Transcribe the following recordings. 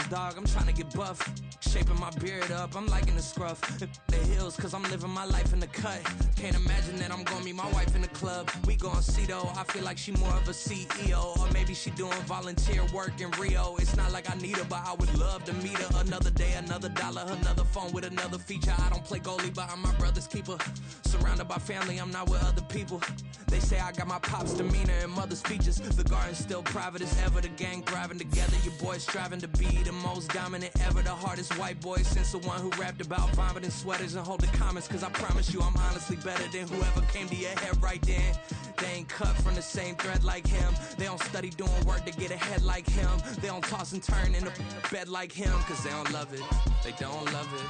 dog, I'm trying to get buff. Shaping my beard up, I'm liking the scruff. The hills, cause I'm living my life in the cut. Can't imagine that I'm gonna meet my wife in the club. We gon' see though, I feel like she more of a CEO. Or maybe she doing volunteer work in Rio. It's not like I need her, but I would love to meet her. Another day, another dollar, another phone with another feature. I don't play goalie, but I'm my brother's keeper. Surrounded by family, I'm not with other people. They say I got my pop's demeanor and mother's features. The garden's still private as ever, the gang thriving together. Your boy's striving to be the most dominant ever. The hardest white boy since the one who rapped about vomiting sweaters and holding comments. Cause I promise you I'm honestly better than whoever came to your head right then. They ain't cut from the same thread like him. They don't study doing work to get ahead like him. They don't toss and turn in the bed like him. Cause they don't love it, they don't love it.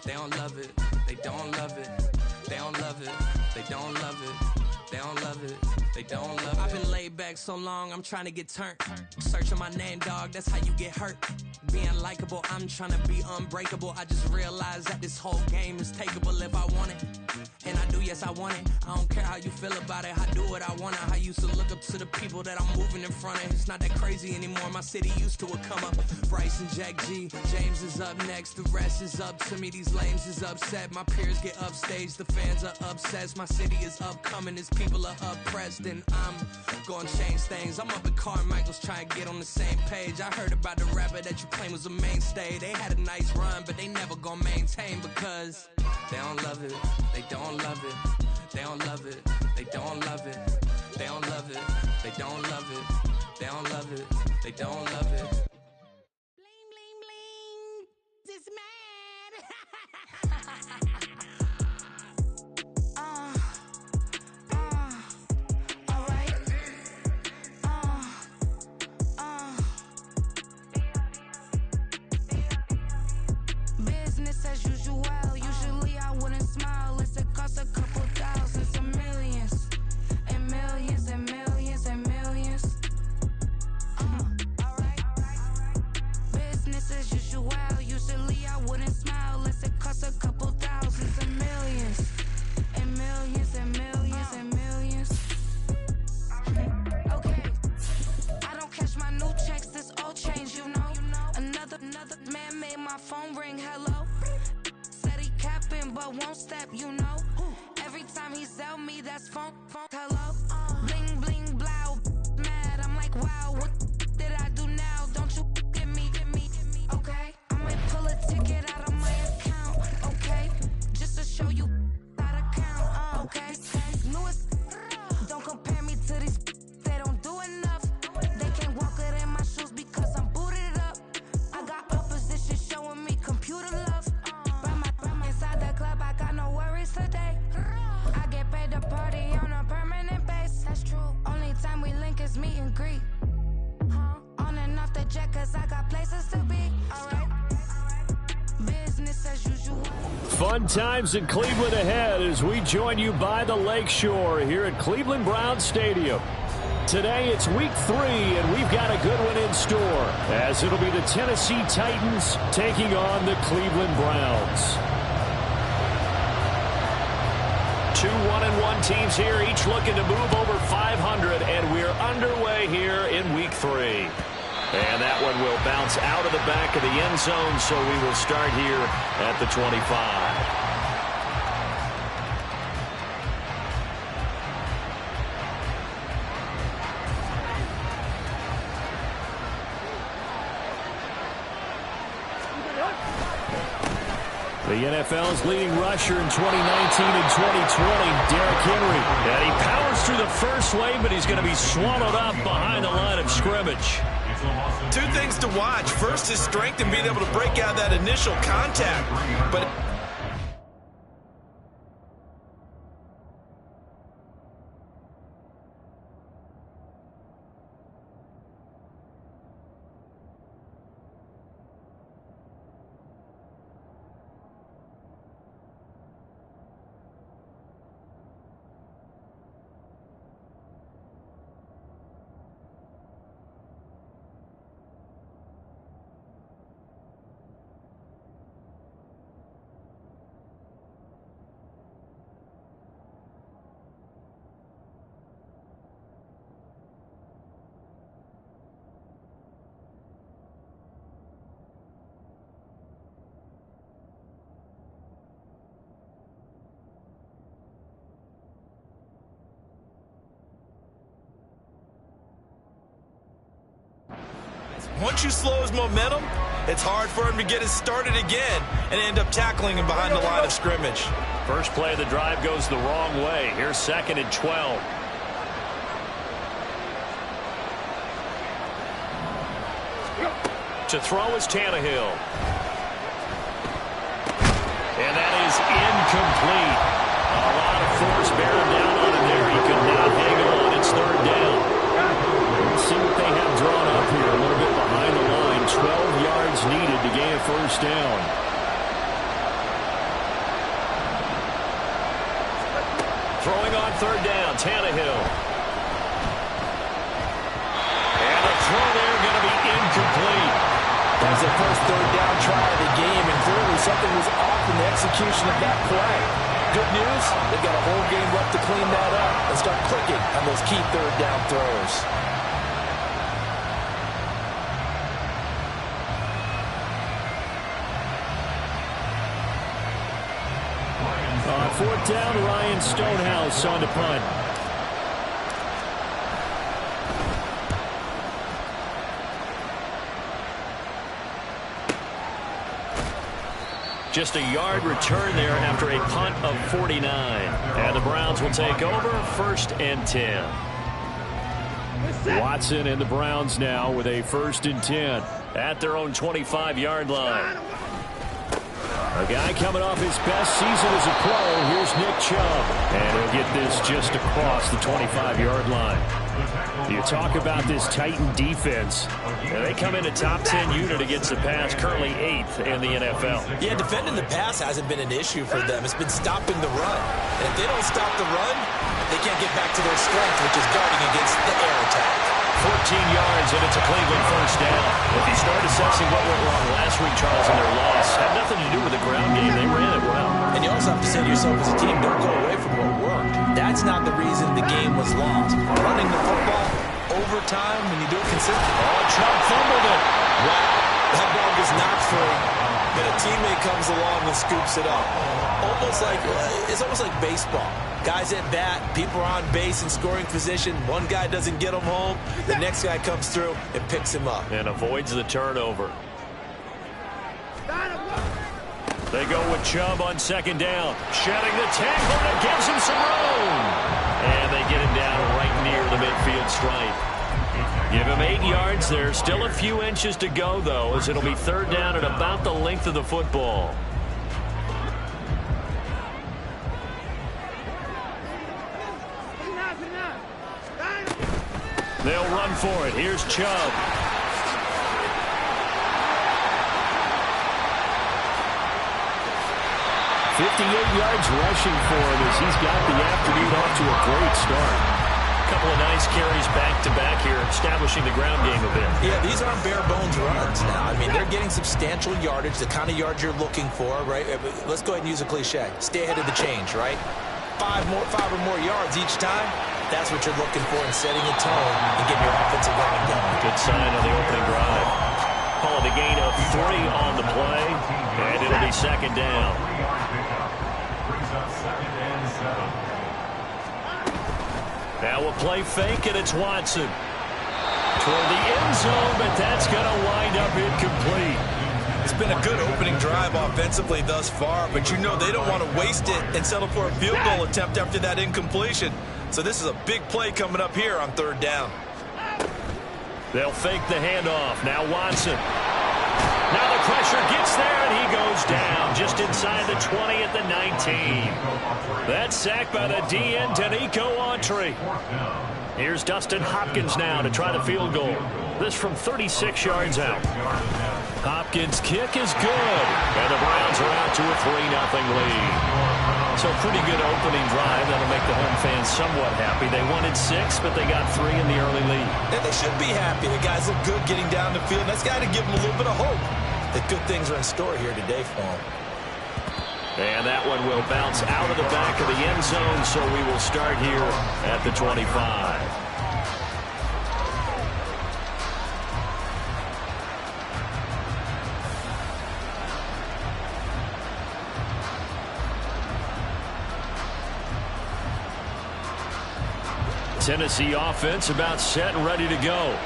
They don't love it, they don't love it. They don't love it, they don't love it. They don't love it, they don't love it. I've been laid back so long, I'm trying to get turned. Searching my name, dog, that's how you get hurt. Being likable, I'm trying to be unbreakable. I just realized that this whole game is takeable if I want it. And I do, yes, I want it. I don't care how you feel about it, I do what I want. I used to look up to the people that I'm moving in front of. It's not that crazy anymore, my city used to it come up. Bryce and Jack G, James is up next. The rest is up to me, these lames is upset. My peers get upstaged, the fans are obsessed. My city is upcoming, its people are oppressed. And I'm gonna change things. I'm up at Carmichael's trying to get on the same page. I heard about the rapper that you claim was a mainstay. They had a nice run, but they never gonna maintain because they don't love it, they don't love it, they don't love it, they don't love it, they don't love it, they don't love it, they don't love it, they don't love it. Bling, bling, bling. This mad. Alright. Business as usual. Usually I wouldn't smile. Unless it costs a couple thousands and millions. And millions and millions and millions. Alright. Business as usual. Usually I wouldn't smile. Unless it costs a couple thousands and millions. And millions and millions and millions. Okay. I don't cash my new checks, this old change, you know. Another man made my phone ring, hello. Said he capping, but won't step, you know. Every time he sell me, that's phone, hello. Bling, bling, blow, mad, I'm like, wow, what did I do now? Don't you get me, okay? I might pull a ticket out of my account, okay? Just to show you how to count, okay? Newest, don't compare me to these, they don't do enough. They can't walk it in my shoes because I'm booted up. I got opposition showing me computer love. By inside the club, I got no worries today. I get paid to party on a permanent base. That's true. Only time we link is meet and greet. On and off the jet, cause I got places to be. Alright. Business as usual. Fun times in Cleveland ahead as we join you by the Lakeshore here at Cleveland Browns Stadium. Today it's week 3, and we've got a good one in store, as it'll be the Tennessee Titans taking on the Cleveland Browns. 2 1-1 teams here, each looking to move over 500, and we're underway here in week 3. And that one will bounce out of the back of the end zone, so we will start here at the 25. The NFL's leading rusher in 2019 and 2020, Derrick Henry. And he powers through the first wave, but he's going to be swallowed up behind the line of scrimmage. 2 things to watch. First, his strength and being able to break out that initial contact. But Once you slow his momentum, it's hard for him to get it started again and end up tackling him behind the line of scrimmage. First play of the drive goes the wrong way. Here's 2nd and 12. To throw is Tannehill. And that is incomplete. A lot of force bearing down on him there. He could not hang on. It's 3rd down. Let's see what they have drawn up here. A little bit behind the line. 12 yards needed to gain a 1st down. Throwing on 3rd down, Tannehill. And a throw there going to be incomplete. That was the first 3rd down try of the game, and clearly something was off in the execution of that play. Good news, they've got a whole game left to clean that up and start clicking on those key 3rd down throws. On 4th down, Ryan Stonehouse on to punt. Just a yard return there after a punt of 49. And the Browns will take over 1st and 10. Watson and the Browns now with a 1st and 10 at their own 25-yard line. A guy coming off his best season as a pro. Here's Nick Chubb. And he'll get this just across the 25-yard line. You talk about this Titan defense. And they come in a top 10 unit against the pass, currently 8th in the NFL. Yeah, defending the pass hasn't been an issue for them. It's been stopping the run. And if they don't stop the run, they can't get back to their strength, which is guarding against the air attack. 14 yards, and it's a Cleveland 1st down. If you start assessing what went wrong last week, Charles, in their loss, had nothing to do with the ground game. They ran it well. And you also have to say to yourself as a team, don't go away from what worked. That's not the reason the game was lost. Running the football, overtime, when you do it consistently. Oh, Chubb fumbled it. Wow, that ball gets knocked free. Then a teammate comes along and scoops it up. It's almost like baseball. Guys at bat, people are on base in scoring position. One guy doesn't get him home. The next guy comes through and picks him up. And avoids the turnover. They go with Chubb on 2nd down. Shedding the tackle, and it gives him some room. And they get him down right near the midfield stripe. Give him 8 yards there. Still a few inches to go, though, as it'll be 3rd down at about the length of the football. They'll run for it. Here's Chubb. 58 yards rushing for him as he's got the afternoon off to a great start. A couple of nice carries back-to-back here, establishing the ground game a bit. Yeah, these aren't bare-bones runs now. I mean, they're getting substantial yardage, the kind of yards you're looking for, right? Let's go ahead and use a cliche. Stay ahead of the change, right? 5 or more yards each time. That's what you're looking for in setting a tone and getting your offensive line going. Good sign on the opening drive. Call it a gain of 3 on the play, and it'll be 2nd down. Now we'll play fake, and it's Watson. Toward the end zone, but that's going to wind up incomplete. It's been a good opening drive offensively thus far, but you know they don't want to waste it and settle for a field goal attempt after that incompletion. So this is a big play coming up here on 3rd down. They'll fake the handoff. Now Watson. Now the pressure gets there, and he goes down just inside the 20 at the 19. That's sacked by the DN, Danico Autry. Here's Dustin Hopkins now to try the field goal. This from 36 yards out. Hopkins' kick is good, and the Browns are out to a 3-0 lead. So pretty good opening drive. That'll make the home fans somewhat happy. They wanted 6, but they got 3 in the early lead. And they should be happy. The guys look good getting down the field. That's got to give them a little bit of hope that good things are in store here today for them. And that one will bounce out of the back of the end zone, so we will start here at the 25. Tennessee offense about set and ready to go.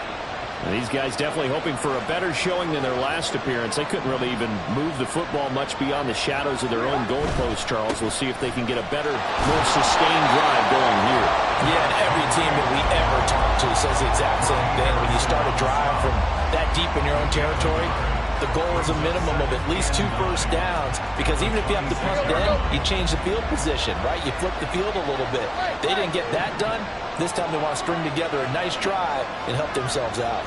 And these guys definitely hoping for a better showing than their last appearance. They couldn't really even move the football much beyond the shadows of their own goalpost, Charles. We'll see if they can get a better, more sustained drive going here. Yeah, and every team that we ever talk to says the exact same thing. When you start a drive from that deep in your own territory, the goal is a minimum of at least 2 first downs, because even if you have to punt then, you change the field position, right? You flip the field a little bit. They didn't get that done. This time they want to string together a nice drive and help themselves out.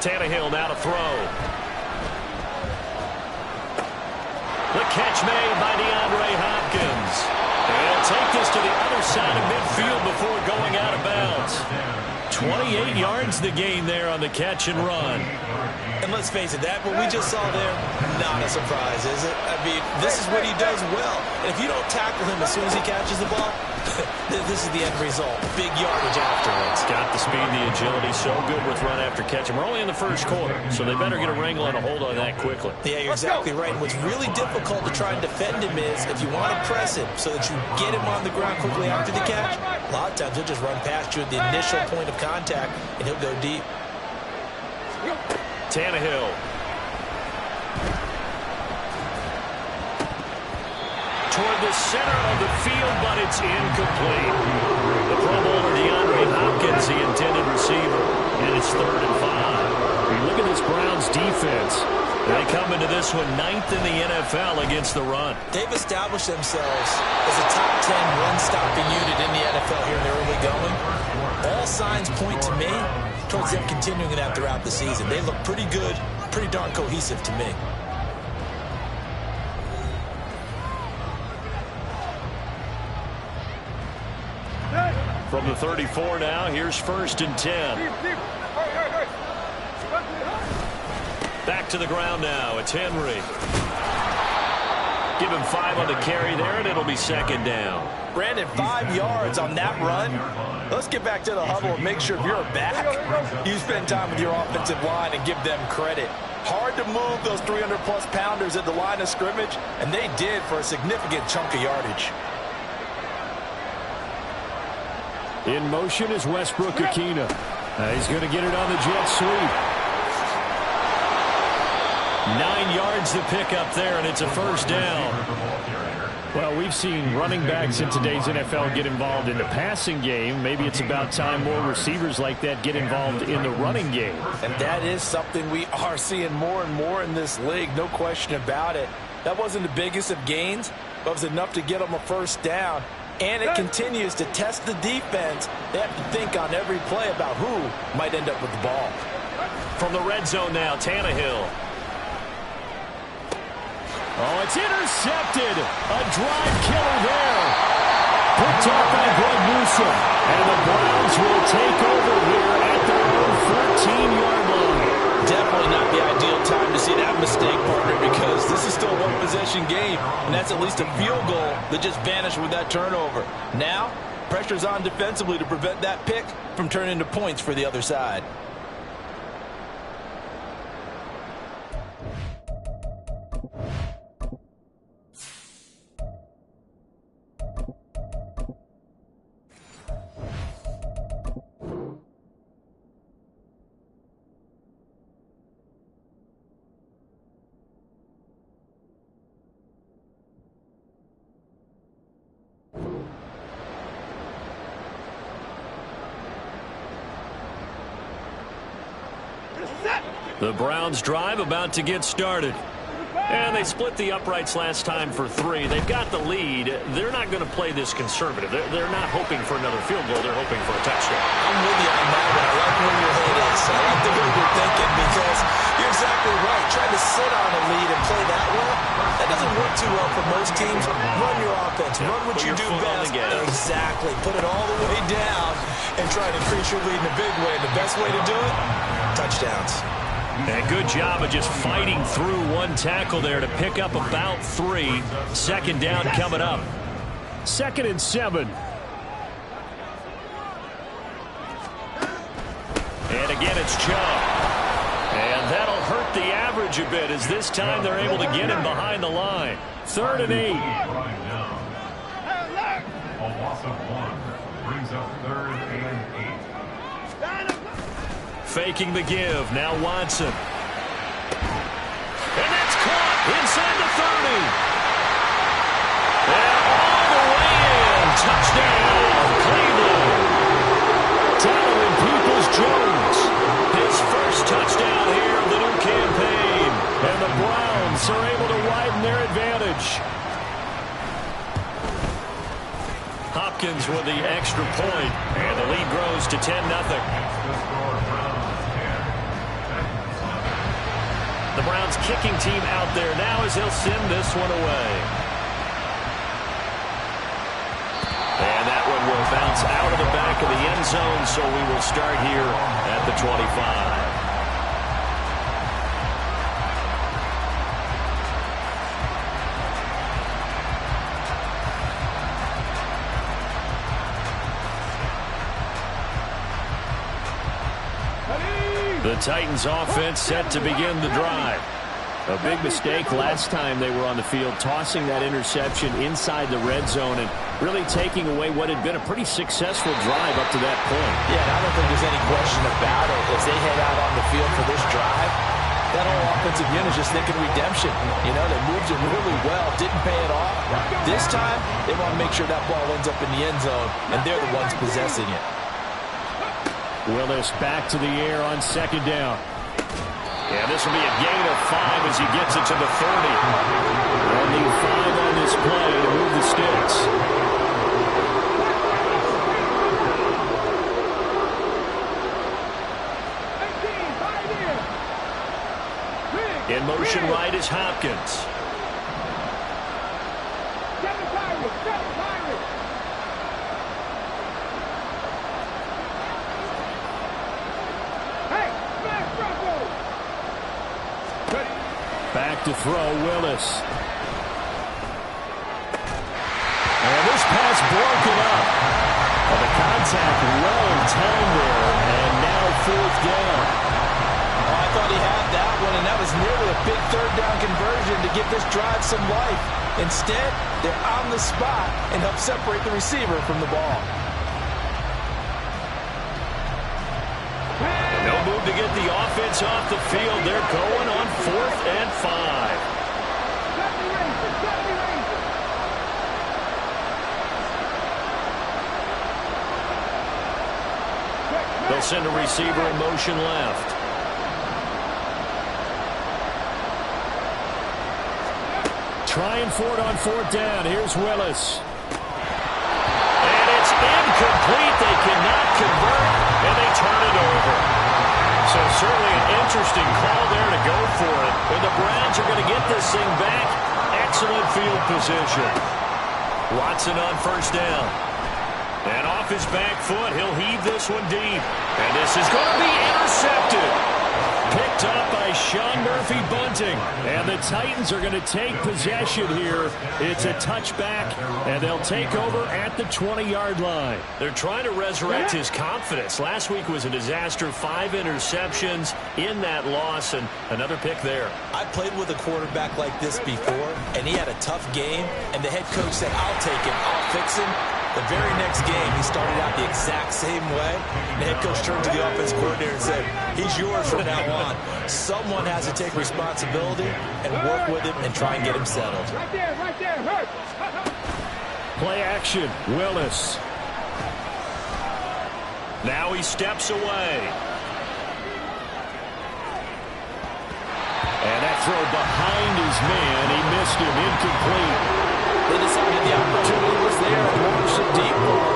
Tannehill now to throw. The catch made by DeAndre Hopkins. He'll take this to the other side of midfield before going out of bounds. 28 yards the gain there on the catch and run. And let's face it, that what we just saw there, not a surprise, is it? I mean, this is what he does well. And if you don't tackle him as soon as he catches the ball, this is the end result. Big yardage afterwards. Got the speed, the agility, so good with run after catch. And we're only in the first quarter, so they better get a wrangle and a hold on that quickly. Yeah, you're exactly right. And what's really difficult to try and defend him is if you want to press him so that you get him on the ground quickly after the catch, a lot of times he'll just run past you at the initial point of contact, and he'll go deep. Tannehill. Toward the center of the field, but it's incomplete. The Pro Bowler DeAndre Hopkins, the intended receiver, and it's 3rd and 5. You look at this Browns defense. They come into this one 9th in the NFL against the run. They've established themselves as a top 10 run-stopping unit in the NFL here in the early going. All signs point to me towards them continuing that throughout the season. They look pretty good, pretty darn cohesive to me. From the 34 now, here's 1st and 10. Back to the ground now. It's Henry. Give him 5 on the carry there, and it'll be 2nd down. Brandon, 5 yards on that run. Let's get back to the huddle and make sure if you're a back, you spend time with your offensive line and give them credit. Hard to move those 300-plus pounders at the line of scrimmage, and they did for a significant chunk of yardage. In motion is Westbrook-Ikhine. He's going to get it on the jet sweep. 9 yards to pick up there, and it's a 1st down. Well, we've seen running backs in today's NFL get involved in the passing game. Maybe it's about time more receivers like that get involved in the running game. And that is something we are seeing more and more in this league, no question about it. That wasn't the biggest of gains, but it was enough to get them a 1st down. And it continues to test the defense. They have to think on every play about who might end up with the ball. From the red zone now, Tannehill. Oh, it's intercepted. A drive killer there. Picked off by Greg Newsome. And the Browns will take over here at their own 14-yard line. Definitely not the ideal time to see that mistake, partner, because this is still a one-possession game, and that's at least a field goal that just vanished with that turnover. Now, pressure's on defensively to prevent that pick from turning into points for the other side. The Browns drive about to get started. And they split the uprights last time for 3. They've got the lead. They're not going to play this conservative. They're not hoping for another field goal. They're hoping for a touchdown. I'm with you on that one. I like where your head is. I like the way you're thinking because you're exactly right. Trying to sit on a lead and play that well, that doesn't work too well for most teams. Run your offense. Run what you do best. Exactly. Put it all the way down and try to increase your lead in a big way. And the best way to do it, touchdowns. And good job of just fighting through one tackle there to pick up about 3. 2nd down coming up. 2nd and 7. And again, it's Chubb. And that'll hurt the average a bit as this time they're able to get him behind the line. 3rd and 8. Loss of 1 brings up 3rd and 8. Faking the give. Now Watson. And that's caught inside the 30. And all the way in. Touchdown, Cleveland. Donovan Peoples-Jones. His first touchdown here of the new campaign. And the Browns are able to widen their advantage. Hopkins with the extra point. And the lead grows to 10-0. The Browns kicking team out there now as they'll send this one away. And that one will bounce out of the back of the end zone, so we will start here at the 25. The Titans offense set to begin the drive. A big mistake last time they were on the field, tossing that interception inside the red zone and really taking away what had been a pretty successful drive up to that point. Yeah, and I don't think there's any question about it. As they head out on the field for this drive, that whole offensive unit is just thinking redemption. You know, they moved it really well, didn't pay it off. This time, they want to make sure that ball ends up in the end zone, and they're the ones possessing it. Willis back to the air on second down. Yeah, this will be a gain of 5 as he gets it to the 30. Only 5 on this play to move the sticks. In motion right is Hopkins. Back to throw, Willis. And this pass broken up. Well, the contact well timed there, and now 4th down. Oh, I thought he had that one, and that was nearly a big 3rd down conversion to give this drive some life. Instead, they're on the spot and help separate the receiver from the ball. No move to get the offense off the field. They're going on 4th and 5. They'll send a receiver in motion left. Trying for it on 4th down. Here's Willis. And it's incomplete. They cannot convert, and they turn it over. So certainly an interesting call there to go for it. And the Browns are going to get this thing back. Excellent field position. Watson on 1st down. And off his back foot, he'll heave this one deep. And this is going to be intercepted. Picked up by Sean Murphy-Bunting. And the Titans are going to take possession here. It's a touchback, and they'll take over at the 20-yard line. They're trying to resurrect his confidence. Last week was a disaster. 5 interceptions in that loss, and another pick there. I played with a quarterback like this before, and he had a tough game, and the head coach said, I'll take him, I'll fix him. The very next game, he started out the exact same way. The head coach turned to the offense coordinator and said, he's yours from now on. Someone has to take responsibility and work with him and try and get him settled. Right there, hurt. Play action, Willis. Now he steps away. And that throw behind his man, he missed him, incomplete. They decided the opportunity was there and launched it deep ball,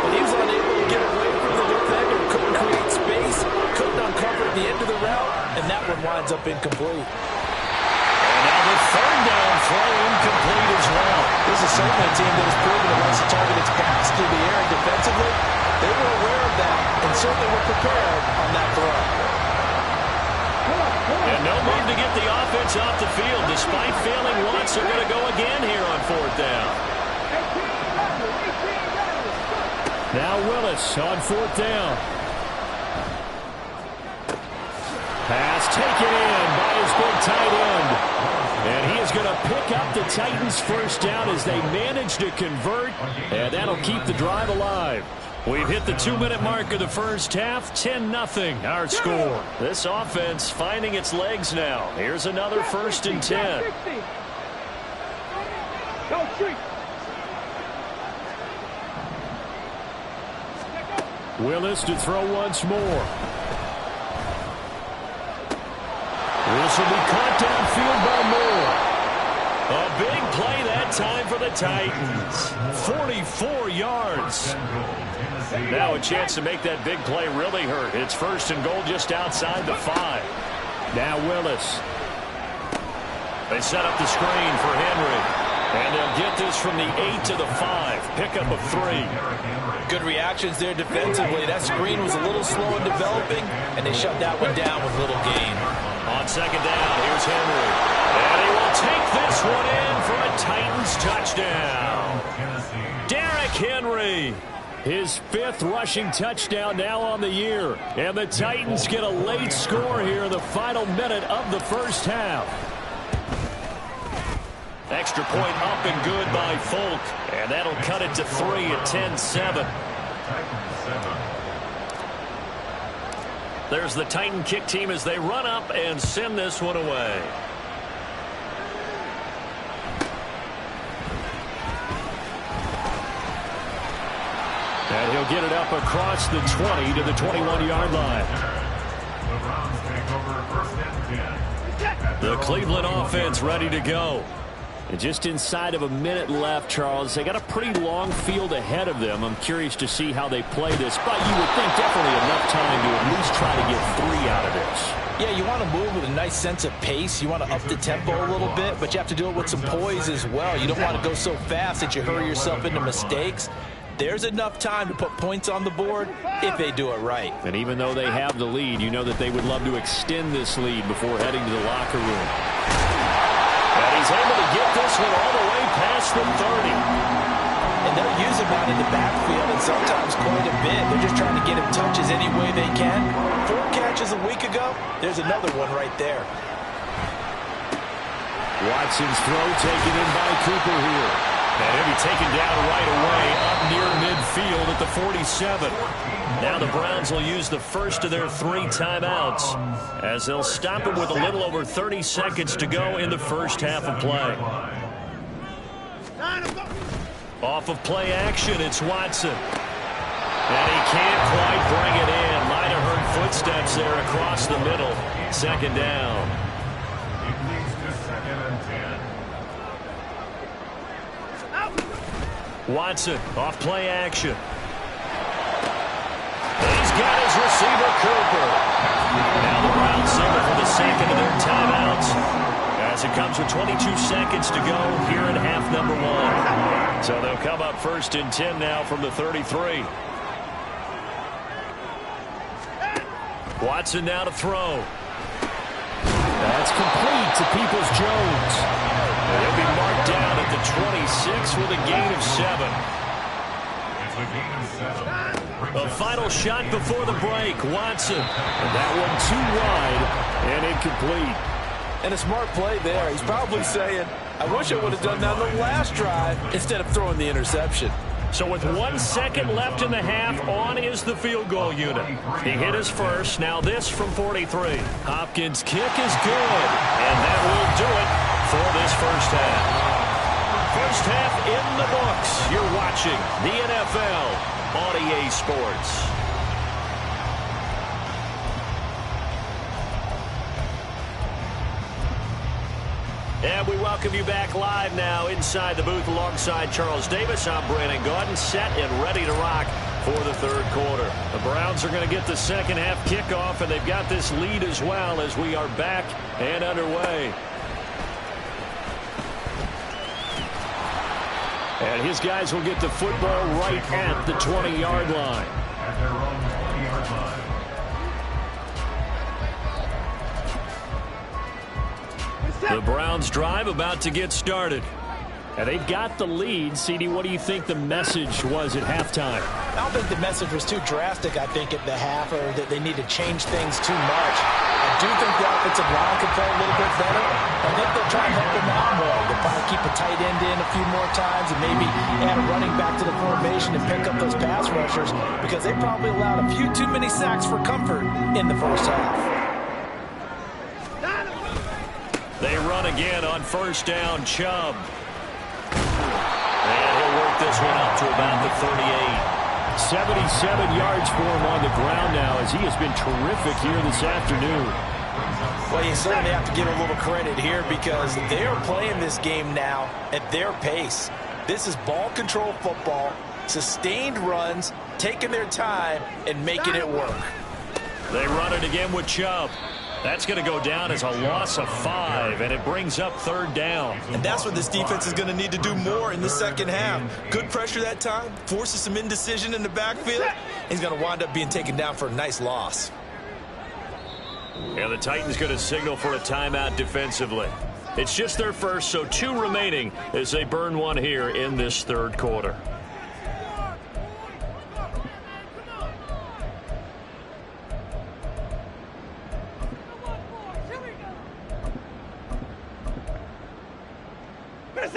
but he was unable to get away from the defender, couldn't create space, couldn't uncover the end of the route, and that one winds up incomplete. And now the 3rd down throw incomplete as well. This is certainly a team that has proven it wants to target its backs through the air and defensively. They were aware of that and certainly were prepared on that throw. And no move to get the offense off the field. Despite failing once, they're going to go again here on 4th down. Now Willis on 4th down. Pass taken in by his big tight end. And he is going to pick up the Titans' first down as they manage to convert, and that'll keep the drive alive. We've hit the 2-minute mark of the first half, 10-0 our score. This offense finding its legs now. Here's another 1st and 10. Willis to throw once more. This will be caught downfield by Moore. A big play that time for the Titans. 44 yards. Now a chance to make that big play really hurt. It's 1st and goal just outside the 5. Now Willis. They set up the screen for Henry. And they'll get this from the 8 to the 5. Pickup of 3. Good reactions there defensively. That screen was a little slow in developing, and they shut that one down with little gain. On 2nd down, here's Henry. And he will take this one in for a Titans touchdown. Derrick Henry. His 5th rushing touchdown now on the year. And the Titans get a late score here in the final minute of the first half. Extra point up and good by Folk. And that'll cut it to 3 at 10-7. There's the Titan kick team as they run up and send this one away. And he'll get it up across the 20 to the 21-yard line. The Browns take over 1st and 10. The Cleveland offense ready to go. And just inside of a minute left, Charles. They got a pretty long field ahead of them. I'm curious to see how they play this. But you would think definitely enough time to at least try to get 3 out of this. Yeah, you want to move with a nice sense of pace. You want to up the tempo a little bit, but you have to do it with some poise as well. You don't want to go so fast that you hurry yourself into mistakes. There's enough time to put points on the board if they do it right. And even though they have the lead, you know that they would love to extend this lead before heading to the locker room. And he's able to get this one all the way past the 30. And they'll use him out in the backfield, and sometimes quite a bit. They're just trying to get him touches any way they can. 4 catches a week ago. There's another one right there. Watson's throw taken in by Cooper here. And he'll be taken down right away up near midfield at the 47. Now the Browns will use the first of their 3 timeouts as they'll stop him with a little over 30 seconds to go in the first half of play. Off of play action, it's Watson. And he can't quite bring it in. Might have heard footsteps there across the middle. 2nd down. It leads to 2nd and 10. Watson off play action. He's got his receiver, Cooper. Now the Browns signal for the 2nd of their timeouts as it comes with 22 seconds to go here in half number 1. So they'll come up 1st and 10 now from the 33. Watson now to throw. That's complete to Peoples-Jones. He'll be marked down at the 26 with a gain of 7. It's a gain of 7. A final shot before the break. Watson. And that one too wide and incomplete. And a smart play there. He's probably saying, I wish I would have done that on the last drive instead of throwing the interception. So with 1 second left in the half, on is the field goal unit. He hit his first. Now this from 43. Hopkins' kick is good. And that will do it for this first half. First half in the books. You're watching the NFL on EA Sports. And we welcome you back live now inside the booth alongside Charles Davis. I'm Brandon Gaudin, set and ready to rock for the 3rd quarter. The Browns are going to get the 2nd half kickoff, and they've got this lead as well as we are back and underway. And his guys will get the football right at the 20-yard line. At their own 20-yard line. The Browns drive about to get started. And they've got the lead. CD, what do you think the message was at halftime? I don't think the message was too drastic, I think, at the half, or that they need to change things too much. I do think the offensive line can play a little bit better. I think they'll try and help them out more. They'll probably keep a tight end in a few more times and maybe add a running back to the formation and pick up those pass rushers, because they probably allowed a few too many sacks for comfort in the first half. They run again on first down. Chubb. And he'll work this one up to about the 38. 77 yards for him on the ground now, as he has been terrific here this afternoon. Well, you certainly have to give a little credit here, because they are playing this game now at their pace. This is ball control football, sustained runs, taking their time, and making it work. They run it again with Chubb. That's going to go down as a loss of 5, and it brings up third down. And that's what this defense is going to need to do more in the second half. Good pressure that time, forces some indecision in the backfield. He's going to wind up being taken down for a nice loss. And the Titans going to signal for a timeout defensively. It's just their first, so 2 remaining as they burn one here in this third quarter.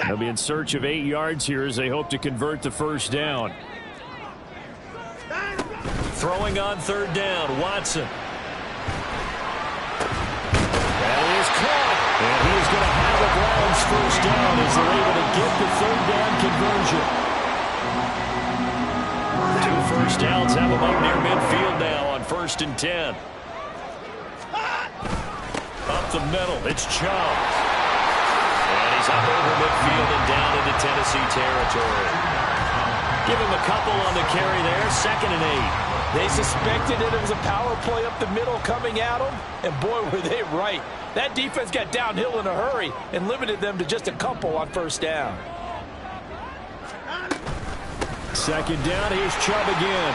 They'll be in search of 8 yards here as they hope to convert the first down. Throwing on third down, Watson. That is caught. And he is going to have the Browns first down as they're able to get the third down conversion. 2 first downs have them up near midfield now on 1st and 10. Up the middle, it's Chubb. And he's up over midfield and down into Tennessee territory. Give him a couple on the carry there, 2nd and 8. They suspected it was a power play up the middle coming at them, and boy, were they right. That defense got downhill in a hurry and limited them to just a couple on first down. 2nd down, here's Chubb again.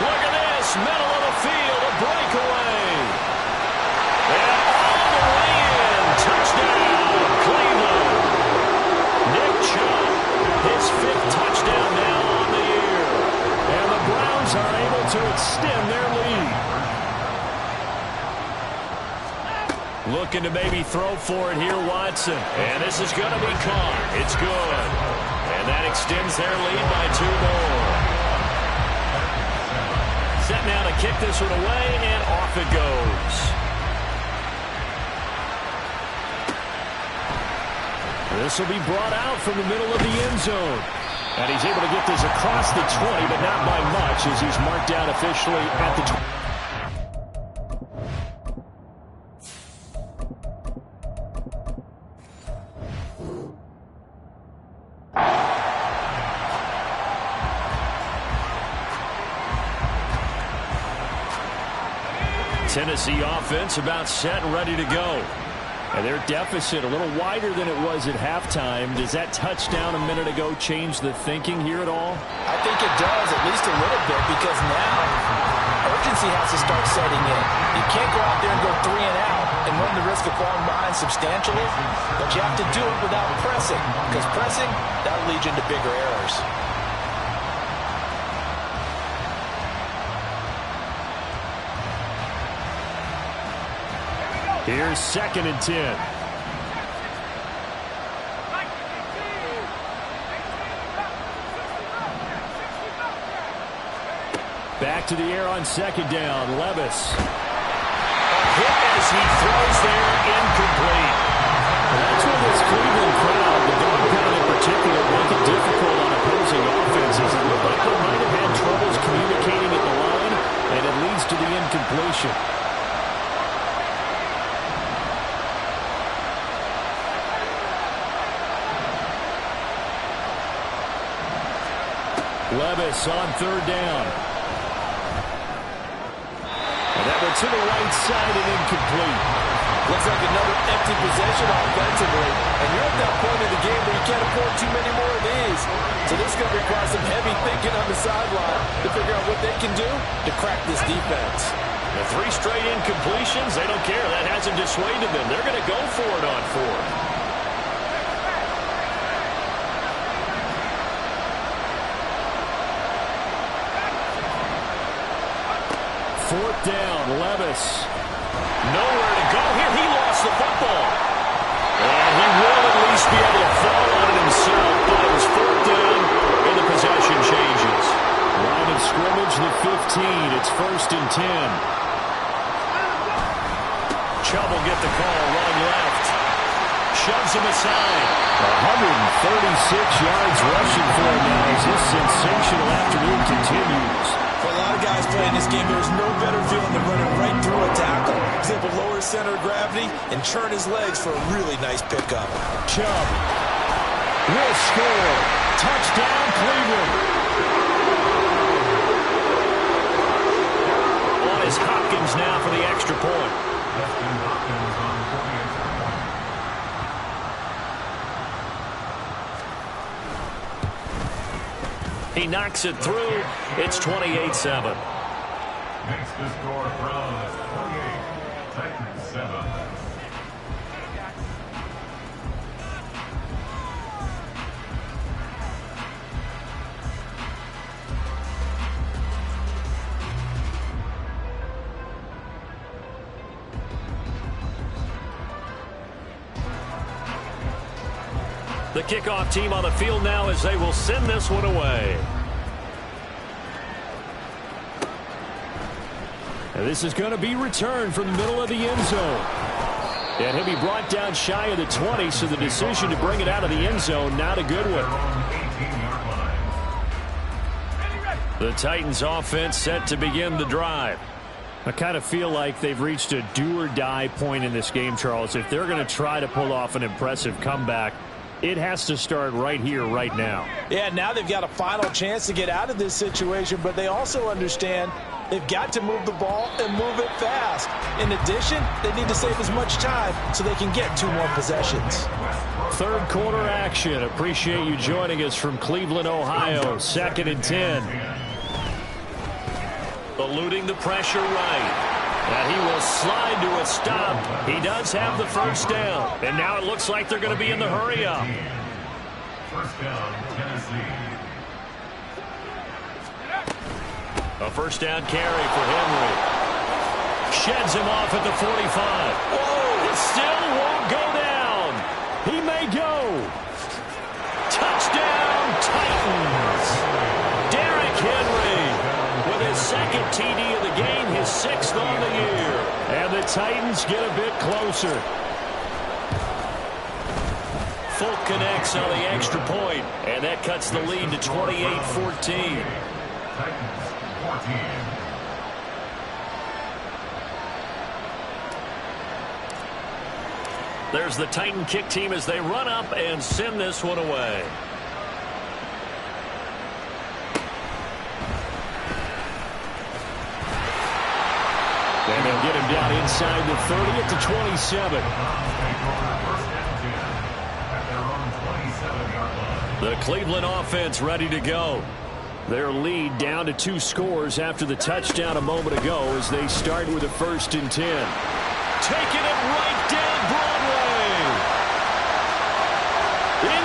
Look at this, middle of the field, a breakaway. And all the way in, touchdown, Cleveland. Nick Chubb, his 5th touchdown now on the year. And the Browns are able to extend their lead. Looking to maybe throw for it here, Watson. And this is going to be caught. It's good. And that extends their lead by 2 more. Set now to kick this one away, and off it goes. This will be brought out from the middle of the end zone. And he's able to get this across the 20, but not by much, as he's marked down officially at the 20. Tennessee offense about set and ready to go. And their deficit a little wider than it was at halftime. Does that touchdown a minute ago change the thinking here at all? I think it does, at least a little bit, because now urgency has to start setting in. You can't go out there and go 3 and out and run the risk of falling behind substantially, but you have to do it without pressing, because pressing, that leads into bigger errors. Here's 2nd and 10. Back to the air on 2nd down. Levis. A hit as he throws there, incomplete. And that's where this Cleveland crowd, the dog pound in particular, make it difficult on opposing offenses. It looked like they might have had troubles communicating at the line, and it leads to the incompletion. Levis on 3rd down. And that one to the right side and incomplete. Looks like another empty possession offensively. And you're at that point in the game where you can't afford too many more of these. So this is going to require some heavy thinking on the sideline to figure out what they can do to crack this defense. The 3 straight incompletions, they don't care. That hasn't dissuaded them. They're going to go for it on 4th. 4th down. Levis. Nowhere to go here. He lost the football. And he will at least be able to fall on it himself. But it was 4th down, and the possession changes. Line of scrimmage, the 15. It's 1st and 10. Chubb will get the call, running left. Shoves him aside. 136 yards rushing for him now as this sensational afternoon continues. For a lot of guys playing this game, there's no better feeling than running right through a tackle. He's able to lower his center of gravity and churn his legs for a really nice pickup. Chubb will score. Touchdown, Cleveland. On is Hopkins now for the extra point. Hopkins on 48. He knocks it through. It's 28-7. Makes the score from 28, Titans 7. The kickoff team on the field now as they will send this one away. And this is going to be returned from the middle of the end zone. And he'll be brought down shy of the 20, so the decision to bring it out of the end zone, not a good one. The Titans offense set to begin the drive. I kind of feel like they've reached a do-or-die point in this game, Charles. If they're going to try to pull off an impressive comeback, it has to start right here, right now. Yeah, now they've got a final chance to get out of this situation, but they also understand they've got to move the ball and move it fast. In addition, they need to save as much time so they can get 2 more possessions. Third quarter action. Appreciate you joining us from Cleveland, Ohio. 2nd and 10. Eluding the pressure right. And he will slide to a stop. He does have the first down. And now it looks like they're going to be in the hurry-up. First down, Tennessee. A first down carry for Henry. Sheds him off at the 45. Whoa! It still won't go down. He may go. Touchdown, Titans. Derrick Henry with his 2nd TD of the game, his 6th on the year. And the Titans get a bit closer. Folk connects on the extra point, and that cuts the lead to 28-14. Titans 14. There's the Titan kick team as they run up and send this one away. And they'll get him down inside the 30 at the 27. The Cleveland offense ready to go. Their lead down to 2 scores after the touchdown a moment ago as they start with a 1st and 10. Taking it right down Broadway.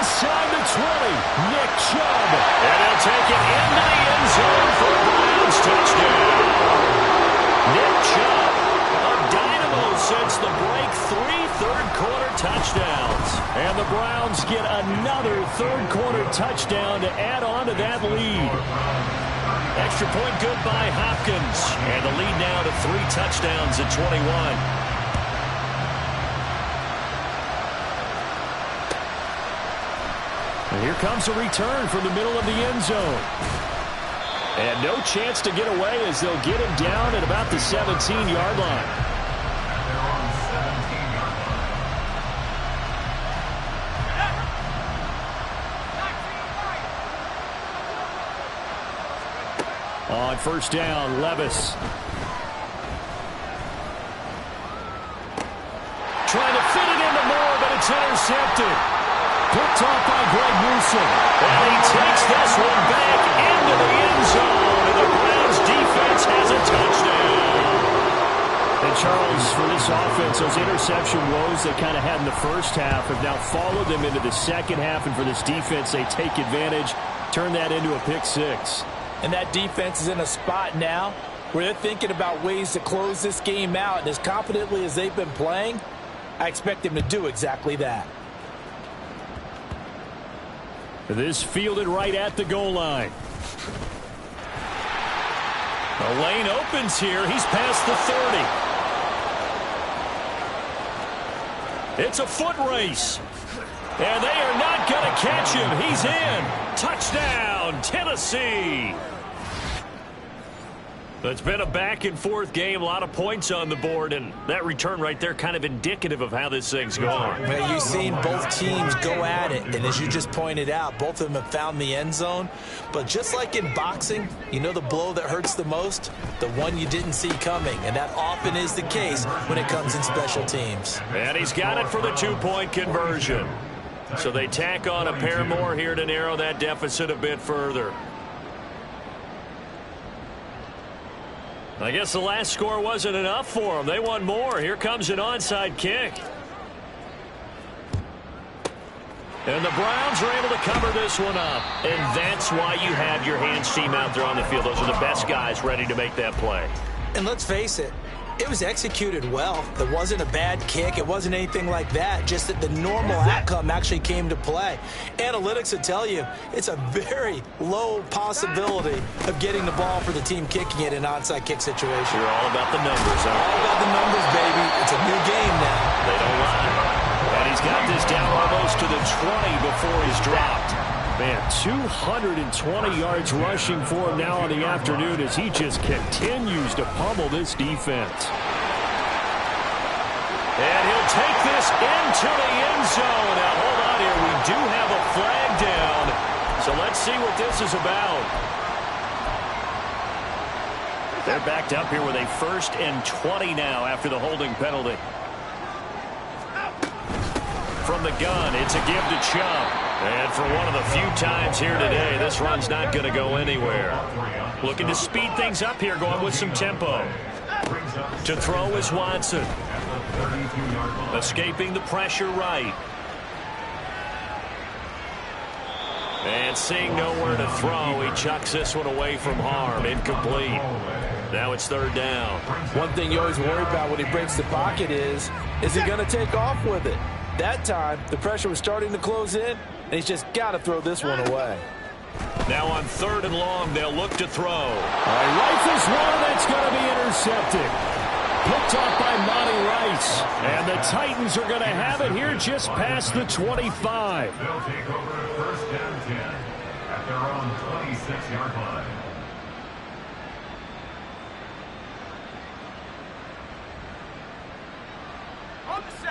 Inside the 20, Nick Chubb. And he'll take it into the end zone for a Browns touchdown. Nick Chubb, a dynamo since the break, 3 third-quarter touchdowns. And the Browns get another third-quarter touchdown to add on to that lead. Extra point good by Hopkins. And the lead now to 3 touchdowns at 21. And here comes a return from the middle of the end zone. And no chance to get away as they'll get him down at about the 17-yard line. They're on 17-yard line. On first down, Levis. Trying to fit it into Moore, but it's intercepted. Picked off by Greg Newsom. And he takes this one back into the end zone. And the Browns defense has a touchdown. And Charles, for this offense, those interception woes they kind of had in the first half have now followed them into the second half. And for this defense, they take advantage, turn that into a pick 6. And that defense is in a spot now where they're thinking about ways to close this game out, and as confidently as they've been playing, I expect them to do exactly that. This fielded right at the goal line. The lane opens here. He's past the 30. It's a foot race. And they are not going to catch him. He's in. Touchdown, Tennessee. It's been a back-and-forth game, a lot of points on the board, and that return right there kind of indicative of how this thing's going. Well, you've seen both teams go at it, and as you just pointed out, both of them have found the end zone. But just like in boxing, you know the blow that hurts the most? The one you didn't see coming, and that often is the case when it comes in special teams. And he's got it for the two-point conversion. So they tack on a pair more here to narrow that deficit a bit further. I guess the last score wasn't enough for them. They want more. Here comes an onside kick. And the Browns are able to cover this one up. And that's why you have your hands team out there on the field. Those are the best guys ready to make that play. And let's face it, it was executed well. It wasn't a bad kick. It wasn't anything like that. Just that the normal outcome actually came to play. Analytics will tell you it's a very low possibility of getting the ball for the team kicking it in an onside kick situation. You're all about the numbers, huh? All about the numbers, baby. It's a new game now. They don't lie. And he's got this down almost to the 20 before he's dropped. Man, 220 yards rushing for him now on the afternoon as he just continues to pummel this defense. And he'll take this into the end zone. Now, hold on here. We do have a flag down. So let's see what this is about. They're backed up here with a 1st and 20 now after the holding penalty. From the gun, it's a give to Chubb. And for one of the few times here today, this run's not going to go anywhere. Looking to speed things up here, going with some tempo. To throw is Watson. Escaping the pressure right. And seeing nowhere to throw, he chucks this one away from harm. Incomplete. Now it's 3rd down. One thing you always worry about when he breaks the pocket is he going to take off with it? That time, the pressure was starting to close in, and he's just got to throw this one away. Now on 3rd and long, they'll look to throw. Rifles one that's going to be intercepted. Picked off by Monty Rice. And the Titans are going to have it here just past the 25. They'll take over 1st and 10 at their own 26-yard line.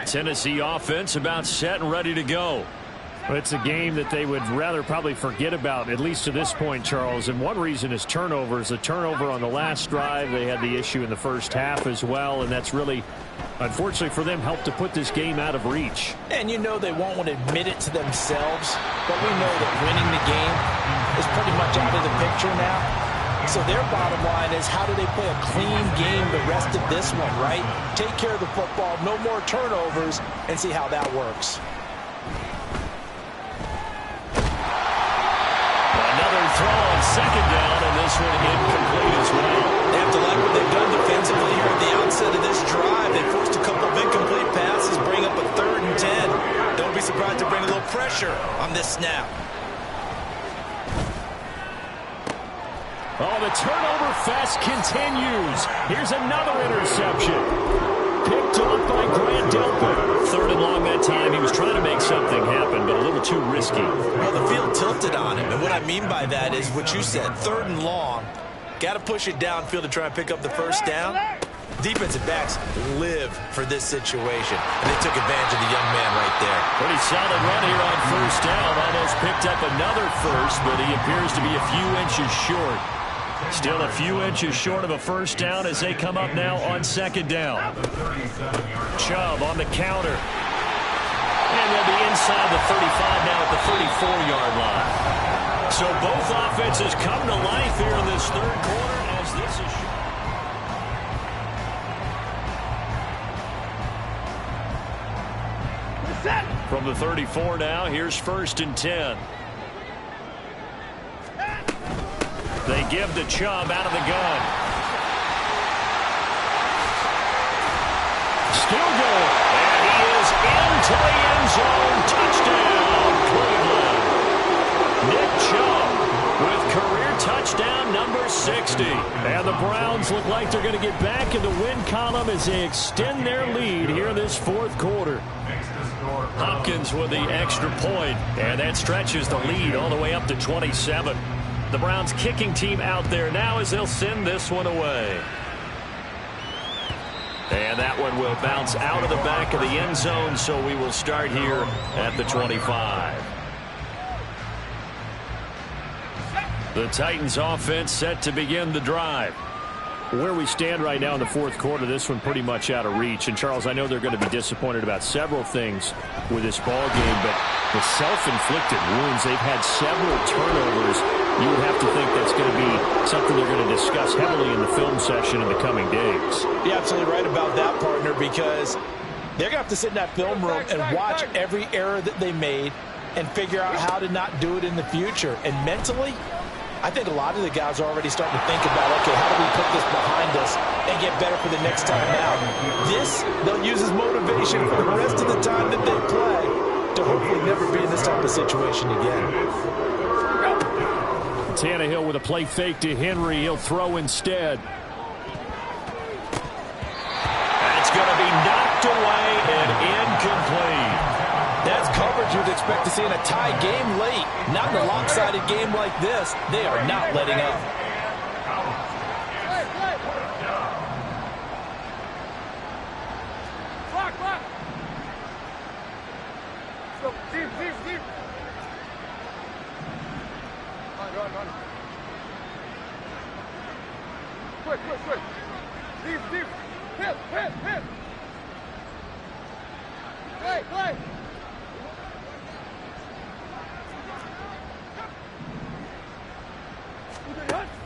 Tennessee offense about set and ready to go. It's a game that they would rather probably forget about, at least to this point, Charles. And one reason is turnovers. The turnover on the last drive, they had the issue in the first half as well, and that's really, unfortunately for them, helped to put this game out of reach. And you know they won't want to admit it to themselves, but we know that winning the game is pretty much out of the picture now. So their bottom line is, how do they play a clean game the rest of this one, right? Take care of the football, no more turnovers, and see how that works. Another throw on 2nd down, and this one incomplete as well. They have to like what they've done defensively here at the outset of this drive. They forced a couple of incomplete passes, bring up a 3rd and 10. Don't be surprised to bring a little pressure on this snap. Oh, the turnover fest continues. Here's another interception. Picked off by Grant Delpit. 3rd and long that time. He was trying to make something happen, but a little too risky. Well, the field tilted on him, and what I mean by that is what you said, 3rd and long. Got to push it downfield to try and pick up the 1st down. Defensive backs live for this situation, and they took advantage of the young man right there. Pretty solid run here on 1st down. Almost picked up another 1st, but he appears to be a few inches short. Still a few inches short of a 1st down as they come up now on 2nd down. Chubb on the counter. And they'll be inside the 35 now at the 34-yard line. So both offenses come to life here in this 3rd quarter as this is from the 34 now. Here's 1st and 10. They give to Chubb out of the gun. Still going. And he is into the end zone. Touchdown, Cleveland. Nick Chubb with career touchdown number 60. And the Browns look like they're going to get back in the win column as they extend their lead here in this fourth quarter. Hopkins with the extra point, and that stretches the lead all the way up to 27. The Browns kicking team out there now as they'll send this one away. And that one will bounce out of the back of the end zone, so we will start here at the 25. The Titans offense set to begin the drive. Where we stand right now in the fourth quarter, this one pretty much out of reach. And, Charles, I know they're going to be disappointed about several things with this ball game, but the self-inflicted wounds, they've had several turnovers. You would have to think that's going to be something they're going to discuss heavily in the film session in the coming days. You're absolutely right about that, partner, because they're going to have to sit in that film room and watch every error that they made and figure out how to not do it in the future. And mentally, I think a lot of the guys are already starting to think about, okay, how do we put this behind us and get better for the next time out? This, they'll use as motivation for the rest of the time that they play to hopefully never be in this type of situation again. Tannehill with a play fake to Henry. He'll throw instead. That's going to be knocked away and incomplete. That's coverage you'd expect to see in a tie game late. Not in a lopsided game like this. They are not letting up.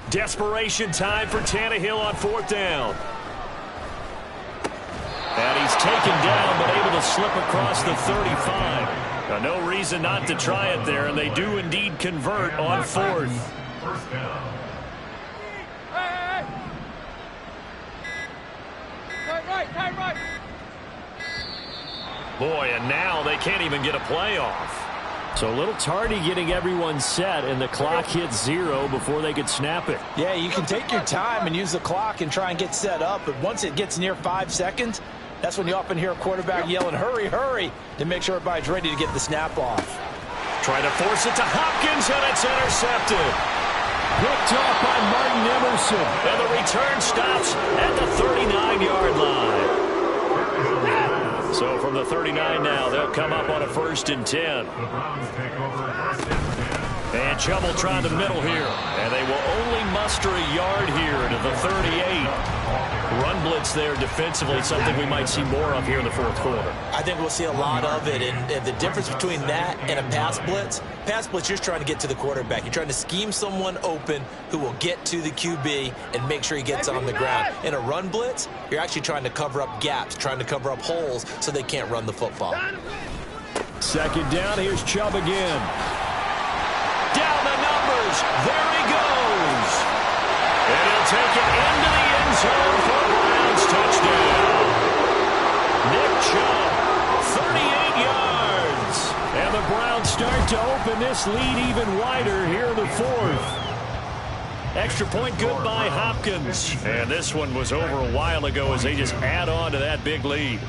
Desperation time for Tannehill on fourth down. And he's taken down, but able to slip across the 35. Now, no reason not to try it there, and they do indeed convert on fourth. First down. Boy, and now they can't even get a play off. So a little tardy getting everyone set, and the clock hits 0 before they could snap it. Yeah, you can take your time and use the clock and try and get set up, but once it gets near 5 seconds, that's when you often hear a quarterback yelling, hurry, hurry, to make sure everybody's ready to get the snap off. Trying to force it to Hopkins, and it's intercepted. Picked off by Martin Emerson. And the return stops at the 39-yard line. So from the 39 now, they'll come up on a 1st and 10. The Browns take over first and 10. And Chubb will try the middle here. And they will only muster a yard here to the 38. Run blitz there defensively, something we might see more of here in the fourth quarter. I think we'll see a lot of it. And the difference between that and a pass blitz, you're just trying to get to the quarterback. You're trying to scheme someone open who will get to the QB and make sure he gets on the ground. In a run blitz, you're actually trying to cover up gaps, trying to cover up holes so they can't run the football. Second down, here's Chubb again. Down the numbers, there he goes. And he'll take it into the end zone for a Browns touchdown. Nick Chubb, 38 yards. And the Browns start to open this lead even wider here in the fourth. Extra point good by Hopkins. And this one was over a while ago as they just add on to that big lead.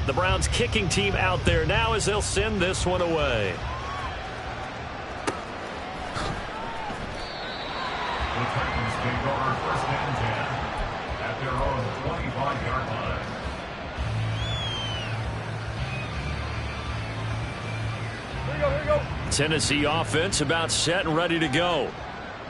The Browns kicking team out there now as they'll send this one away. The Titans take over first and 10 at their own 25-yard line. Here we go. Tennessee offense about set and ready to go.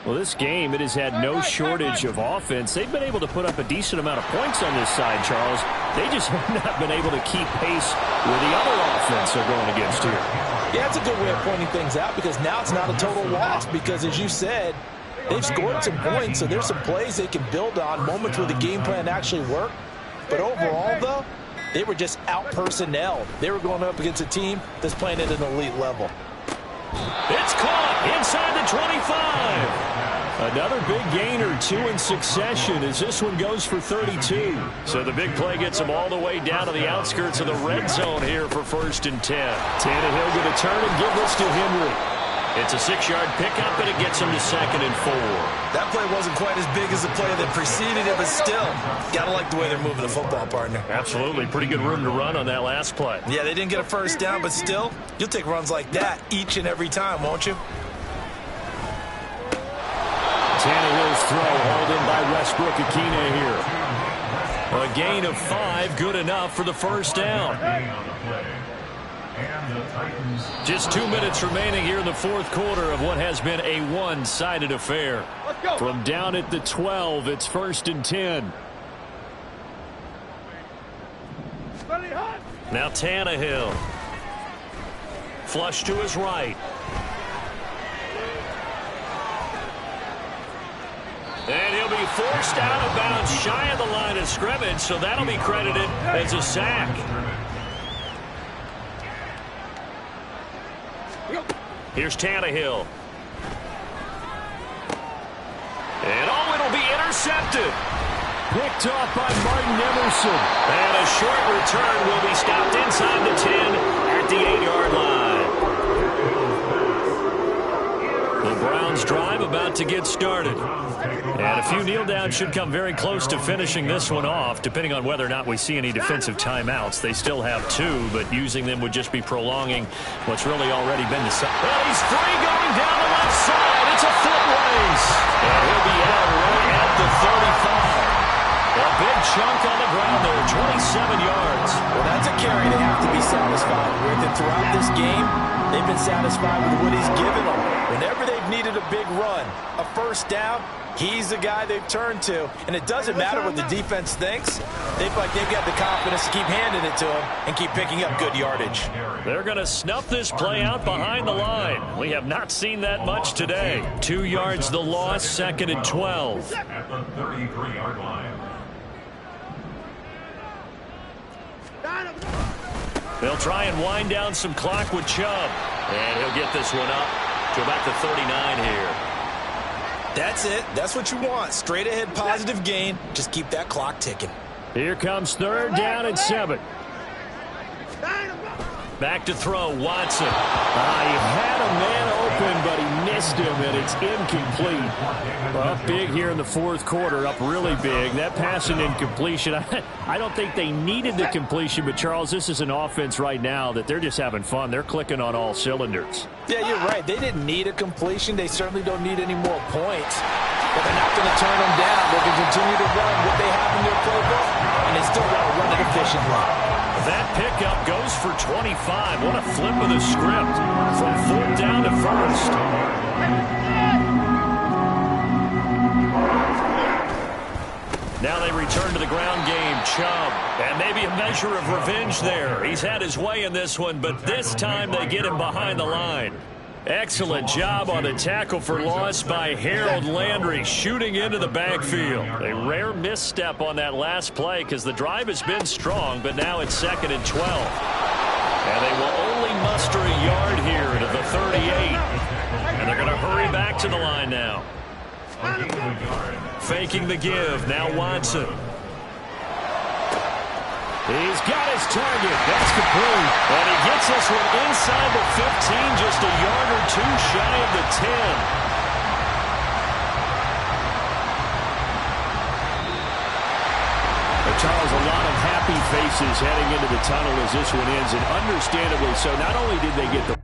Well, this game, it has had no shortage of offense. They've been able to put up a decent amount of points on this side, Charles. They just have not been able to keep pace with the other offense they're going against here. Yeah, that's a good way of pointing things out because now it's not a total loss because, as you said, they've scored some points, so there's some plays they can build on, moments where the game plan actually worked. But overall, though, they were just out-personnelled. They were going up against a team that's playing at an elite level. It's caught inside the 25. Another big gain or two in succession as this one goes for 32. So the big play gets him all the way down to the outskirts of the red zone here for 1st and 10. Tannehill going to turn and give this to Henry. It's a 6-yard pickup, and it gets him to 2nd and 4. That play wasn't quite as big as the play that preceded it, but still, got to like the way they're moving the football, partner. Absolutely. Pretty good room to run on that last play. Yeah, they didn't get a first down, but still, you'll take runs like that each and every time, won't you? Tannehill's throw hauled in by Westbrook Akina here. A gain of 5, good enough for the first down. Just 2 minutes remaining here in the fourth quarter of what has been a one-sided affair. From down at the 12, it's 1st and 10. Now Tannehill. Flush to his right. And he'll be forced out of bounds shy of the line of scrimmage, so that'll be credited as a sack. Here's Tannehill. And it'll be intercepted. Picked off by Martin Emerson. And a short return will be stopped inside the 10 at the 8-yard line. The Browns drive about to get started. And a few kneel downs should come very close to finishing this one off, depending on whether or not we see any defensive timeouts. They still have 2, but using them would just be prolonging what's really already been decided. Well, he's free going down the left side. It's a foot race. And he'll be out right at the 35. A big chunk on the ground there, 27 yards. Well, that's a carry they have to be satisfied with. And throughout this game, they've been satisfied with what he's given them. Whenever they've needed a big run, a first down, he's the guy they've turned to. And it doesn't matter what the defense thinks. They feel like they've got the confidence to keep handing it to him and keep picking up good yardage. They're going to snuff this play out behind the line. We have not seen that much today. 2 yards the loss, 2nd and 12. At the 33-yard line. They'll try and wind down some clock with Chubb. And he'll get this one up to about the 39 here. That's it. That's what you want. Straight ahead positive gain. Just keep that clock ticking. Here comes 3rd down and 7. Back to throw, Watson. He had a man open, but he missed him, and it's incomplete. Up big here in the fourth quarter, up really big. That pass and incompletion, I don't think they needed the completion, but, Charles, this is an offense right now that they're just having fun. They're clicking on all cylinders. Yeah, you're right. They didn't need a completion. They certainly don't need any more points. But they're not going to turn them down. They can continue to run what they have in their playbook, and they still got to run it efficiently. That pickup goes for 25. What a flip of the script from 4th down to 1st. Now they return to the ground game. Chubb. And maybe a measure of revenge there. He's had his way in this one, but this time they get him behind the line. Excellent job on the tackle for loss by Harold Landry, shooting into the backfield. A rare misstep on that last play because the drive has been strong, but now it's 2nd and 12. And they will only muster a yard here to the 38. And they're going to hurry back to the line now. Faking the give. Now Watson. He's got his target. That's complete. And he gets this one inside the 15, just a yard or 2 shy of the 10. Charles, a lot of happy faces heading into the tunnel as this one ends, and understandably so. Not only did they get the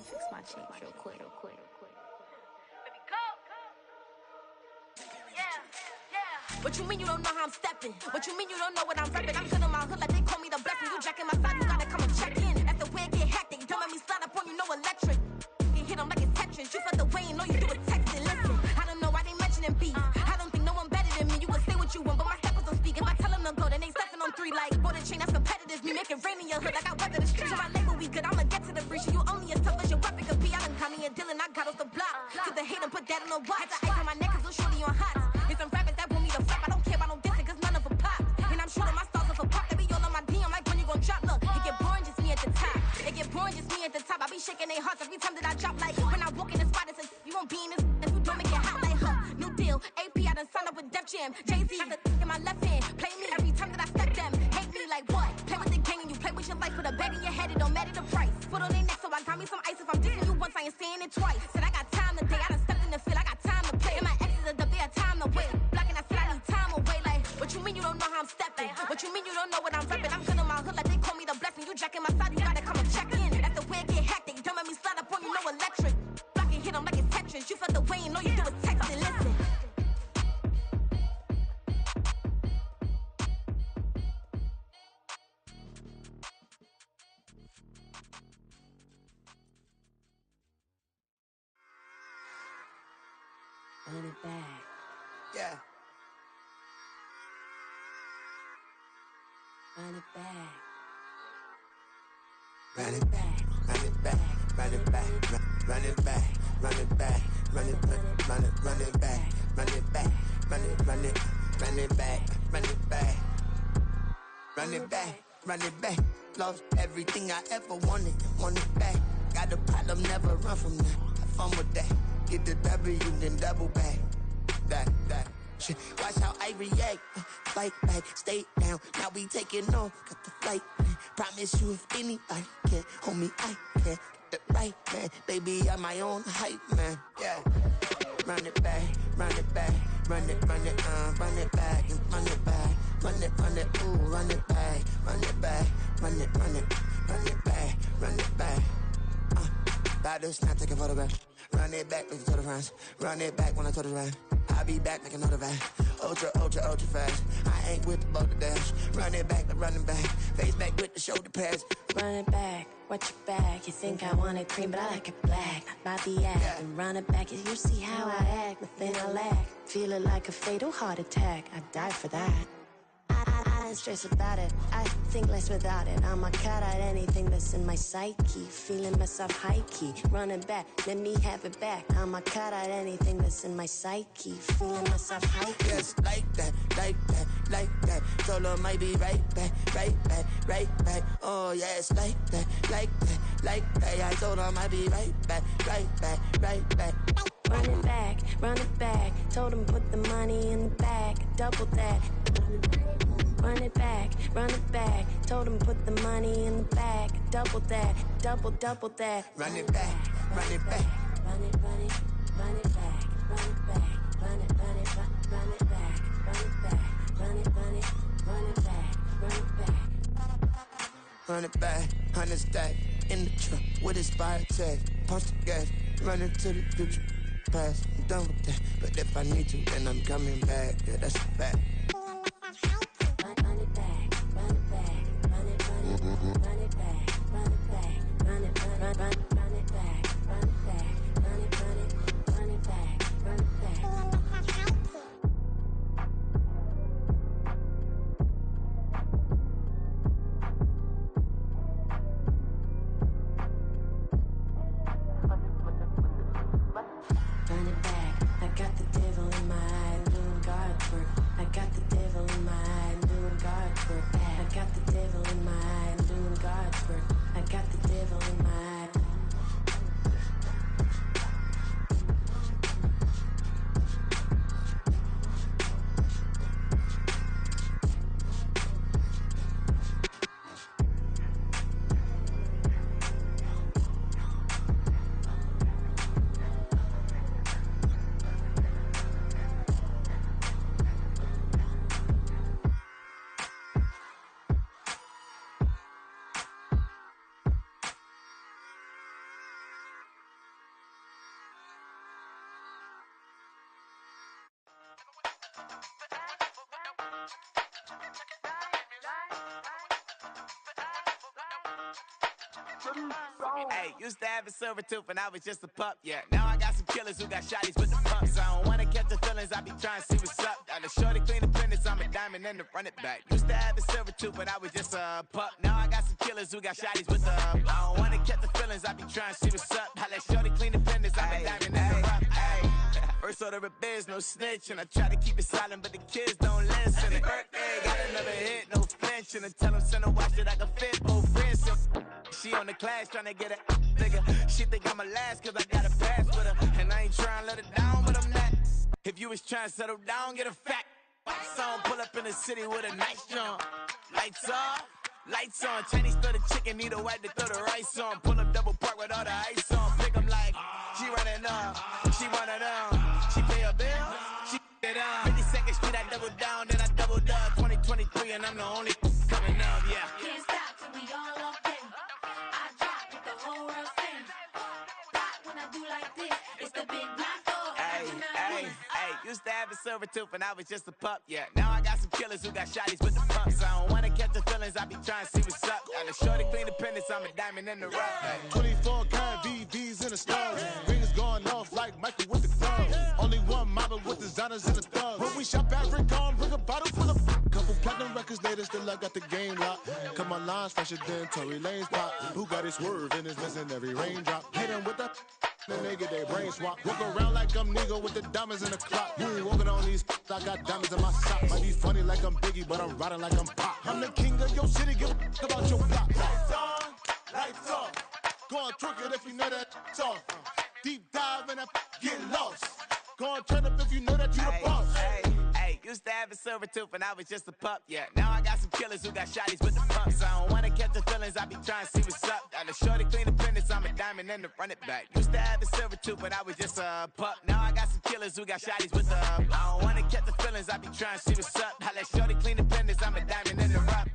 Fix my cheek real quick. What you mean you don't know how I'm stepping? What you mean you don't know what I'm repping? I'm good in my hood like they call me the blessing. You jacking my side, you gotta come and check in. After where it get hectic, don't let me slide up on you, no electric. You hit them like it's Tetris. You felt the way and all you do is texting. Listen, I don't know why they mentioning beef. I don't think no one better than me. You would say what you want, but my steppers don't speak. If I tell them to go, then they stepping on 3 like border chain. That's competitive. Me making rain in your hood like I weather the streets. So my label we good. I'ma get to the breach. You only as tough as your weapon could be. I done caught me a Dylan. I got off the block. Took the hate and put that on the watch. Had the ice on my neck 'cause little shorty on hot. It's some rappers that want me to flop. I don't care about no dissing 'cause none of them pop. And I'm shooting my stars off a pop. They be all on my DM like when you gon' drop. Look, it get boring just me at the top. be shaking their hearts every time that I drop. Like when I walk in the spot, it says you won't be in this if you don't make it hot. Like new deal, AP I done signed up with Def Jam. Jay-Z has a in my left hand, play me every time that I step them. Hate me like what? Play with the game and you play with your life. Put a bet in your head, it don't matter the price. Foot on their neck, so I got me some ice. If I'm dissing you once, I ain't saying it twice. Said I got time today, I done stepped in the field, I got time to play. And my exes are there, time to wait. Blocking, I said I need time away. Like what you mean you don't know how I'm stepping? What you mean you don't know what I'm repping? I'm good in my hood like they call me the blessing. You jacking my side, you gotta come and check in. That's the way it get hectic. Don't make me slide up on you, no electric. Blocking, hit 'em like it's Tetris. You felt the way and all you do is text and listen. Run it back. Yeah. Run it back. Run it back, run it back, run it back, run it back, run it back, run it back, run it back, run it back, run it back, run it back, run it back, run it back. Lost everything I ever wanted it back. Got a problem, never run from that. Have fun with that. Get the W, then double back. That shit. Watch how I react. Fight back, stay down. Now we taking off. Got the flight. Promise you if anybody can hold me, I can. Get the right man. Baby, I'm my own hype man. Yeah. Run it back, run it back, run it back, and run it back, ooh, run it back, run it back, run it back, run it back. About to snap, take a photograph. Run it back, make it to the friends. Run it back when I told it right. I'll be back, make another back. Ultra fast. I ain't with the boat to dash. Run it back, but running back. Face back with the shoulder pads. Run it back, watch your back. You think I want it cream, but I like it black. Not the act, Yeah. and run it back. You see how I act, nothing I lack. Feel it like a fatal heart attack. I'd die for that. I don't stress about it. I think less without it. I'ma cut out anything that's in my psyche. Feeling myself high key. Run it back, let me have it back. I'ma cut out anything that's in my psyche. Feeling myself high key. Yes, like that, like that, like that. Solo might be right back. Oh, yes, like that, like that, like that. I told her I might be right back. Run it back. Told him put the money in the bag. Double that. Run it back. Told him put the money in the bag. Double that. Double that. Run it back. Run it back. Run it back. Run it back. Run it back. Run it back. Run it back. Run it back. Run it back, 100 stack in the truck with his fire tag. Punch the gas, running to the future. Past, I'm done with that. But if I need to, then I'm coming back. Yeah, that's a fact. Run it back. Run it back. Run it back. Run it back. Run it back. Run it back. Run it back. Run it back. Run it back. Run it back. Run it back. Run it back. I got the devil in my eye, doing guard work. I got the devil in my eye, doing guard work. I got the devil in my eye, doing guard work. I got the devil in my eye. Hey, used to have a silver tooth when I was just a pup, yeah. Now I got some killers who got shotties with the pumps. I don't wanna catch the feelings, I be trying to see what's up. Got a shorty clean the fitness, I'm a diamond and to run it back. Used to have a silver tooth when I was just a pup. Now I got some killers who got shotties with the I don't wanna catch the feelings, I be trying to see what's up. I let shorty clean the fitness, I'm a diamond and to run. First order of biz, no snitch, and I try to keep it silent, but the kids don't listen. And birthday, got another hit, no flinch, and I tell them send a watch that I can fit both wrists. She on the class trying to get it. figure. She think I'ma last cause I got a pass with her. And I ain't trying to let her down, but I'm not. If you was trying to settle down, get a fat song. Pull up in the city with a nice jump. Lights off, lights on. Chinese throw the chicken, need a wipe to throw the rice on. Pull up double park with all the ice on. Pick 'em like, she running up, she one of them. She pay her bills, she it up. 52nd Street, I double down, then I doubled up. 2023, and I'm the only coming up, yeah. Can't stop till we all locked in. I drop with the whole world sing. Pop when I do like this, it's the big black dog. Hey, used to have a silver tooth and I was just a pup, yeah. Now I got some killers who got shotties with the pumps. I don't wanna catch the feelings, I be trying to see what's up. Got a shorty clean the pendants, I'm a diamond in the rough. Hey. 24 karat VVs in the stars. Ringers going off like Michael with the club. Only one model with designers in the thugs. When we shop at Rick on, bring a bottle full of couple platinum records later, still I got the game locked. Cut my lines fresher than Tory Lane's pop. Who got it swerve and is missing every raindrop. Hit him with that. Then they get their brain swap. Walk around like I'm nigga with the diamonds in the clock. You ain't walking on these, I got diamonds in my socks. Might be funny like I'm Biggie, but I'm riding like I'm Pop. I'm the king of your city, give a about your block. Lights on, lights off. Go on, twerk it if you know that off. Deep dive and get lost. Go on, turn up if you know that you the boss. Hey, used to have a silver tooth and I was just a pup, yeah. Now I got some killers who got shotties with the pumps. I don't wanna catch the feelings, I be trying to see what's up. Got a shorty clean the pendants, I'm a diamond in the run it back. Used to have a silver tooth, but I was just a pup. Now I got some killers who got shotties with the I don't wanna catch the feelings, I be trying to see what's up. I let shorty clean the pendants, I'm a diamond in the rough.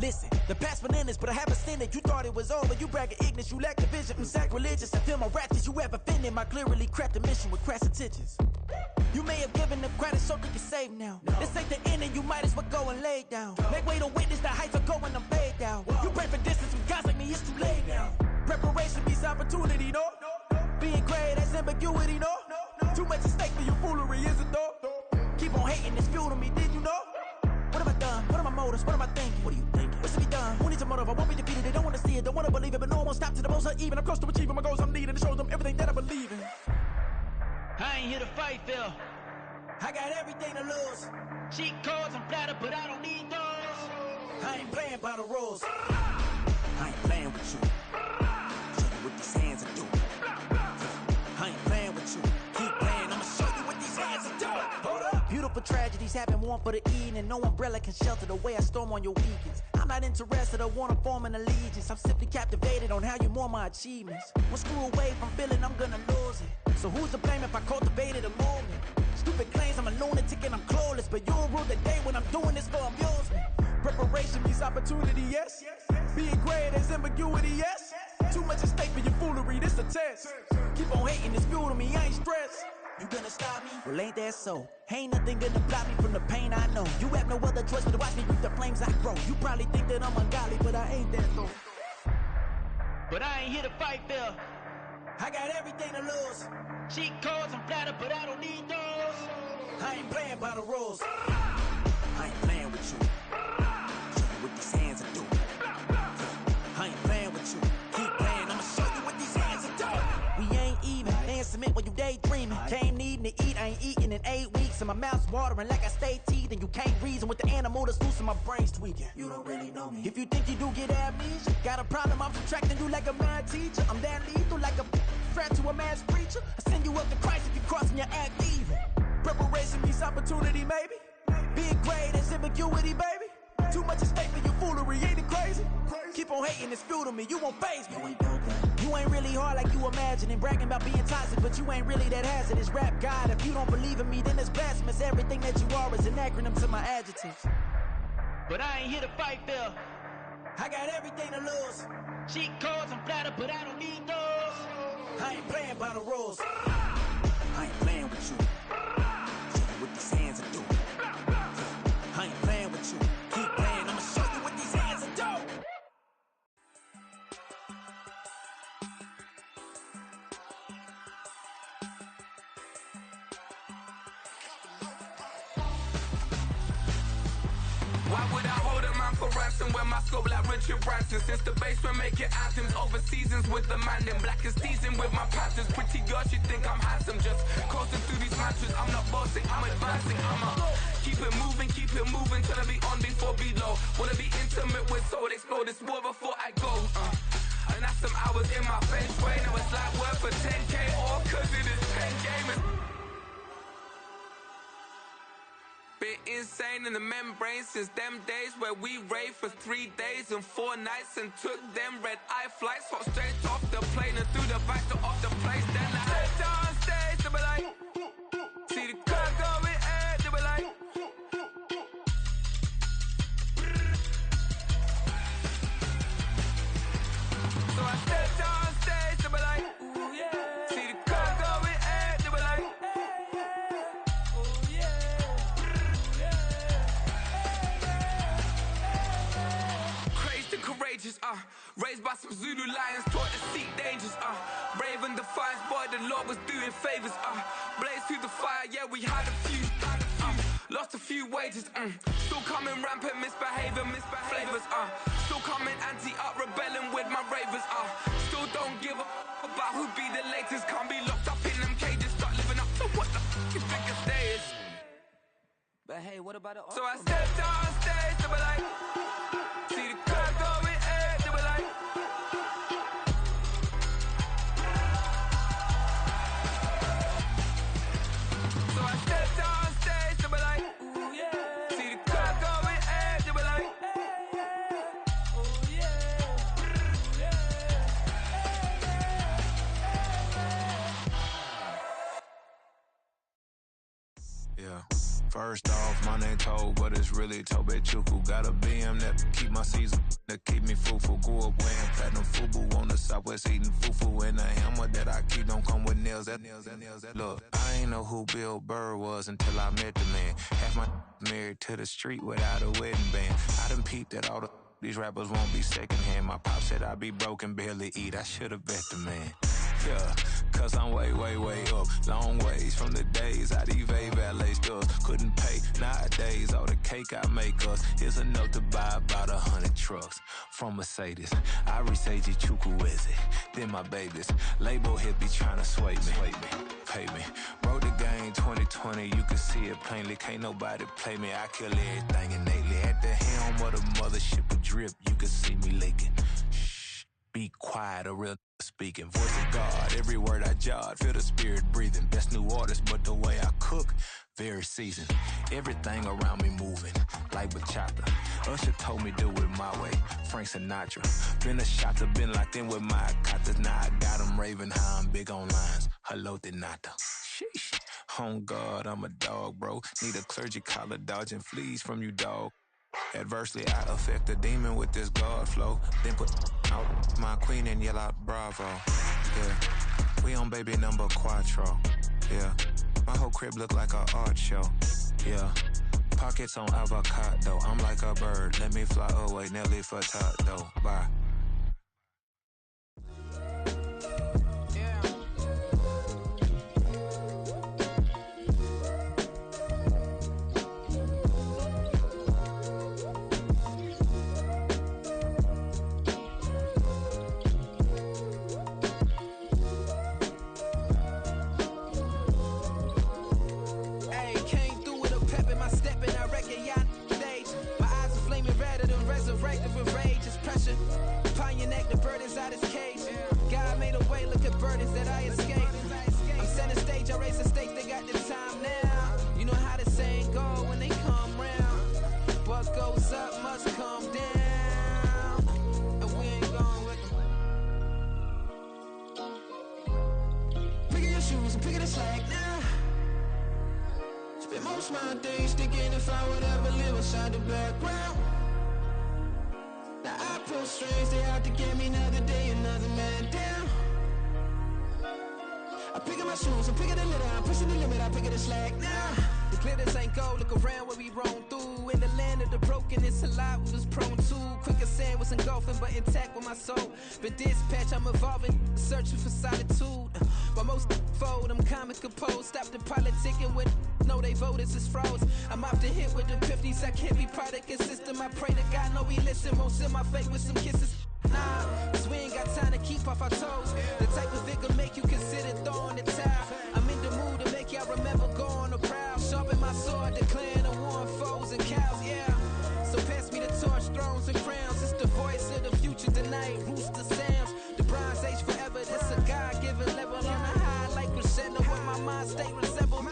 Listen, the past bananas, but I haven't seen it. You thought it was over, you bragging ignorance, you lack the vision. I'm sacrilegious, I feel my ratchets, you have offended my clearly crafted mission with crass intentions. You may have given them credit so they can save now. This ain't the end and you might as well go and lay down. Make way to witness the heights are going, I'm paid down. You pray for distance with guys like me, it's too late now. Preparation beats opportunity, no? Being great, that's ambiguity, no? Too much at stake for your foolery, is it though? Keep on hating, it's fuel to me, did you know? What have I done? What are my motives? What am I thinking? What are you thinking? What's to be done? Who needs a motive? I won't be defeated. They don't want to see it, don't want to believe it, but no one won't stop to the most even. I'm close to achieving my goals. I'm needing to show them everything that I believe in. I ain't here to fight, Phil. I got everything to lose. Cheat codes, I'm flattered, but I don't need those. I ain't playing by the rules. I ain't playing with you. Show you what these hands are doing. I ain't playing with you. Keep playing, I'ma show you what these hands are doing. Hold up. Beautiful tragedies happen, one for the evening. No umbrella can shelter the way I storm on your weekends. I'm not interested, I wanna form an allegiance. I'm simply captivated on how you more my achievements. One screw away from feeling I'm gonna lose it. So who's to blame if I cultivated a movement? Stupid claims I'm a lunatic and I'm clueless, but you'll rule the day when I'm doing this for amusement. Preparation means opportunity, yes. Being great is ambiguity, yes. Too much at stake for your foolery, this a test. Keep on hating, it's fuel to me, I ain't stressed. You gonna stop me? Well, ain't that so? Ain't nothing gonna block me from the pain I know. You have no other choice but to watch me reap the flames I grow. You probably think that I'm ungodly, but I ain't that though. But I ain't here to fight, Phil. I got everything to lose. Cheat codes, I'm flattered, but I don't need those. I ain't playing by the rules. I ain't playing with you. Show you what these hands are doing. I ain't playing with you. Keep playing, I'ma show you what these hands are doing. We ain't even. They ain't submit when you daydreaming. Came needing to eat, I ain't eating in 8 weeks. And my mouth's watering like I stay teeth. And you can't reason with the animal that's loose and my brain's tweaking. You don't really know me. If you think you do get amnesia, got a problem, I'm subtracting you like a mad teacher. I'm that lethal like a threat to a mass preacher. I send you up to Christ if you crossing your act evil. Preparation means opportunity, maybe. Being great is ambiguity, baby. Too much at stake for your foolery, ain't it crazy? Keep on hating, it's fuel to me, you won't faze me. You ain't really hard like you imagining. Bragging about being toxic, but you ain't really that hazardous. Rap God, if you don't believe in me, then it's blasphemous. Everything that you are is an acronym to my adjectives. But I ain't here to fight, Phil. I got everything to lose. Cheat codes, I'm flattered, but I don't need those. I ain't playing by the rules. I ain't playing with you. Show you what these hands are doing. I ain't playing with you. Keep playing, I'ma show you what these hands are doing. Why would I hold a man for ransom when my scope like Richard Branson? Since the basement making anthems over seasons with the man in black is teasing with my Panthers. Pretty girl, she think I'm handsome. Just coasting through these matches. I'm not bossing, I'm advancing. I'ma keep it moving till I be on before below. Wanna be intimate with soul, explore this war before I go. And that's some hours in my bench way. Now it's like work for 10K all cause it is 10 gaming. Been insane in the membrane since them days where we raved for 3 days and 4 nights and took them red eye flights. Hot straight off the plane and through the back door of the place. Then I stepped on stage, they be like, see the crowd going air, they be like, so I stepped on stage, they be like, ooh yeah, see the crowd going air, they be like, ooh yeah. Courageous, raised by some Zulu lions, taught to seek dangers, brave and defiant, boy, the Lord was doing favors, blaze through the fire, yeah, we had a few, lost a few wages, still coming rampant, misbehaving, flavors, still coming anti-up, rebelling with my ravers, still don't give a about who be the latest, can't be locked up in them cages, start living up to what the you think a day is. But hey, what about the So I stepped on stage, they be like, see the crowd going air, they be like, so I stepped on stage, they be like, ooh yeah, see the crowd going air, they be like, ooh yeah, yeah. First off, my name Tobe, but it's really Tobe Chuku. Got a BM that keep my season, that keep me fufu. Grew up wearing platinum fubu on the southwest eating fufu. And the hammer that I keep don't come with nails. Look, I ain't know who Bill Burr was until I met the man. Half my married to the street without a wedding band. I done peeped at all these rappers won't be secondhand. My pop said I'd be broken, barely eat. I should've bet the man. Yeah, cause I'm way, way, way up. Long ways from the days I evade valet stores. Couldn't pay nowadays, all the cake I make us. Here's a note to buy about 100 trucks from Mercedes. I resage Chukwueze, then my babies. Label hit be trying to sway me. Pay me. Wrote the game 2020, you can see it plainly. Can't nobody play me, I kill everything innately. At the helm of the mothership with drip, you can see me leaking. Shh, be quiet, a real speaking. Voice of God, every word I jot, feel the spirit breathing. Best new artist, but the way I cook, very seasoned. Everything around me moving, like bachata. Usher told me do it my way, Frank Sinatra. Been a shotter, been locked in with my katas. Now I got them raving how I'm big on lines. Hello, Denata. Sheesh. On God, I'm a dog, bro. Need a clergy collar, dodging fleas from you, dog. Adversely, I affect a demon with this God flow. Then put out my queen and yell out bravo. Yeah, we on baby number quattro. Yeah, my whole crib look like an art show. Yeah, pockets on avocado. I'm like a bird, let me fly away. Nelly Furtado, bye. My days thinking if I would ever live inside the background. Now I feel strange, they out to get me another day, another man down. I'm picking my shoes, I'm picking the litter, I'm pushing the limit, I'm picking the slack now. The glitters ain't gold, look around where we roam through. In the land of the broken, it's a lot we was prone to. Quicker sand was engulfing, but intact with my soul. Been dispatched, I'm evolving, searching for solitude. While most fold, I'm comic composed. Stop the politicking with know they voters is froze. I'm off the hit with the 50s, I can't be product of system. I pray to God, no, we listen, won't send my fate with some kisses. Nah, cause we ain't got time to keep off our toes. The type of vigor make you consider throwing the towel. I'm in the mood to make y'all remember going to proud. Sharpen my sword, declaring the war on foes and cows, yeah. So pass me the torch, thrones and crowns. It's the voice of the future tonight, rooster sounds. The Bronze Age forever, this a God-given level. On a high like crescendo, where my mind state resemble.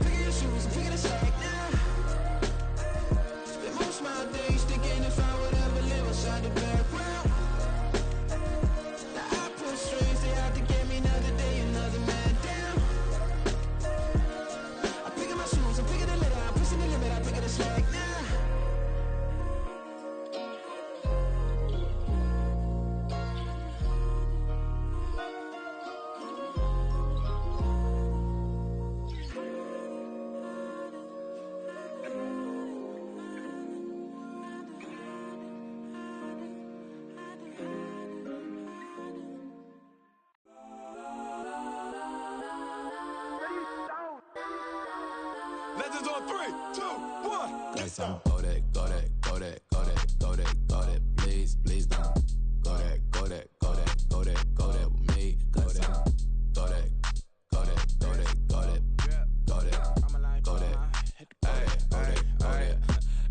Pick your shoes and pick the slack now. Spend most of my days thinking if I would ever live inside the background. Now I pull strings, they have to give me another day, another man down. I'm picking my shoes, I'm picking the litter, I'm pushing the limit, I'm picking the slack now. Legends on 3, 2, 1. Cause I'm go that, go that, go that, go that, go that, go that. Please, please don't go that, go that, go that, go that, go that with me. Cause I'm go that, go that, go that, go that, go that, go that, go that.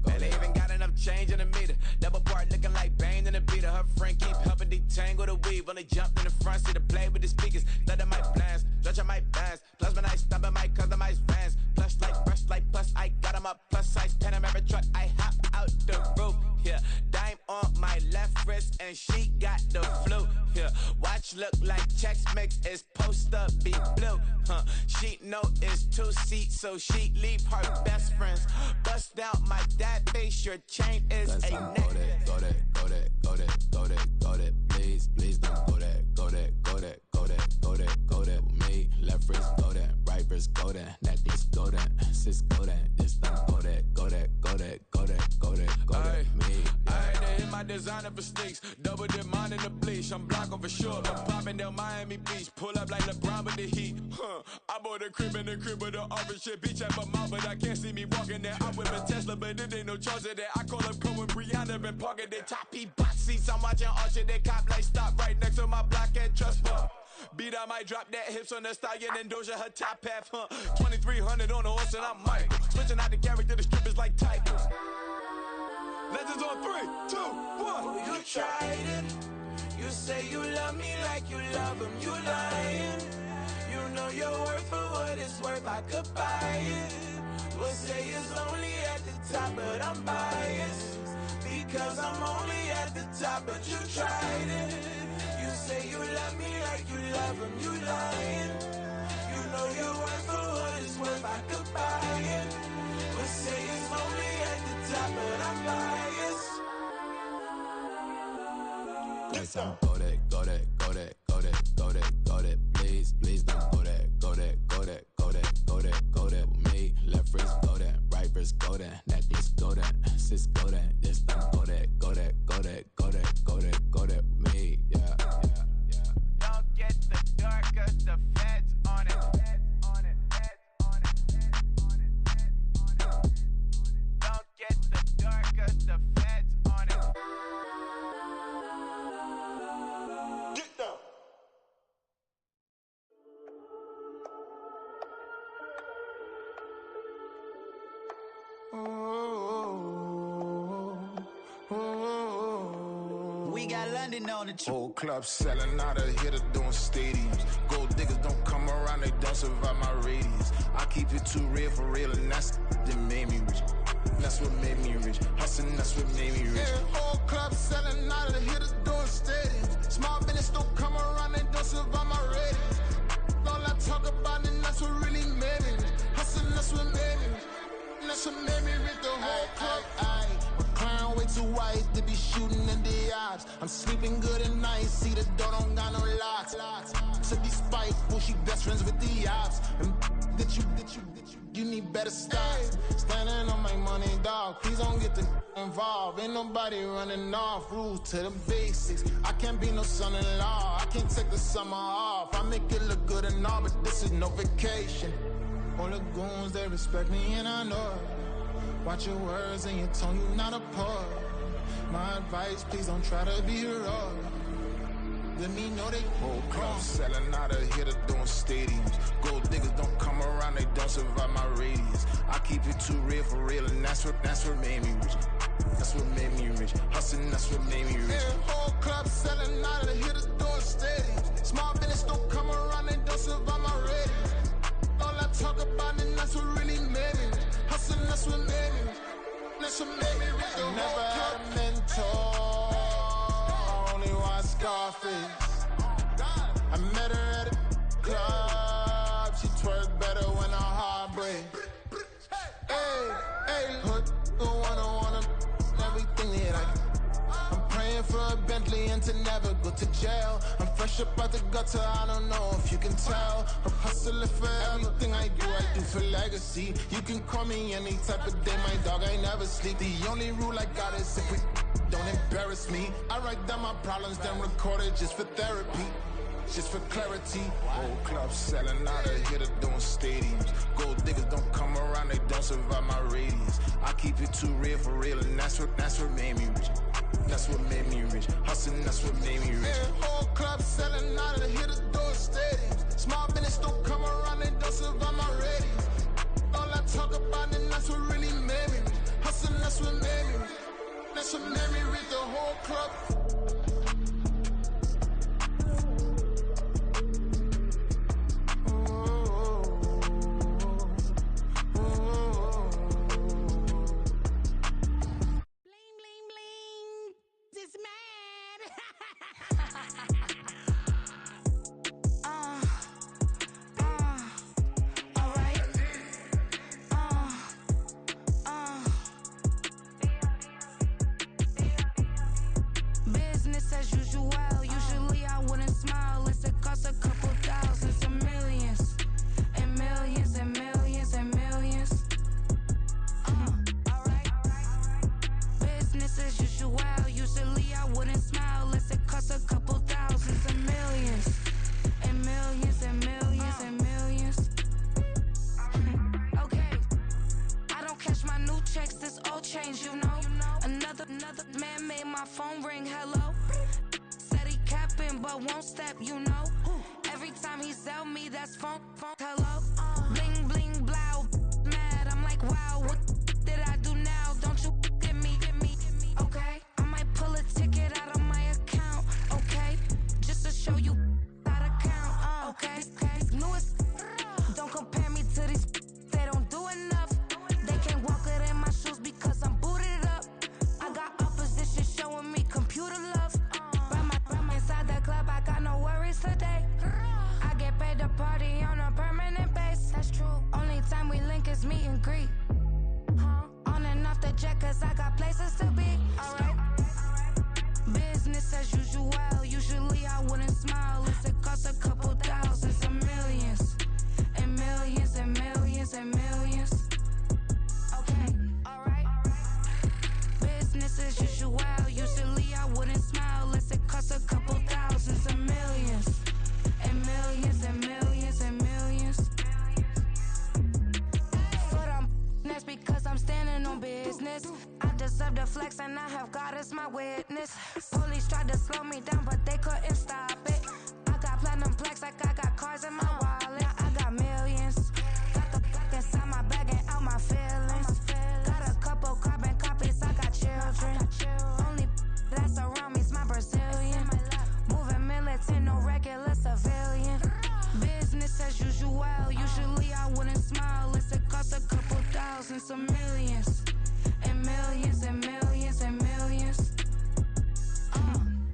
Man, they even got enough change in the meter. Double part looking like Bane in the beater. Her friend keep helping detangle the weave. Only jumped in the front seat to play with the speakers. Let them might blast, stretch my bands. Plus when I stop at my customized vans. Plus like brush like plus I got them up. Plus size Panamera truck. I hop out the roof. Yeah, dime on my left wrist and she got the flu. Yeah, watch look like Chex Mix is post up be blue. She know it's 2 seats, so she leave her best friends. Bust out my dad face. Your chain is a neck. Go that, go that, go that, go that, go that. Please, please don't go that, go that, go that, go that, go that, go that with me. Left wrist go that, right wrist go that, necklace go that, sis go that, this don't go that, go that, go that, go that, go that, go that with me. I had to hit my designer for sneaks. Double dip mine in the bleach. I'm blocking for sure. I'm popping down Miami Beach. Pull up like LeBron with the heat. I bought a crib in the crib with the office shit. Beach at my mouth, but I can't see me walking there. I'm with a Tesla, but it ain't no charge of that. I call up Cole and Brianna and parking their top P box seats. I'm watching Archer. They cop like stop right next to my block and trust fund. Beat, I might drop that hips on the stallion and Doja her top half. 2300 on the horse and I'm Mike. Switching out the character, the strippers like titles. Legends on 3, 2, 1. You tried it. You say you love me like you love him. You lying. You know your worth for what it's worth. I could buy it. We'll say it's only at the top, but I'm biased because I'm only at the top. But you tried it. You say you love me like you love him. You lying. You know your worth for what it's worth. I could buy it. We'll say it's only at the top, but I'm biased. Cause I'm go that, go that, go that, go that, go that, go that. Please, please don't go that, go that, go that, go that, go that, go that with me. Left wrist go that, right wrist go that, necklace go that, sis go that, this don't go that, go that, go that, go that, go that, go that with me. Yeah, yeah, yeah. Don't get the dark cause the feds on it. Don't get the dark cause the feds on it. Get down. We got London on the trip. Whole club selling out of here to doing stadiums. Gold diggers don't come around, they don't survive my radius. I keep it too real for real, and that's that made me rich. That's what made me rich. Hustling, that's what made me rich. Yeah, whole club selling out of here to doing stadiums. Small business don't come around, they don't survive my radius. All I talk about, and that's what really made me rich. Hustling, that's what made me rich. That's what made me rich. The whole club. My crown way too white to be shooting in the eyes. I'm sleeping good at night, see the door don't got no locks. To be spiteful, she best friends with the ops. And you need better stocks. standing on my money, dog. Please don't get the involved. Ain't nobody running off. Rules to the basics. I can't be no son-in-law. I can't take the summer off. I make it look good and all, but this is no vacation. All the goons, they respect me and I know it. Watch your words and your tone, you not a poet. My advice, please don't try to be heroic. Let me know they whole club selling out of here to doing stadiums. Gold diggers don't come around, they don't survive my radius. I keep it too real for real, and that's what made me rich. That's what made me rich. Hustling, that's what made me rich. Yeah, whole club selling out of here to doing stadiums. Small business don't come around, they don't survive my radius. All I talk about, and that's what really made me rich. Hustling, that's what made me rich. That's what made me rich. The never had a mentor. Only watch Scarface. I met her at a club. She twerk better when her heart breaks. Hey, put the wanna everything that I'm praying for a Bentley and to never go to jail. I'm fresh up out the gutter, I don't know if you can tell. I'm hustling for everything I do for legacy. You can call me any type of day, my dog, I never sleep. The only rule I got is if we don't embarrass me. I write down my problems, then record it just for therapy. Just for clarity. Whole club selling out of here to doing stadiums. Gold diggers don't come around, they don't survive my radius. I keep it too real for real, and that's what made me rich. That's what made me rich. Hustling, that's what made me rich. Yeah, whole club selling out of here to doing stadiums. Small business don't come around, they don't survive my radius. All I talk about, and that's what really made me rich. Hustling, that's what made me rich. That's what made me read the whole club. Bling, bling, bling. This mad. All right. Business as usual. Usually I wouldn't smile unless it costs a couple thousands and millions. And millions and millions and millions. Alright. Business as usual. Usually I wouldn't smile unless it costs a couple thousands and millions. And millions and millions and millions. Okay. I don't cash my new checks, this old change, you know. Another man made my phone ring, hello. Said he capping but won't step, you know. Every time he sell me, that's phone, hello. Bling, bling, blow, mad, I'm like, wow, what did I do now? Don't you get me, okay? I might pull a ticket out of my account, okay? Just to show you how to count, okay? Newest, don't compare me to these, they don't do enough. They can't walk it in my shoes because I'm booted up. I got opposition showing me computer love. Run inside the club, I got no worries today. I get paid to party on a permanent base. That's true. Only time we link is meet and greet. On and off the jet, cause I got places to be. Alright. Business as usual. Usually I wouldn't smile unless it costs a couple thousands and millions. And millions and millions and millions. Okay, alright. Business as usual. Usually I wouldn't smile unless it costs a couple thousands and millions. And millions and millions and millions. Foot on, that's because I'm standing on business. I deserve the flex and I have God as my witness. Police tried to slow me down but they couldn't stop it. I got platinum plaques like I got cars in my wallet. I got millions. Got the inside my bag and out my feelings. Got a couple carbon copies, I got children. Only that's around me's my Brazilian. Moving militant, no regular civilian. Business as usual. Usually I wouldn't smile unless it costs a couple thousands of millions. And millions and millions and millions.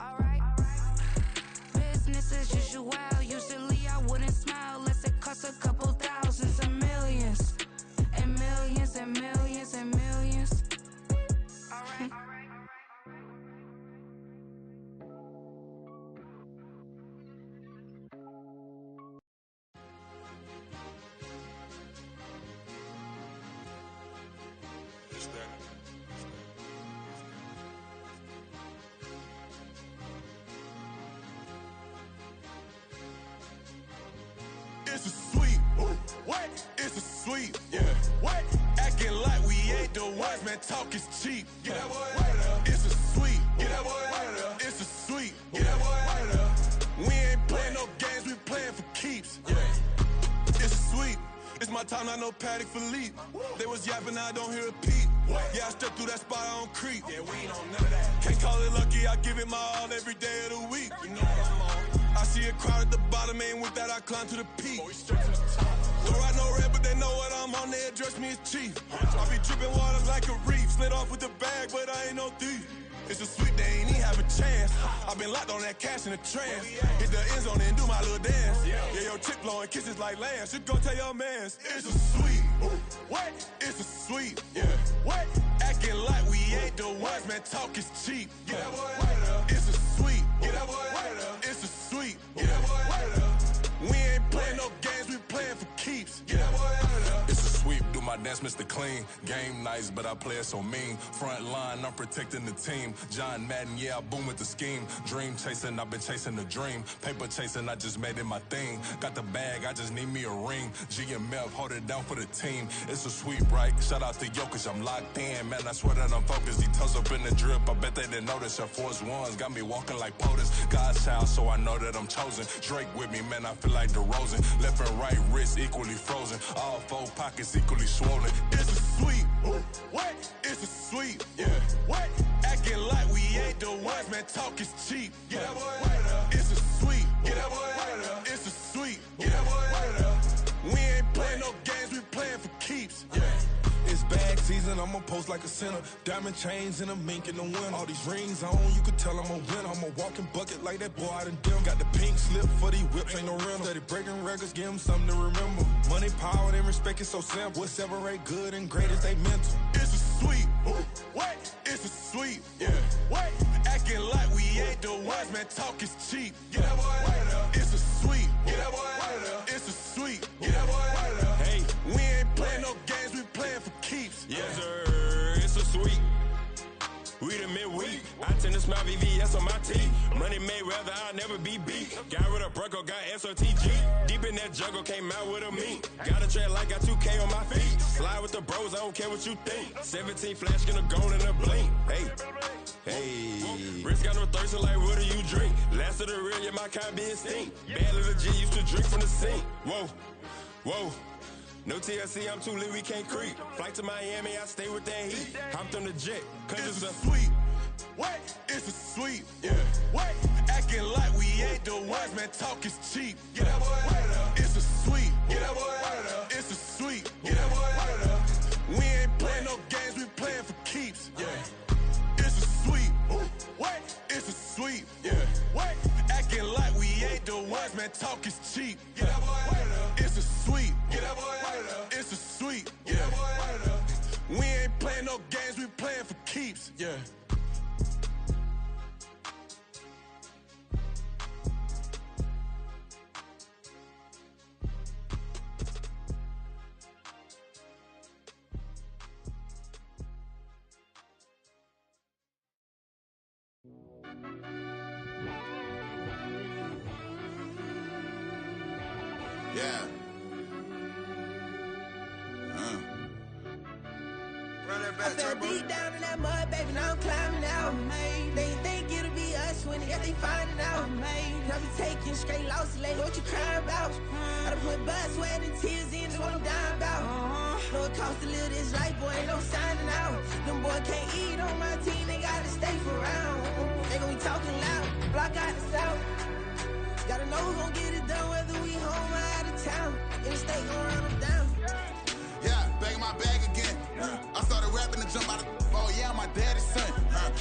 Alright. Business as usual. Usually I wouldn't smile unless it costs a couple thousands of millions. And millions and millions and millions. Alright. What? Acting like we ain't the ones, man, talk is cheap. Get that boy out of there. It's a sweep. Get that boy out of there. It's a sweep. Get that boy out of there. We ain't playing no games, we playing for keeps. Yeah. It's a sweep. It's my time, I know Paddock Philippe. They was yapping, I don't hear a peep. Yeah, I step through that spot, I don't creep. Yeah, we don't know that. Can't call it lucky, I give it my all every day of the week. You know what I'm on. I see a crowd at the bottom, ain't with that, I climb to the peak. Don't ride no red, but they know what I'm on, they address me as chief. I be dripping water like a reef, slid off with the bag, but I ain't no thief. It's a sweet, they ain't even have a chance. I been locked on that cash in a trance. Hit the end zone and do my little dance. Yeah, your chick blowing kisses like Lance. You go tell your mans. It's a sweet. What? It's a sweet. Yeah. What? Acting like we ain't the ones, man. Talk is cheap. Get that boy out of there. It's a sweet. Get that boy out of there. It's a sweet. Get that boy out of there. We ain't playing no games, we playing for keeps. Get that boy out of there. It's a sweep, do my dance, Mr. Clean. Game nice, but I play it so mean. Front line, I'm protecting the team. John Madden, yeah, I boom with the scheme. Dream chasing, I've been chasing the dream. Paper chasing, I just made it my thing. Got the bag, I just need me a ring. GMF, hold it down for the team. It's a sweep, right? Shout out to Jokic, I'm locked in. Man, I swear that I'm focused. He toes up in the drip, I bet they didn't notice. Your force ones got me walking like POTUS. God's child, so I know that I'm chosen. Drake with me, man, I feel like DeRozan. Left and right wrist equally frozen. All four pockets equally swollen. It's a sweep. What? It's a sweep. Yeah. What? Acting like we ain't the ones, man. Talk is cheap. Get that boy out of there. It's a sweep. Get that boy out of there. It's a sweep. Get that boy out of there. We ain't playing no games, we playing for keeps. Yeah. It's bag season, I'ma post like a sinner. Diamond chains and a mink in the wind. All these rings on, you could tell I'm a winner. I'm a walking bucket like that boy out in dim. Got the pink slip for these whips, ain't no rental. Steady breaking records, give them something to remember. Money, power, and respect is so simple. What separate good and great is they mental. It's a sweep. What? It's a sweep. Yeah. What? Acting like we ain't the ones, man. Talk is cheap. Get that boy out of there. It's a sweep. Get that boy out of there. It's a sweep. Get that boy out of there. Hey, we ain't playing no games, we playing for keeps. Yes, sir. It's a sweep. We the midweek. I tend to smile VVS on my teeth. Money made rather I'll never be beat. Got rid of Bronco, got SOTG. Deep in that jungle, came out with a meat. Got a track like got 2K on my feet. Slide with the bros, I don't care what you think. 17 flash, gonna go in a blink. Hey. Hey, Rich got no thirst, like what do you drink? Last of the real, yeah, my kind be extinct. Bad little G used to drink from the sink. Whoa, whoa. No TLC, I'm too lit, we can't creep. Flight to Miami, I stay with that heat. Hopped on the jet, cause it's a sweep. What? It's a sweep. Yeah. What? Acting like we ain't the ones, man. Talk is cheap. Get that boy out of there. It's a sweep. Get that boy out of there. It's a sweep. Get that boy out of there. We ain't playing no games, we playing for keeps. Yeah. It's a sweep. What? It's a sweep. Yeah. What? Acting like we ain't the ones, man. Talk is cheap. Get that boy out of there. It's a sweep. Get that boy out of there. It's a sweep. Get that boy out of there. We ain't playing no games, we playing for keeps. Yeah. Yeah. I fell deep down in that mud, baby, now I'm climbing out. They think it'll be us when they got they finding out. I be taking straight losses, like what you crying about? I done put blood, sweat, and tears in, that's what I'm dying about. Know it costs to live this life, boy, ain't no signing out. Them boy can't eat on my team, they gotta stay for round. They gon' be talking loud, block out the south. Gotta know who gon' get it done, whether we home or out of town. In the state gon' run them down. Yeah, back in my bag again. I started rapping to jump out of oh yeah, my daddy's son.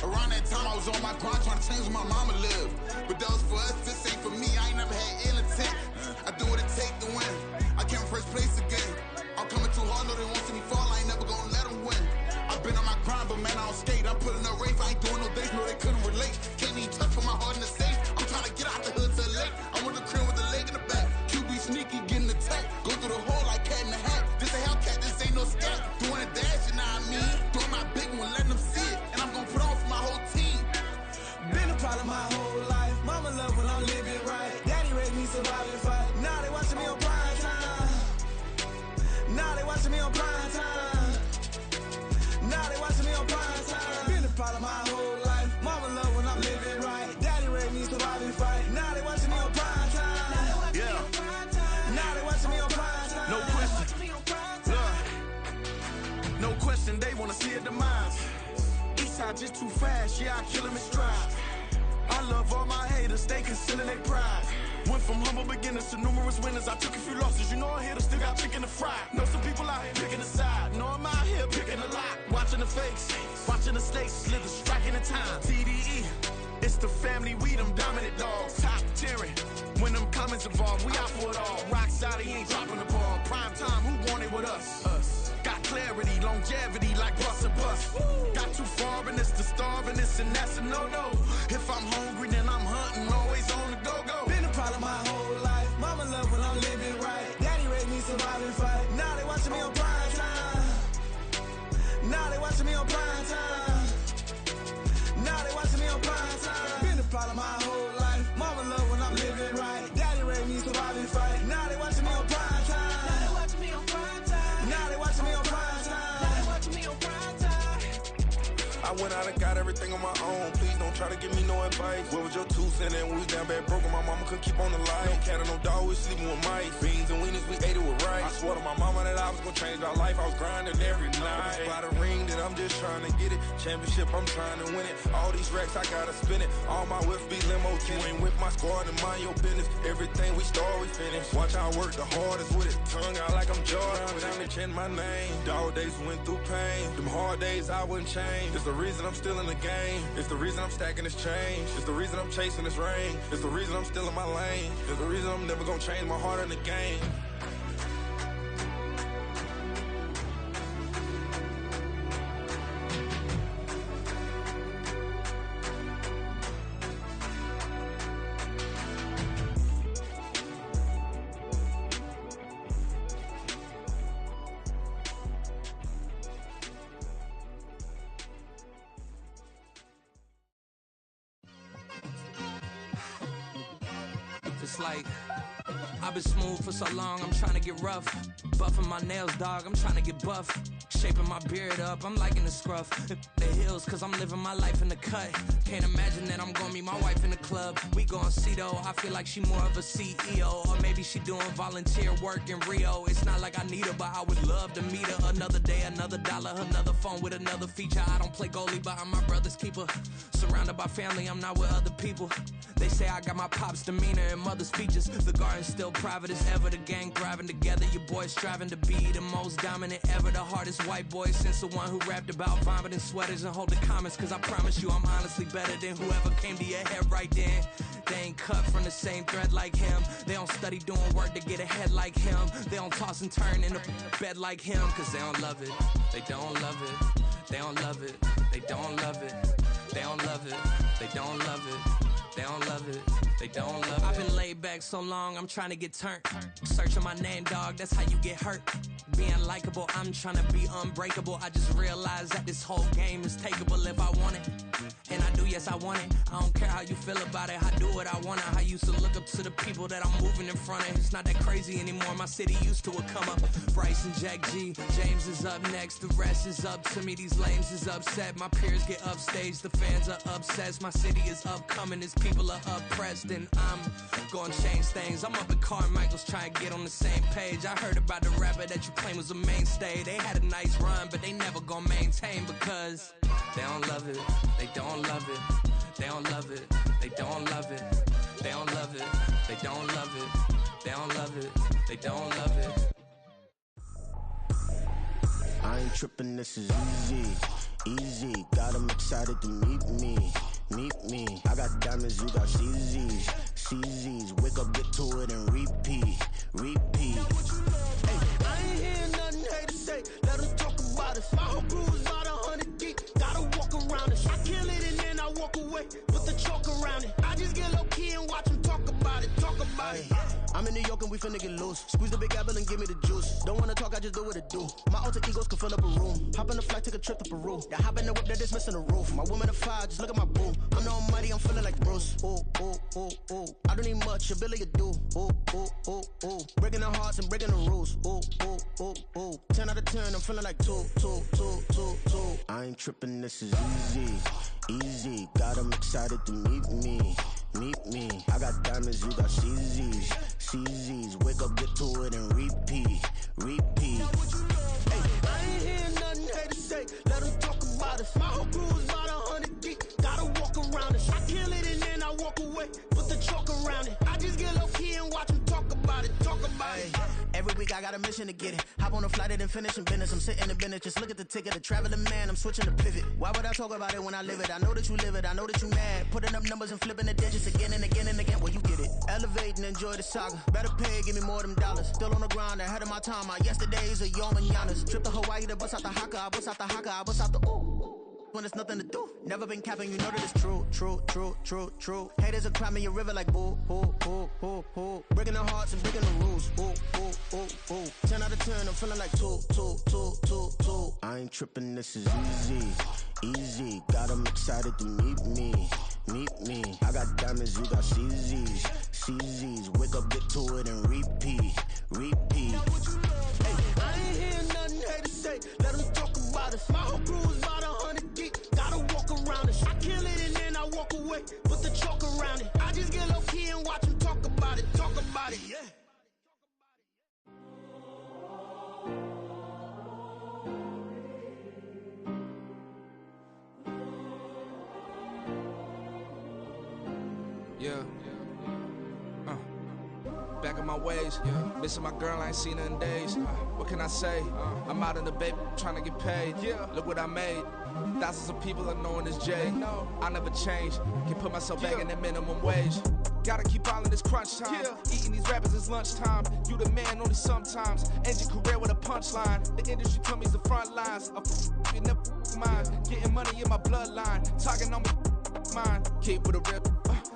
Around that time I was on my grind trying to change where my mama lived. But that was for us, this ain't for me. I ain't never had ill intent. I do what it take to win. I came first place again. I'm coming too hard, no they won't see me fall. I ain't never gonna let them win. I've been on my grind, but man I don't skate. I'm putting up race, I ain't doing no days, no they couldn't relate. Can't even touch for my heart in the safe. I'm trying to get out the hood to the lake. I'm with the crib with the leg in the back. QB sneaky, getting attacked. Go through the hole like cat in the hat. This a Hellcat, this ain't no scat. Doing a dash, you know what I mean? Doing my big one, letting them see it. And I'm gonna put on for my whole team. Been a problem my whole life. Mama love when I'm living right. Daddy raised me survive and fight. Now they watching me on prime time. Now they watching me on prime time. No question, they wanna see a demise. Eastside just too fast, yeah, I kill him in stride. I love all my haters, they concealing their pride. Went from humble beginners to numerous winners. I took a few losses, you know I'm here, still got chicken to fry. Know some people out here picking a side. Know I'm out here picking a lot. Watching the fakes, watching the stakes, slither, striking the time. TDE, it's the family, we them dominant dogs. Top tiering, when them comments involved, we out for it all. Rock solid, he ain't dropping the ball. Prime time, who want it with us? Got clarity, longevity, like bust and bust. Got too far and it's the starving, this and that's a no-no. If I'm hungry, then I'm hunting, always on the go-go. Been a problem my whole life. Mama love when I'm living right. Daddy raised me survive and fight. Now they watching me on prime time. Now they watching me on prime time. Now they watching me on prime time. Been a problem my whole life. Mama love when I'm living right. Daddy raised me survive and fight. Now they watching me on prime time. Now they watching me on prime time. Now they watching me on prime time. Now they watching me on prime time. I went out and got everything on my own. Please don't try to give me no advice. What was your 2 cents and when we down bad broke? My mama couldn't keep on the line. No cat or no dog, we sleeping with mice. Beans and weenies, we ate it with rice. I swore to my mama that I was gonna change our life. I was grinding every night. By the ring that I'm just trying to get it. Championship, I'm trying to win it. All these racks, I gotta spin it. All my whips be limo. You ain't with my squad and mind your business. Everything we start, we finish. Watch how I work the hardest with it. Tongue out like I'm Jordan. Without me chanting my name. Dog days went through pain. Them hard days I wouldn't change. It's the reason I'm still in the game. It's the reason I'm stacking this change. It's the reason I'm chasing this rain. It's the reason I'm still in my lane. It's the reason I'm never gonna change my heart in the game. It's like I've been smooth for so long, I'm trying to get rough. Buffing my nails, dog, I'm trying to get buff. Shaping my beard up, I'm liking the scruff. The hills, cause I'm living my life in the cut. Can't imagine that I'm gonna meet my wife in the club. We gon' see though, I feel like she more of a CEO. Or maybe she doing volunteer work in Rio. It's not like I need her, but I would love to meet her. Another day, another dollar, another phone with another feature. I don't play goalie, but I'm my brother's keeper. Surrounded by family, I'm not with other people. They say I got my pop's demeanor and mother's features. The garden's still private as ever. The gang thriving together. Your boys striving to be the most dominant ever. The hardest white boy since the one who rapped about vomiting sweaters and hold the comments. Cause I promise you I'm honestly better than whoever came to your head right then. They ain't cut from the same thread like him. They don't study doing work to get ahead like him. They don't toss and turn in the bed like him. Cause they don't love it. They don't love it. They don't love it. They don't love it. They don't love it. They don't love it. They don't love it. They don't love it. I've been laid back so long, I'm trying to get turned. Searching my name, dog, that's how you get hurt. Being likable, I'm trying to be unbreakable. I just realized that this whole game is takeable if I want it. And I do, yes, I want it. I don't care how you feel about it. I do what I want it. I used to look up to the people that I'm moving in front of. It's not that crazy anymore. My city used to a come up. Bryce and Jack G. James is up next. The rest is up to me. These lames is upset. My peers get upstage. The fans are obsessed. My city is upcoming. These people are oppressed. And I'm gonna change things. I'm up at Carmichael's trying to get on the same page. I heard about the rapper that you claim was a mainstay. They had a nice run, but they never gonna maintain because they don't love it. They don't love it. They don't love it. They don't love it. They don't love it. They don't love it. They don't love it. They don't love it. I ain't tripping, this is easy. Easy, got 'em excited to meet me. Meet me. I got diamonds, you got CZs. CZs, wake up, get to it, and repeat. Repeat. Hey, I ain't hearing nothing haters say. Let them talk about us. My whole crew is about 100 deep. Gotta walk around us. I kill it and then I walk away with the chalk around it. I just get low key and watch them talk about it. Talk about it. I'm in New York and we finna get loose. Squeeze the big apple and give me the juice. Don't wanna talk, I just do what it do. My alter egos can fill up a room. Hop in the flight, take a trip to Peru. Yeah, hop in the whip that is missing the roof. My woman a fire, just look at my boo. I'm the almighty, I'm feeling like Bruce. Ooh, ooh, ooh, ooh. I don't need much, ability to do. Ooh, ooh, ooh, ooh. Breaking the hearts and breaking the rules. Ooh, ooh, ooh, ooh. 10 out of 10, I'm feeling like 2, 2, 2, 2, 2. I ain't tripping, this is easy. Easy, got 'em excited to meet me. Meet me. I got diamonds, you got CZs. CZs, wake up, get to it, and repeat. Repeat. Hey, I ain't hearing nothing Every week I got a mission to get it. Hop on a flight and then finish in business. I'm sitting in business, just look at the ticket. A traveling man, I'm switching to pivot. Why would I talk about it when I live it? I know that you live it, I know that you mad. Putting up numbers and flipping the digits again and again and again. Well, you get it. Elevate and enjoy the saga. Better pay, give me more of them dollars. Still on the grind, ahead of my time. My yesterdays are your mananas. Trip to Hawaii to bust out the haka. I bust out the haka, I bust out the ooh. When there's nothing to do. Never been capping, you know that it's true, true, true, true, true. Haters are climbing your river like boo, boo, boo, boo, boo. Breaking the hearts and breaking the rules. Ooh, ooh, ooh, ooh. 10 out of 10, I'm feeling like 2, 2, 2, 2, 2. I ain't tripping, this is easy, easy. Got 'em excited to meet me, meet me. I got diamonds, you got CZs, CZs. Wake up, get to it and repeat, repeat. Hey, I ain't hearing nothing haters say. Let them talk about us. My whole crew is about 100 deep. Gotta walk around it. I kill it and then I walk away. Put the chalk around it. I just get low key and watch them talk about it. Talk about it, yeah. Yeah. Back in my ways, missing my girl, I ain't seen her in days. What can I say? I'm out in the baby, trying to get paid. Look what I made. Thousands of people are knowing this Jay. I never change. Can put myself back in the minimum wage. Gotta keep all in this crunch time. Eating these rappers is lunchtime. You the man only sometimes. End your career with a punchline. The industry told me the front lines. You never mine. Getting money in my bloodline. Talking on me, mine. Keep with a rip.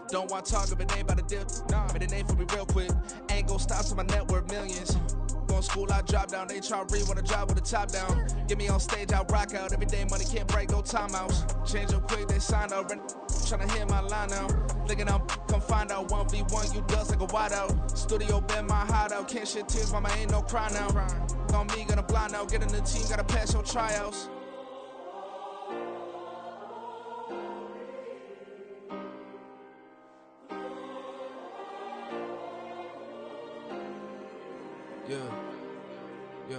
Don't want to talk if it ain't about a dip. Made a name for me real quick. Ain't gon' stop till my net worth millions. Going school, I drop down. They try to read when I drive with the top down. Get me on stage, I rock out. Every day money can't break, no timeouts. Change up quick, they sign up. Tryna hear my line now. Thinking I'm come find out 1v1, you dust like a wideout. Studio been my hideout. Can't shed tears, mama ain't no cry now. On me, gonna blind out. Get in the team, gotta pass your tryouts. Yeah.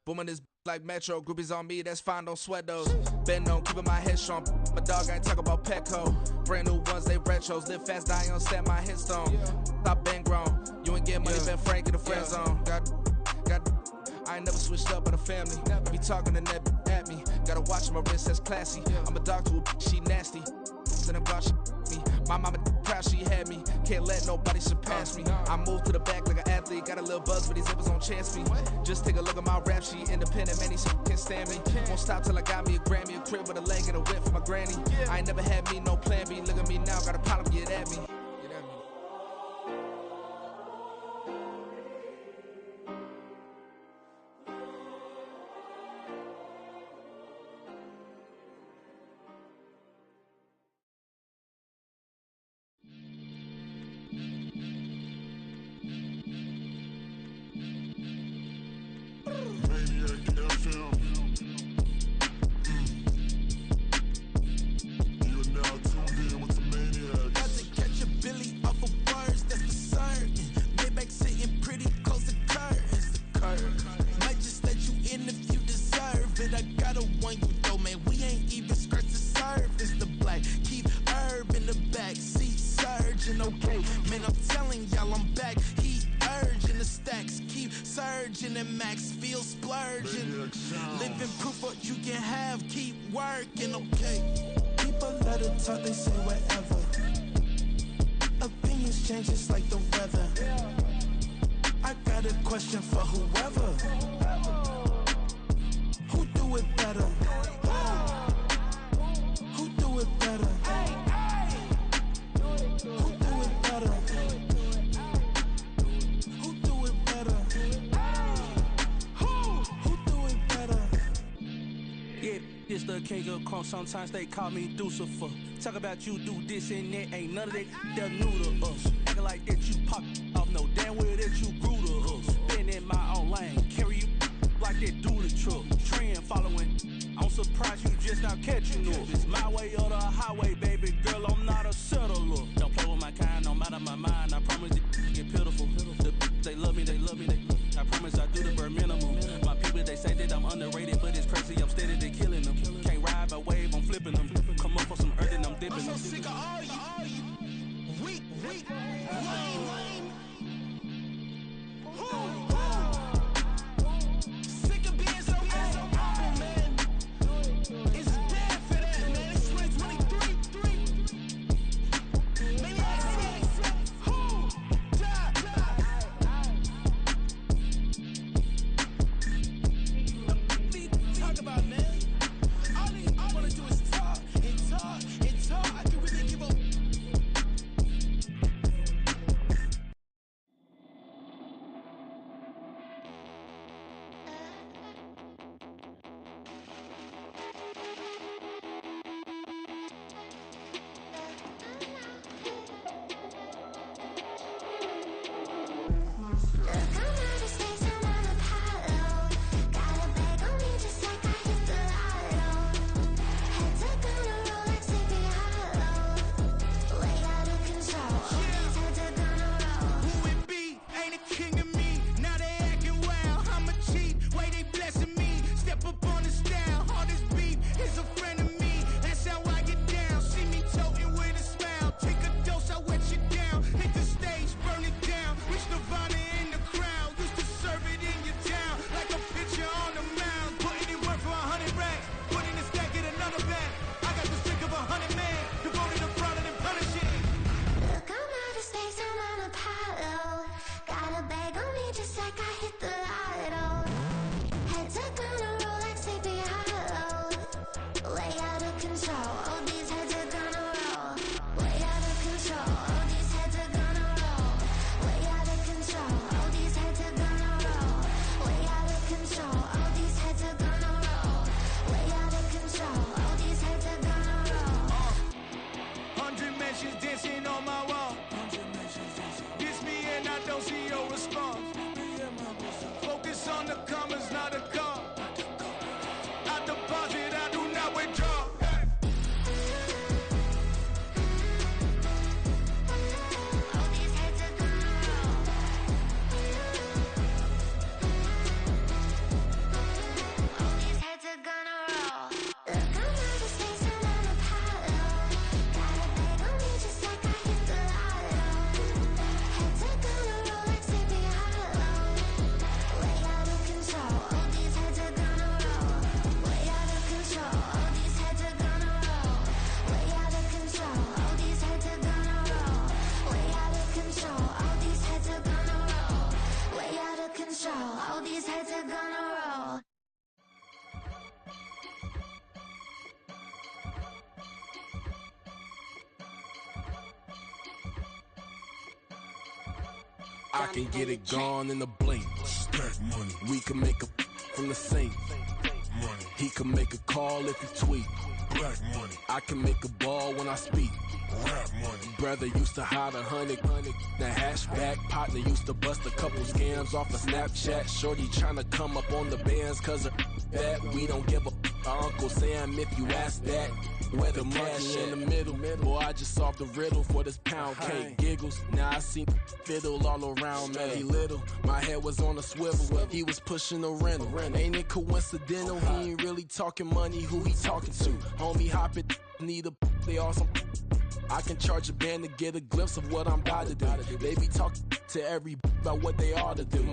Booming this like Metro. Groupies on me, that's fine, don't sweat those. Been on, keeping my head strong. My dog ain't talk about Petco. Brand new ones, they retros. Live fast, die on set, my headstone. Stop been grown. You ain't getting money, been Frank in the friend zone. Got. I ain't never switched up on a family. Be talking to that at me. Gotta watch my wrist, that's classy. I'm a dog to a she nasty. And I'm God, she me. My mama proud she had me. Can't let nobody surpass me. I move to the back like an athlete. Got a little buzz for these zippers on chance me. Just take a look at my rap sheet. Independent, man, these can't stand me. Won't stop till I got me a Grammy. A crib with a leg and a whip for my granny. I ain't never had me no plan B. Look at me now, got a problem, get at me. Sometimes they call me Lucifer. Talk about you do this and that. Ain't none of that they're new to us. Acting like that you pop off. No damn well that you grew to us. Been in my own lane. Carry you like that do the truck. Trend following. I'm surprised you just now catching up. It's my way or the highway, baby girl. I'm not a settler. Don't play with my kind, no matter my mind. I promise it get pitiful. They love me. I promise I do the bare minimum. My people, they say that I'm underrated, but it's crazy. I'm steady, they killing them. Can't ride my wave, I'm flipping them. Come up for some earth and I'm dipping them. I'm so sick of all you weak, lame. I can get it gone in a blink. Stack money. We can make a from the sink. Money. He can make a call if he tweet. Black money. I can make a ball when I speak. Rap money. Brother used to hide 100. The hashback partner used to bust a couple scams off of Snapchat. Shorty tryna come up on the bands cause of that. We don't give a Uncle Sam if you ask that. Where the cash in the middle. Boy, I just solved the riddle for this pound cake. Giggles, now I see fiddle all around me. Little, my head was on a swivel. He was pushing a rental. Ain't it coincidental? He ain't really talking money. Who he talking to? Homie hopping, need a they awesome. I can charge a band to get a glimpse of what I'm about to do. They be talking to every about what they ought to do.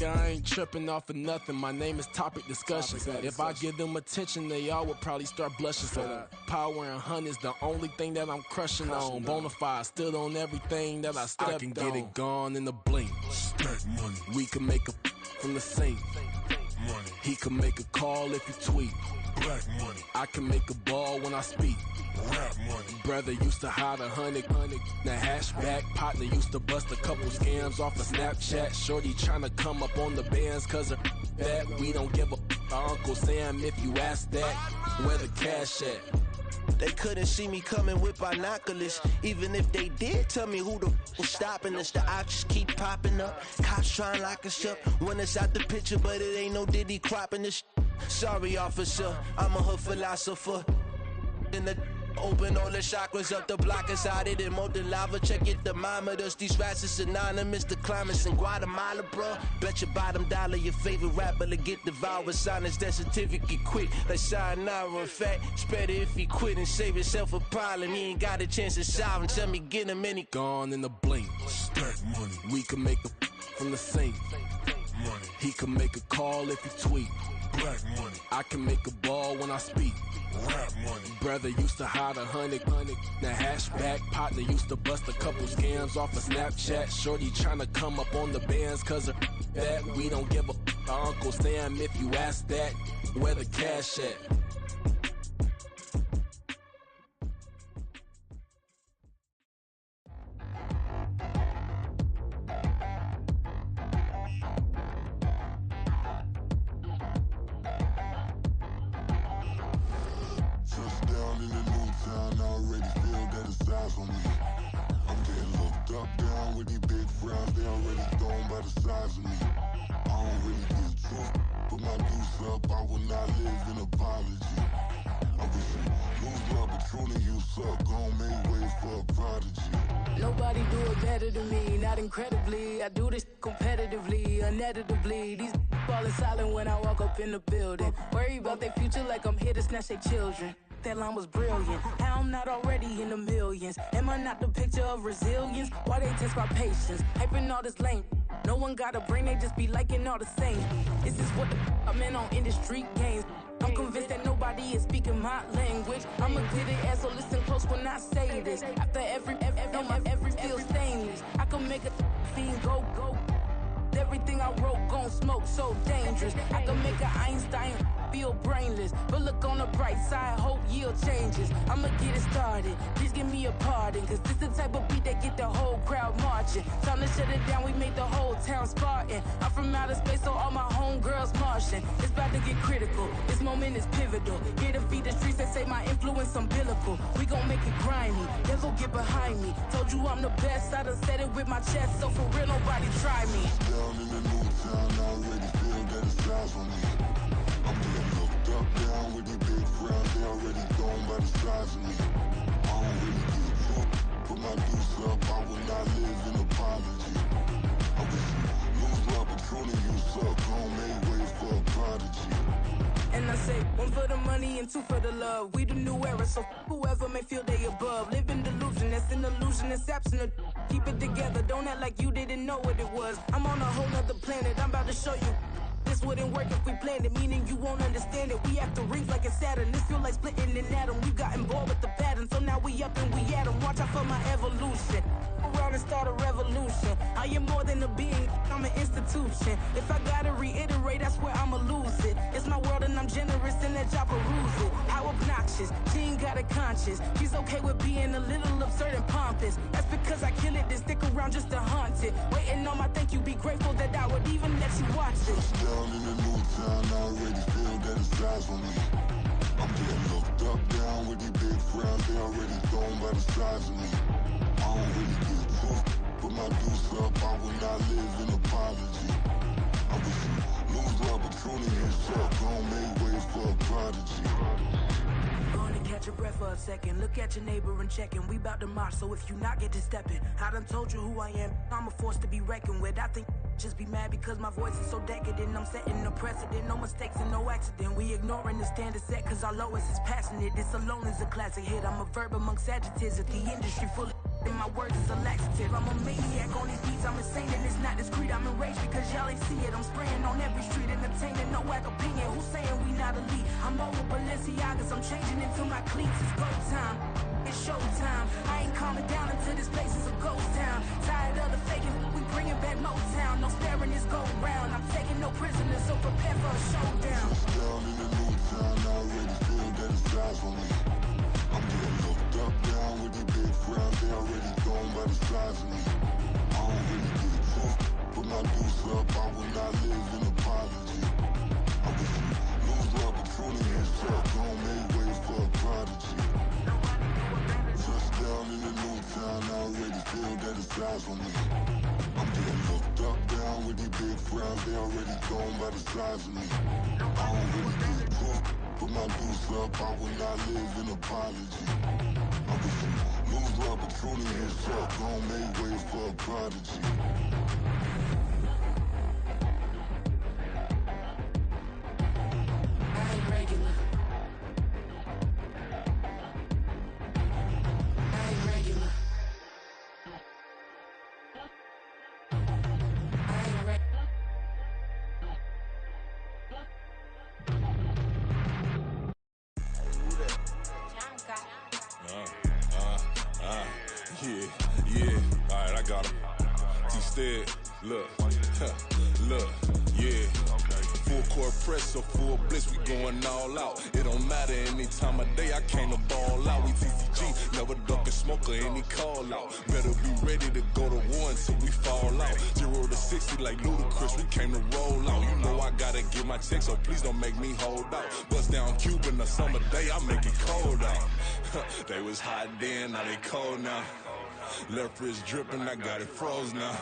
I ain't tripping off of nothing. My name is Topic Discussion. If I give them attention, they all would probably start blushing. So power and hunt is the only thing that I'm crushing on. Bonafide stood on everything that I stepped on. I can get it gone in a blink. Stack money. We can make a from the sink. Money. He can make a call if he tweet. Black money. I can make a ball when I speak. Rap money. Brother used to hide 100. The hashback partner used to bust a couple scams off of Snapchat. Shorty tryna come up on the bands cause of that. We don't give a Uncle Sam if you ask that. Where the cash at? They couldn't see me coming with binoculars. Even if they did, tell me who the was stopping us. The options keep popping up. Cops trying to lock us up. When it's out the picture, but it ain't no Diddy cropping this. Sorry, officer, I'm a hood philosopher. In the open all the chakras up the block inside it and molten lava. Check your thermometers. These rats is synonymous to climates in Guatemala, bro. Bet your bottom dollar your favorite rapper to get devoured. Sign his death certificate quick. Like sayonara. In fact, it's better if he quit and save himself a problem. He ain't got a chance to solve him. Tell me get him any gone in a blink. Stack money. We can make a from the sink. Money. He can make a call if he tweet. Black money. I can make a ball when I speak. Rap money. Brother used to hide 100. The hashback partner used to bust a couple scams off of Snapchat. Shorty tryna come up on the bands cause of that. We don't give a Uncle Sam if you ask that. Where the cash at? Nobody do it better than me, not incredibly. I do this competitively, uneditably. These falling silent when I walk up in the building. Worry about their future like I'm here to snatch their children. That line was brilliant. How I'm not already in the millions. Am I not the picture of resilience? Why they test my patience? Hyping all this lame. No one got a brain, they just be liking all the same. This is what the I'm in on industry games. I'm convinced that nobody is speaking my language. I'm a good ass, so listen close when I say this. After every feel stainless. I can make a scene go. Everything I wrote gon' smoke, so dangerous. I can make an Einstein feel brainless. But look on the bright side, hope yield changes. I'ma get it started, please give me a pardon. Cause this the type of beat that get the whole crowd marching. Time to shut it down, we made the whole town Spartan. I'm from outer space, so all my homegirls Martian. It's about to get critical, this moment is pivotal. Here to feed the streets that say my influence umbilical. We gon' make it grimy, never get behind me. Told you I'm the best, I done said it with my chest. So for real, nobody try me. Down in the new town, I already feel that it's eyes on me. I'm getting looked up, down with these big crowds, they already gone by the size of me. I don't really get drunk, put my deuce up, I will not live in apology. I wish you lose my Patron and you suck, gon' make way for a prodigy. And I say, one for the money and two for the love. We the new era, so whoever may feel they above. Live in delusion, that's an illusion, that's absent. Keep it together, don't act like you didn't know what it was. I'm on a whole nother planet, I'm about to show you. This wouldn't work if we planned it, meaning you won't understand it. We have to rings like it's Saturn. This feel like splitting an atom. We got involved with the pattern, so now we up and we at 'em. Watch out for my evolution. Around and start a revolution. I am more than a being, I'm an institution. If I gotta reiterate, that's where I'ma lose it. It's my world and I'm generous and that y'all peruse it. How obnoxious. conscious. She ain't got a conscience. She's okay with being a little absurd and pompous. That's because I kill it, then stick around just to haunt it. Waiting on my thank you, be grateful that I would even let you watch this. Down in the new town, I already feel that it's eyes on me. I'm getting looked up, down with these big frowns, they already thrown by the size of me. I don't really get tough, put my deuce up, I will not live in apology. I wish you lose the opportunity and shut, don't make way for a prodigy. Gonna catch your breath for a second. Look at your neighbor and checking. We bout to march, so if you not get to stepping. I done told you who I am. I'm a force to be reckoned with. I think just be mad because my voice is so decadent. I'm setting a precedent. No mistakes and no accident. We ignoring the standard set cause our lowest is passionate. This alone is a classic hit. I'm a verb amongst adjectives. If the industry full of and my words is a laxative. I'm a maniac on these beats, I'm insane and it's not discreet. I'm enraged because y'all ain't see it. I'm spraying on every street, entertaining, no whack opinion. Who's saying we not elite? I'm over Balenciagas, I'm changing into my cleats. It's go time, it's showtime. I ain't calming down until this place is a ghost town. Tired of the faking, we bringing back Motown. No sparing this go round. I'm taking no prisoners, so prepare for a showdown. Down in the new town, I already feel that it's eyes on me. I'm getting looked up, down with these big frowns, they already thrown by the size of me. I don't really get tough, put my deuce up, I will not live in apology. I wish you lose the opportunity and shut, don't make way for a prodigy. Touchdown in the new town, I already feel that it's eyes on me. I'm getting looked up, down with these big frowns, they already thrown by the size of me. I don't really get tough, put my deuce up, I will not live in apology. I wish you lose the opportunity and shut, don't make way for a prodigy. I ain't regular. I ain't regular. I ain't regular. Yeah, alright, I got him. T-Stead, look, look, yeah. Full court press, so full blitz, we going all out. It don't matter any time of day, I came to ball out. We TCG, never duck a smoke or any call out. Better be ready to go to war until we fall out. 0 to 60 like Ludacris, we came to roll out. You know I gotta get my check, so please don't make me hold out. Bust down Cuban a summer day, I make it cold out. They was hot then, now they cold now. Left wrist dripping, I got it froze now.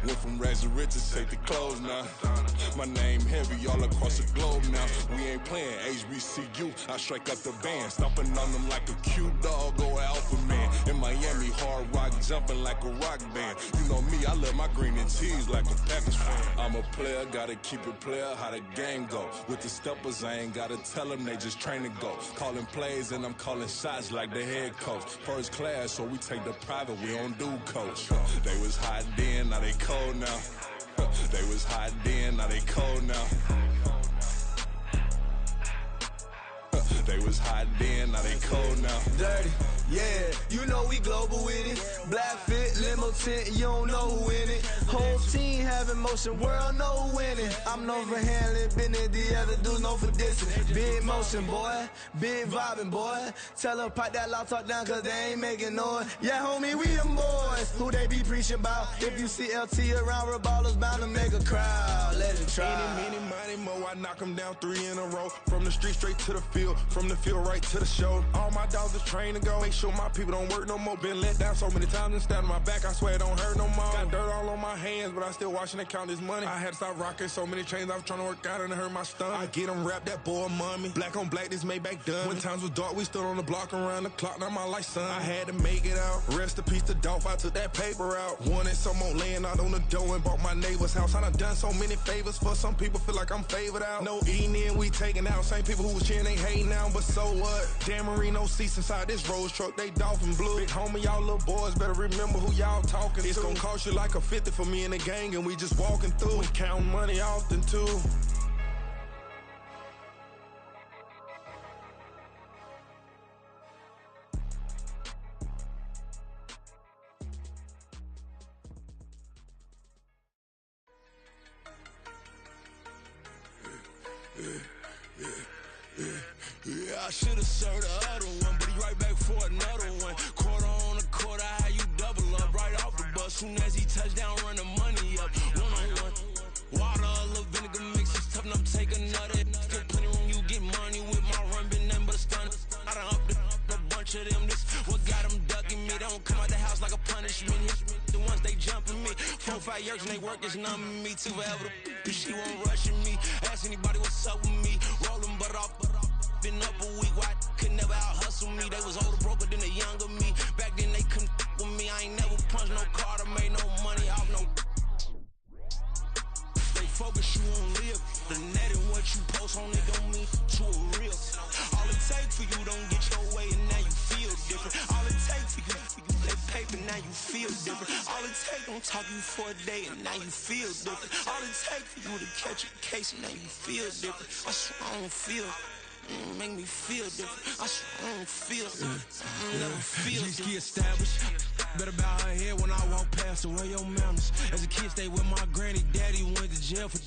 Went from rags to riches, take the clothes now. My name heavy all across the globe now. We ain't playing HBCU, I strike up the band. Stomping on them like a cute dog or alpha man. In Miami, hard rock jumping like a rock band. You know me, I love my green and cheese like a Packers fan. I'm a player, gotta keep it player, how the game go. With the steppers, I ain't gotta tell them, they just train to go. Calling plays and I'm calling shots like the head coach. First class, so we take the private, we don't do coach. They was hot then, now they cold now. They was hot then, now they cold now. They was hot then, now they cold now. Dirty, yeah, you know we global with it. Black fit, limo tint, you don't know who in it. Whole team having motion, world know who winning. I'm known for handling business, the other dudes known for dissing. Big motion, boy, big vibing, boy. Tell them pipe that loud talk down, cause they ain't making noise. Yeah, homie, we them boys, who they be preaching about. If you see LT around, Reballer's bound to make a crowd. Let it try. Any, money, mo, I knock them down 3 in a row. From the street straight to the field, from the field right to the show. All my dogs is trained to go. Make sure my people don't work no more. Been let down so many times and stand on my back, I swear it don't hurt no more. Got dirt all on my hands, but I still watching and count this money. I had to stop rocking so many chains, I was trying to work out and it hurt my stomach. I get them wrapped, that boy mommy. Black on black, this Maybach done. When times was dark, we stood on the block around the clock, now my life son. I had to make it out. Rest in peace to Dolph, I took that paper out. Wanted some more laying out on the dough and bought my neighbor's house. I done done so many favors for some people, feel like I'm favored out. No eating in, we taking out. Same people who was cheering, they hating now, but so what? Dan Marino seats inside this Rolls truck, they dolphin blue. Big homie, y'all little boys better remember who y'all talking to. It's gonna cost you like a 50 for me and the gang, and we just walking through. We counting money often too. Yeah. I should've served the other one, but he right back for another one. Quarter on a quarter, how you double up right off the bus. Soon as he touch down, run the money up. One-on-one. Water, a little vinegar mix, it's tough enough to take another. Still plenty room, you get money with my run, been nothing but a stun. I done up a bunch of them. This what got them ducking me. They don't come out the house like a punishment. The ones they jumping me. 4 or 5 years and they work is numbing me too forever. She won't rushing me. Ask anybody what's up with me. Rolling butt off. Been up a week, why could never out hustle me? They was older, broker than the younger me. Back then they couldn't with me. I ain't never punched no card or made no money off no. They focus, you on live. The net and what you post on it don't mean to a real. All it takes for you don't get your way and now you feel different. All it takes for you that paper, now you feel different. All it takes don't talk you for a day and now you feel different. All it takes for you to catch a case and now you feel different. I swear I don't feel. Make me feel different. I swear I don't feel. I never feel different. G-ski established. Better bow her head when I walk past her. Where your manners? As a kid, stayed with my granny. Daddy went to jail for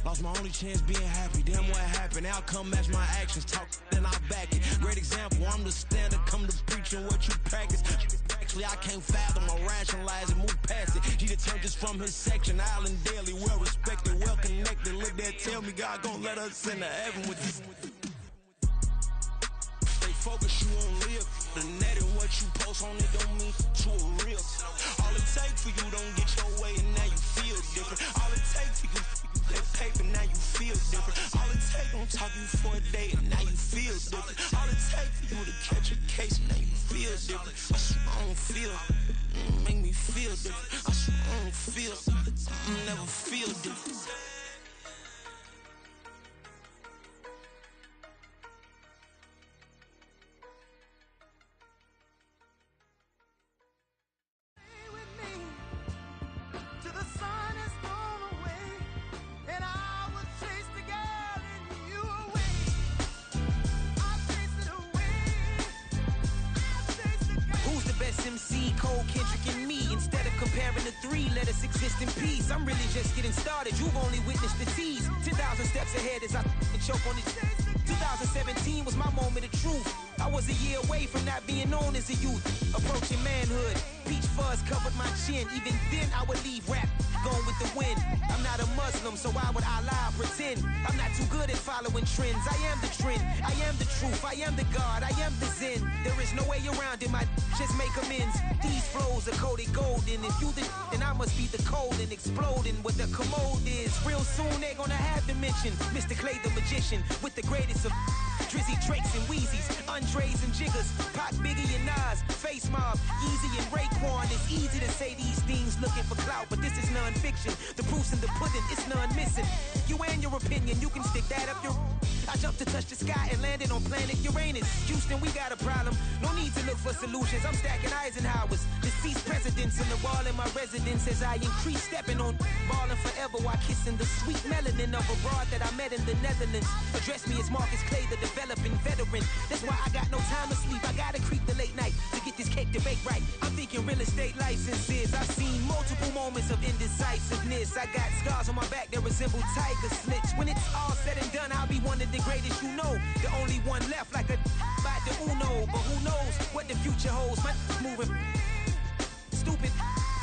lost my only chance being happy. Damn what happened. Outcome match my actions. Talk then I back it. Great example. I'm the standard. Come to preaching what you practice. Actually, I can't fathom or rationalize and move past it. He determined just from his section. Island daily, well respected, well connected. Look there, tell me God gon' let us into heaven with you. Focus, you on live. The net and what you post on it don't mean to a real. All it takes for you don't get your way and now you feel different. All it takes for you that paper, now you feel different. All it takes don't talk you for a day and now you feel different. All it takes for you to catch a case and now you feel different. I swear I don't feel. Make me feel different. I swear I don't feel. I never feel different. Let us exist in peace. I'm really just getting started. You've only witnessed the tease. 10,000 steps ahead as I choke on it. 2017 was my moment of truth. I was a year away from not being known as a youth. Approaching manhood. Peach fuzz covered my chin. Even then I would leave rap going with the wind. I'm not a Muslim, so why would I lie or pretend? I'm not too good at following trends. I am the trend. I am the truth. I am the God. I am the Zen. There is no way around it. My just make amends. These flows are coated golden. If you the then I must be the cold and exploding what the commode is. Real soon they're gonna have to mention Mr. Clay the magician with the greatest of Drizzy, Drakes, and Wheezies, Andres and Jiggers, Pac, Biggie, and Nas, Face Mob, Easy and Raekwon. It's easy to say these things looking for clout, but this is non-fiction. The proof's in the pudding, it's none missing. You and your opinion, you can stick that up your... I jumped to touch the sky and landed on planet Uranus. Houston, we got a problem. No need to look for solutions. I'm stacking Eisenhowers. Deceased presidents in the wall in my residence as I increase stepping on ballin' forever while kissing the sweet melanin of a broad that I met in the Netherlands. Address me as Marcus Clay, the developing veteran. That's why I got no time to sleep. I gotta creep the late night to get this cake to bake right. I'm thinking real estate licenses. I've seen multiple moments of indecisiveness. I got scars on my back that resemble tiger slits. When it's all said and done, I'll be one of the greatest you know. The only one left like a by the Uno. But who knows what the future holds. My moving stupid.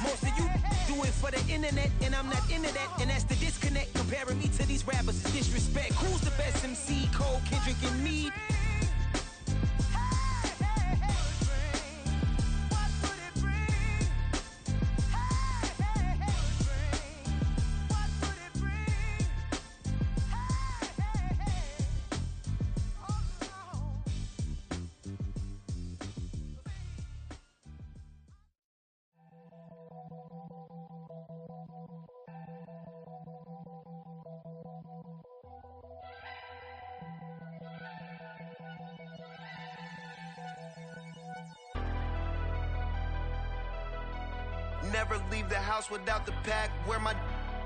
Most of you do it for the internet, and I'm not into that. And that's the disconnect. Comparing me to these rappers is disrespect. Who's the best MC? Cole, Kendrick, and Meade? Never leave the house without the pack. Where my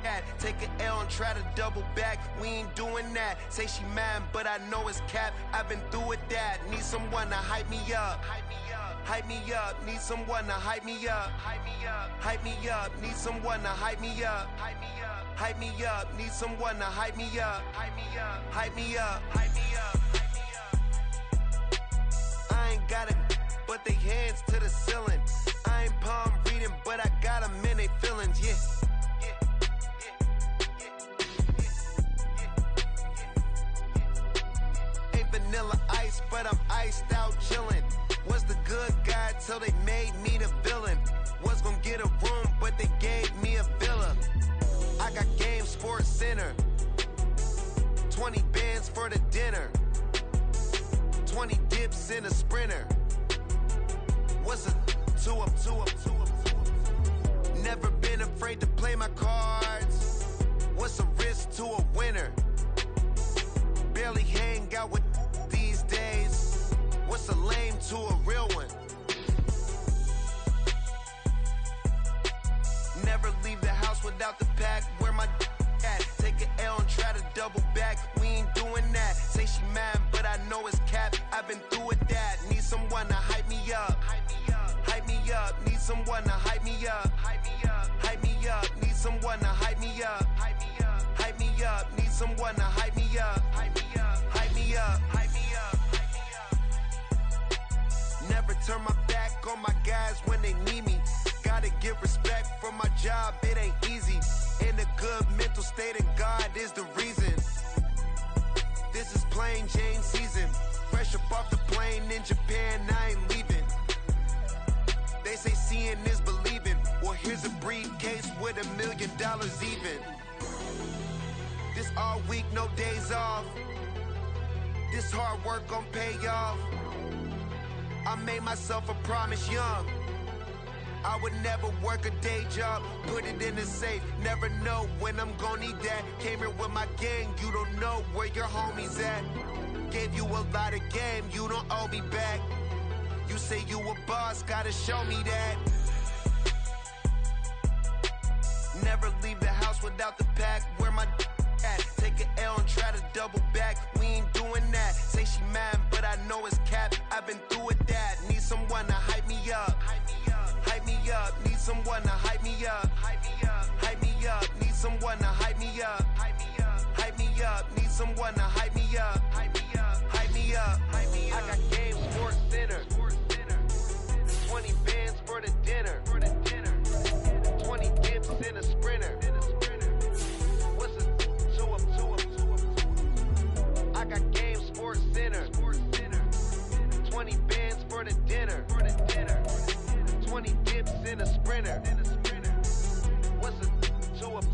at? Take an L and try to double back. We ain't doing that. Say she mad, but I know it's cap. I've been through with that. Need someone to hype me up. Hype me up. Need someone to hype me up. Hype me up. Need someone to hype me up. Hype me up. Need someone to hype me up. Hype me up. Hype me up. Hype me up. heads to the ceiling. I ain't palm reading, but I got them in they feelings, yeah. Ain't vanilla ice, but I'm iced out chillin'. Was the good guy till they made me the villain. Was gonna get a room, but they gave me a villa. I got Game Sports Center. 20 bands for the dinner. 20 dips in a sprinter. What's a two up? Never been afraid to play my cards. What's a risk to a winner? Barely hang out with these days. What's a lame to a real one? Never leave the house without the pack. Where my at? Take an L and try to double back. We ain't doing that. Say she mad, but I know it's cap. I've been through with that. Need someone to hype me up. Hype me up. Need someone to hype me up. Hype me up. Need someone to hype me up. Hype me up. Need someone to hype me up. Hype me up. Never turn my back on my guys when they need me. Gotta give respect for my job, it ain't easy. In a good mental state and God is the reason. This is plain Jane season. Fresh up off the plane in Japan, I ain't leaving. They say seeing is believing. Well, here's a briefcase with $1 million even. This all week, no days off. This hard work gon' pay off. I made myself a promise young. I would never work a day job, put it in the safe, never know when I'm gon' need that. Came here with my gang, you don't know where your homies at. Gave you a lot of game, you don't owe me back. You say you a boss, gotta show me that. Never leave the house without the pack, where my at? Take an L and try to double back, we ain't doing that. Say she mad, but I know it's cap, I've been through with that. Need someone to hype me up. Hype me up, need someone to hype me up. Hype me up, need someone to hype me up. Hype me up, need someone to hype me up. Hype me up. I got Game Sports Center. 20 bands for the dinner. 20 dips in a sprinter. What's a two up? I got Game Sports Center. 20 bands for the dinner. 20 dips in a sprinter. What's a two up?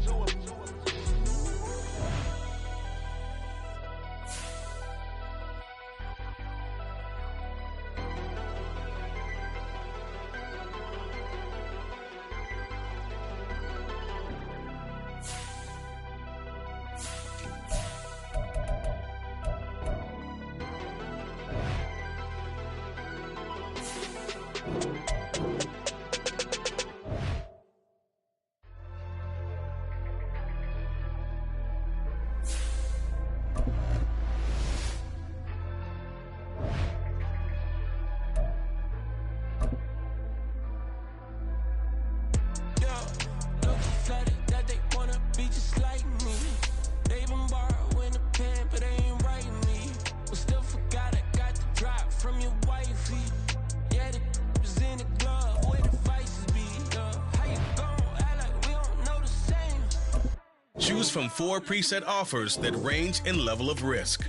Choose from 4 preset offers that range in level of risk.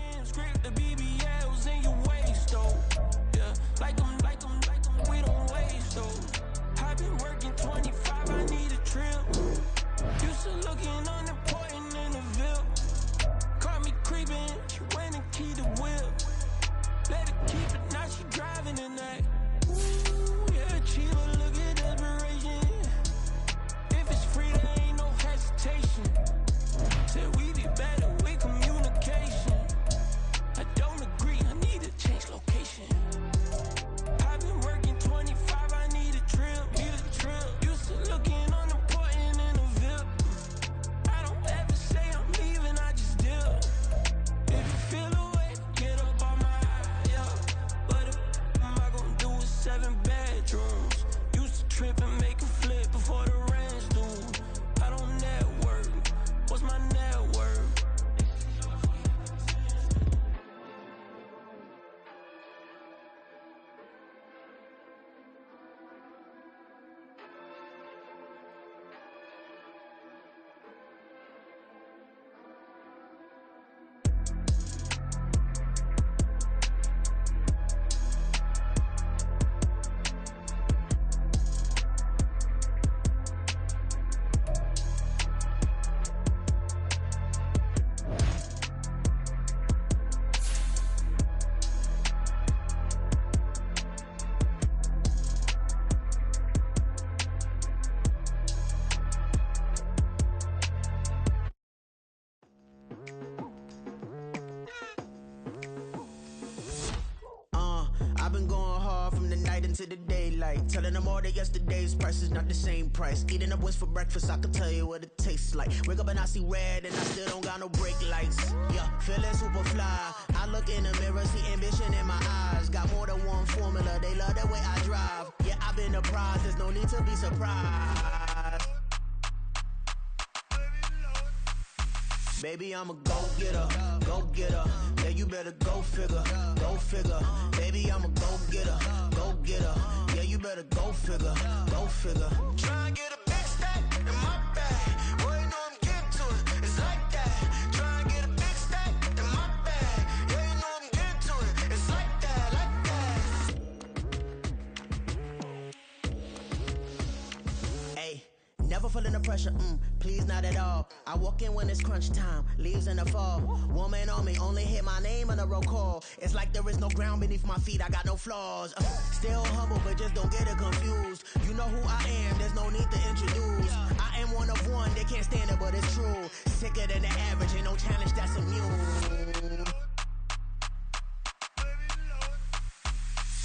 night into the daylight. Telling them all that yesterday's price is not the same price. Eating up what's for breakfast, I can tell you what it tastes like. Wake up and I see red and I still don't got no brake lights. Yeah, feeling super fly. I look in the mirror, see ambition in my eyes. Got more than one formula, they love the way I drive. Yeah, I've been a prize, there's no need to be surprised. Baby, I'm a go-getter, go-getter. Yeah, you better go figure, go figure. Baby, I'm a go-getter, go-getter. Yeah, you better go figure, go figure. Try and get a big stack in my bag. Boy, you know I'm getting to it, it's like that. Try and get a big stack in my bag. Yeah, you know I'm getting to it, it's like that, like that. Hey, never feeling the pressure, please not at all. I walk in when it's crunch time, leaves in the fall. Woman on me, only hit my name on a roll call. It's like there is no ground beneath my feet, I got no flaws. Still humble, but just don't get it confused. You know who I am, there's no need to introduce. I am one of one, they can't stand it, but it's true. Sicker than the average, ain't no challenge that's immune.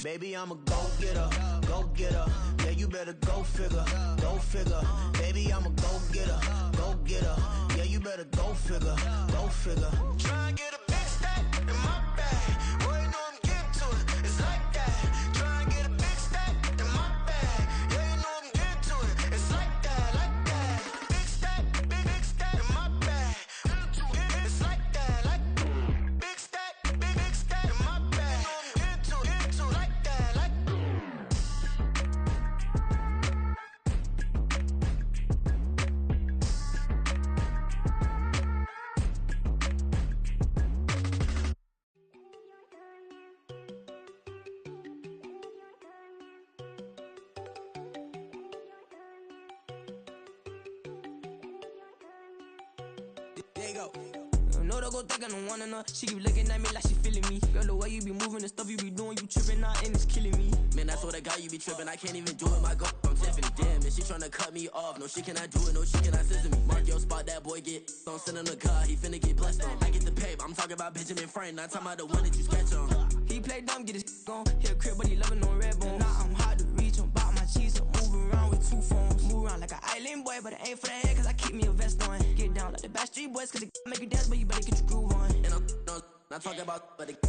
Baby, I'm a go-getter, go-getter. Yeah, you better go figure, go figure. Baby, I'm a go-getter, go-getter. Yeah, you better go figure, go figure. Try and get a big stack in my bag. Boy, you know I'm getting to it, it's like that. Try and get a big stack in my bag. Yeah, you know I'm getting to it, it's like that, like that. Big stack in my bag. It's like that, like big stack in my bag. I'm getting to it, like that, like. There you go. No, don't go think I don't wanna know. She keep looking at me like she feeling me. Girl, the way you be moving, the stuff you be doing, you tripping out and it's killing me. Man, I swear to God, you be tripping. I can't even do it. My girl, I'm Tiffany. Damn, and she tryna cut me off. No, she cannot do it. No, she cannot scissor me. Mark your spot, that boy get on. Send him the car, he finna get blessed on. I get the paper. I'm talking about Benjamin Franklin. Not talking about the one that you sketch on. He play dumb, get his on. Hit a crib, but he loving on red bone. Now I'm hard to reach. I'm about my cheese. I'm moving around with two phones. Move around like an island boy, but it ain't for the head, cause I keep me a vest on. Get down like the Backstreet Boys, cause it make you dance, but you better get your groove on. And I'm not talking about, but it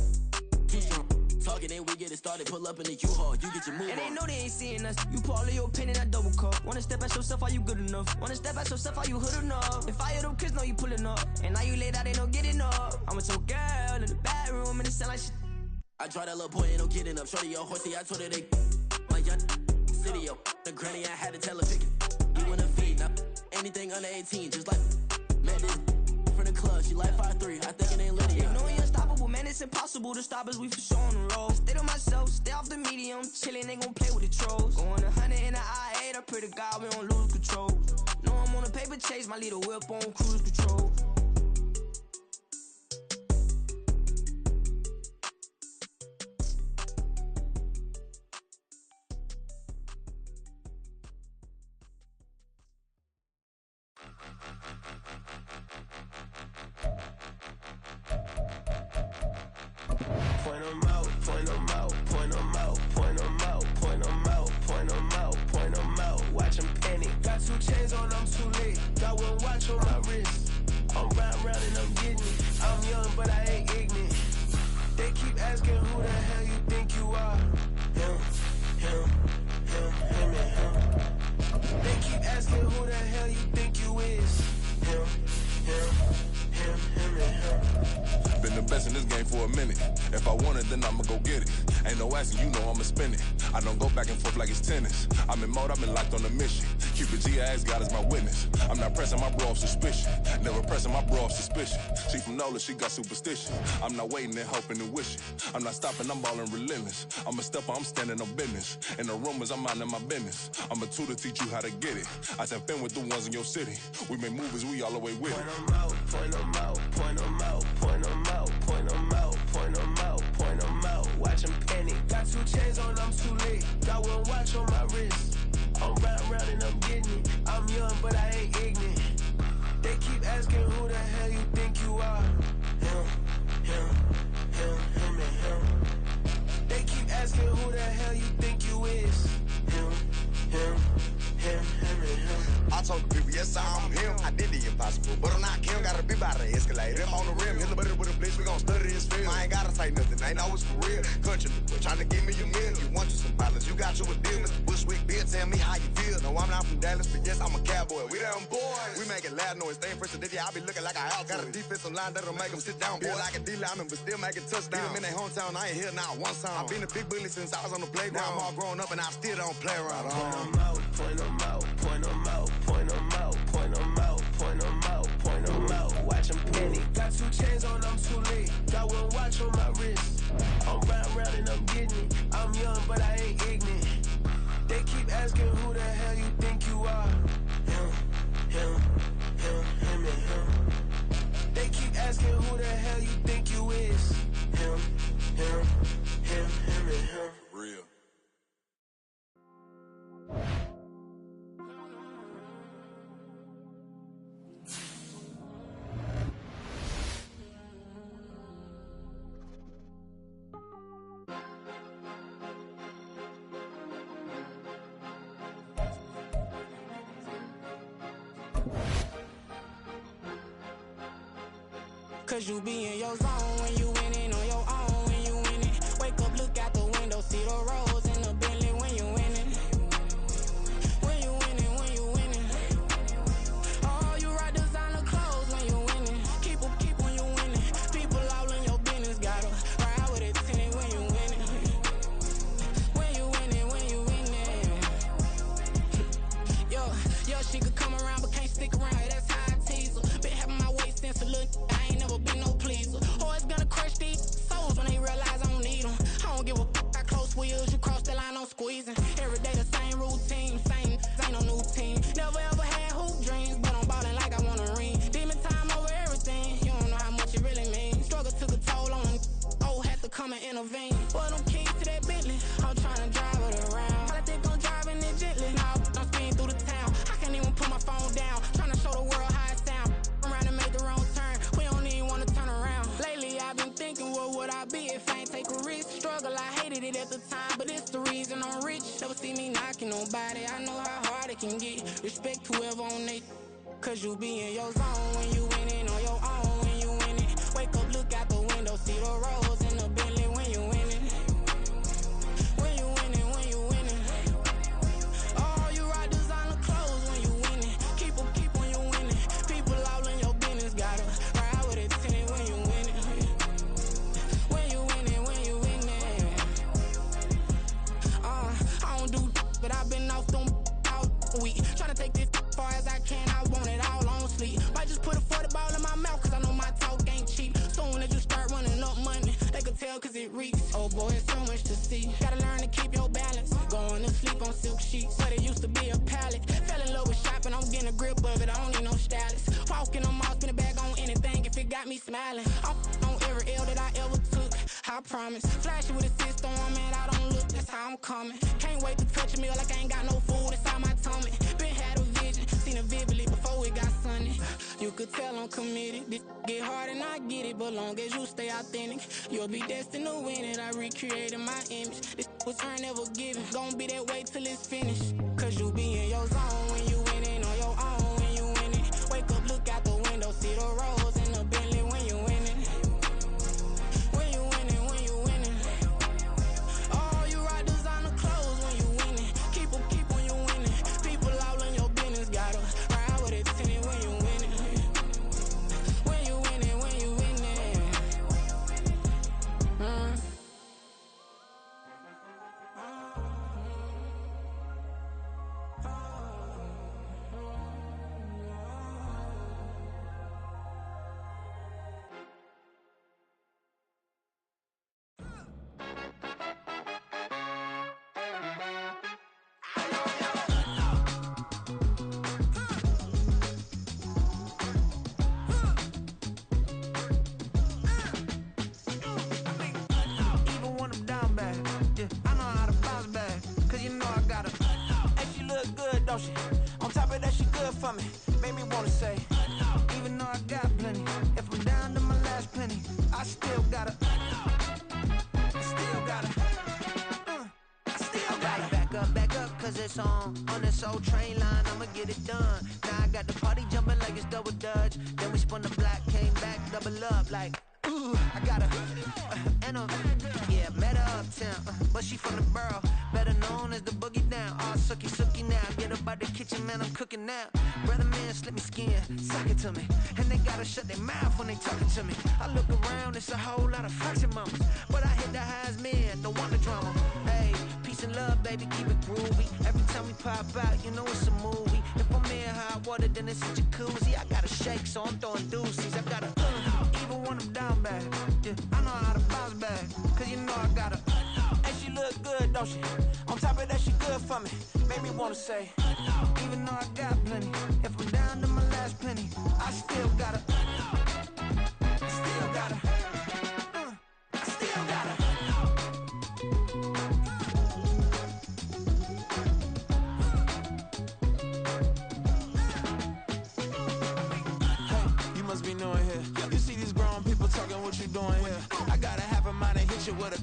too strong. Talking and we get it started, pull up in the U-Haul, you get your move on. And they know they ain't seeing us. You pull all of your pin in that double cup. Wanna step at yourself, are you good enough? Wanna step at yourself, are you hood enough? If I hear them kids, know you pulling up. And now you laid out, ain't no getting up. I'm with your girl in the bedroom, and it sound like shit. I draw that little boy, ain't no getting up. Shorty, your horsey, I told her they my young city, yo. The granny, I had to tell her pick it. You wanna feed, now anything under 18, just like man, this from the club, she like 5'3", I think it ain't Lydia. You know we unstoppable, man, it's impossible to stop us, we for sure on the road. Stay to myself, stay off the medium, chillin', they gon' play with the trolls. Going 100 in the I-8, I pray to God we don't lose control. Know I'm on a paper chase, my leader whip on cruise control. Point 'em out, point 'em out, point 'em out, point 'em out, point 'em out, point 'em out, point 'em out. Watch 'em panic. Got 2 chains on, I'm too late. Got 1 watch on my wrist. I'm round and I'm getting it. I'm young, but I ain't ignorant. They keep asking who the hell you think you are. Him, and him. They keep asking who the hell you think you is. Him, and him. Been the best in this game for a minute. If I want it, then I'ma go get it. Ain't no asking, you know I'ma spend it. I don't go back and forth like it's tennis. I'm in mode, I've been locked on a mission. Cupid G, I ask God as my witness. I'm not pressing my bro off suspicion. Never pressing my bro off suspicion. She from Nola, she got superstition. I'm not waiting and hoping and wishing. I'm not stopping, I'm ballin' relentless. I'm a stepper, I'm standing on business. In the rumors, I'm minding my business. I'm a tutor, teach you how to get it. I said, fin with the ones in your city. We make movies, we all the way with it. Point 'em out, point 'em out, point 'em out, point 'em out, point 'em out, point 'em out, point 'em out. Watch 'em panic. Got 2 chains on, I'm too late. Got 1 watch on my wrist. I'm round and I'm getting it. I'm young, but I ain't ignorant. They keep asking who the hell you think you are. Him, and him. They keep asking who the hell you think you I told the people, yes, I'm him. I did the impossible, but I'm not Kim. Gotta be by the escalator. Them on the rim, hit the butter with a blitz. We gon' study his film. I ain't gotta say nothing, ain't know it's for real. Country, trying to give me a meal. You want you some pilots, you got you a deal. Mr. Bushwick, Bill, tell me how you feel. No, I'm not from Dallas, but yes, I'm a cowboy. We them boys. We making loud noise. Stay fresh to I be looking like a house. Got a defensive line that'll make them sit down. Feel like a D-lineman, but still making touchdowns. Beat them in their hometown, I ain't here now one time. I been a big bully since I was on the playground. Now I'm all grown up and I still don't play around. Point them out, point them out, point them out, point them out, point them out, point them out, point them out. Watch them penny. Got 2 chains on, I'm too late. Got 1 watch on my wrist. I'm round and I'm getting it. I'm young, but I ain't ignorant. They keep asking who the hell you think you are. Him, and him. They keep asking who the hell you think you is. Him, and him. Real. Cause you be in your zone when you winning on your own when you winning. Wake up, look out the window, see the rose in the Bentley when you winning. When you winning, when you winning. Oh, you rock designer clothes when you winning. Keep when you winning. People all in your business, gotta ride with it tinted when you winning. When you winning, when you winning. Yo, she could come around but can't stick around, that's how I tease her. Been having my waist since a little, I ain't never been no pleaser. Always gonna crush these souls when they realize I don't need them. I don't give a f***, I close wheels, you cross the line, I'm squeezing. Every day the same routine, same, ain't no new team. Never ever had hoop dreams, but I'm ballin' like I want a ring. Demon time over everything, you don't know how much it really means. Struggle took a toll on them, oh, had to come and intervene. Boy, them keys to that Bentley, I'm tryna drive it around. I think I'm driving it gently, now I'm speeding through the town. I can't even put my phone down, tryna show the world how it sound. Around and make the wrong turn, we don't even wanna turn around. Lately I've been thinking, what would I be if I ain't take a risk? Struggle, I hated it at the time, but it's the reason I'm rich. Never see me knocking nobody, I know how hard it can get. Respect whoever on they, cause you be in your zone when you winning on your own when you winning. Wake up, look out the window, see the rose in the Bentley when you winning. When you winning, when you winning. Oh, you rock designer clothes when you winning. Keep when you winning. People all in your business, gotta ride with it tinted when you winning. When you winning, when you winning. I don't do but I've been off them all week. Tryna take this far as I can, I want it all on sleep. Might just put a 40 ball in my mouth, cause I know my talk ain't cheap. Soon as you start running up money, they can tell cause it reeks. Oh boy, it's so much to see. Gotta learn to keep your balance. Going to sleep on silk sheets, but it used to be a pallet. Fell in love with shopping, I'm getting a grip of it, I don't need no stylist. Walking on mall, spin a bag on anything if it got me smiling. I'm on every L that I ever took, I promise. Flashy with a system on, man, I don't look, that's how I'm coming. Can't wait to touch a meal like I ain't got no food inside my tummy. Been had a vision, seen it vividly before it got sunny. You could tell I'm committed, this get hard and I get it, but long as you stay authentic, you'll be destined to win it. I recreated my image, this was earned, never given. Gonna be that way till it's finished, cause you be in your zone when you winning on your own when you winning. Wake up, look out the window, see the rose in the Bentley when you winning. When you winning, when you winning. Oh, you rock designer clothes when you winning. Keep when you winning. People all in your business, gotta ride with it tinted when you winning. When you winning, when you winning. Even when I'm down bad, yeah, I know how to bounce back. Cause you know I got her. Hey, she look good, don't she? On top of that, she good for me. Made me wanna say, even though I got plenty, if I'm down to my last penny, I still gotta. I still gotta. Back up, cause if it's on this old train line, I'ma get it done. Now I got the party jumping like it's double dutch. Then we spun the block, came back, double up like, ooh, I got her, and yeah, met her uptown, but she from the borough, better known as the boogie down. All sookie now, get up out the kitchen, man, I'm cooking now. Brother man, slip me skin, suck it to me, and they gotta shut their mouth when they talking to me. I look around, it's a whole lot of flexing mamas, but I hit the highs, man, don't want the drama. Hey, peace and love, baby, keep it groovy. Every time we pop out, you know it's a movie. If I'm in hot water, then it's a jacuzzi. I gotta shake, so I'm throwing deuces. I gotta even when I'm down bad. Yeah, I know how to bounce back, cause you know I gotta. And she look good, don't she? On top of that, she good for me. Made me wanna say, even though I got plenty, if I'm down to my last penny, I still gotta. I still gotta. I still gotta. you must be knowing here. You see these grown people talking, what you doing here? I gotta have a mind to hit you with a.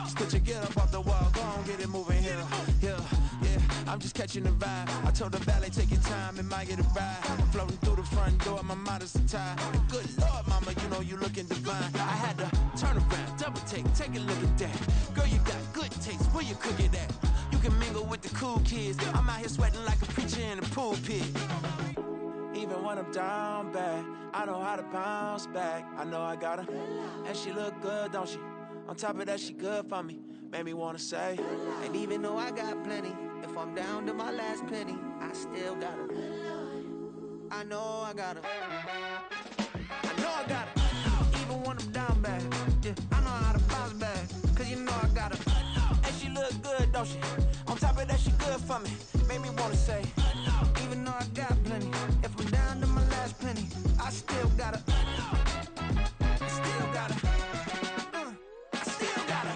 Just put your get up off the wall, go on, get it moving here. Yeah, I'm just catching the vibe. I told the valet, take your time, it might get a ride. Floating through the front door, my mind is tied. Good Lord, mama, you know you looking divine. I had to turn around, double take a look at that. Girl, you got good taste, where you cook it at? You can mingle with the cool kids. I'm out here sweating like a preacher in a pulpit. Even when I'm down bad, I know how to bounce back. I know I got her, and she look good, don't she? On top of that, she good for me. Made me wanna say, and even though I got plenty, if I'm down to my last penny, I still got her. I know I got her. I know I got her. Even when I'm down bad, yeah, I know how to bounce back, cause you know I got her. And she look good, don't she? On top of that, she good for me. Made me wanna say, even though I got plenty, if I'm down to my last penny, I still got her. I still got her. I still got her.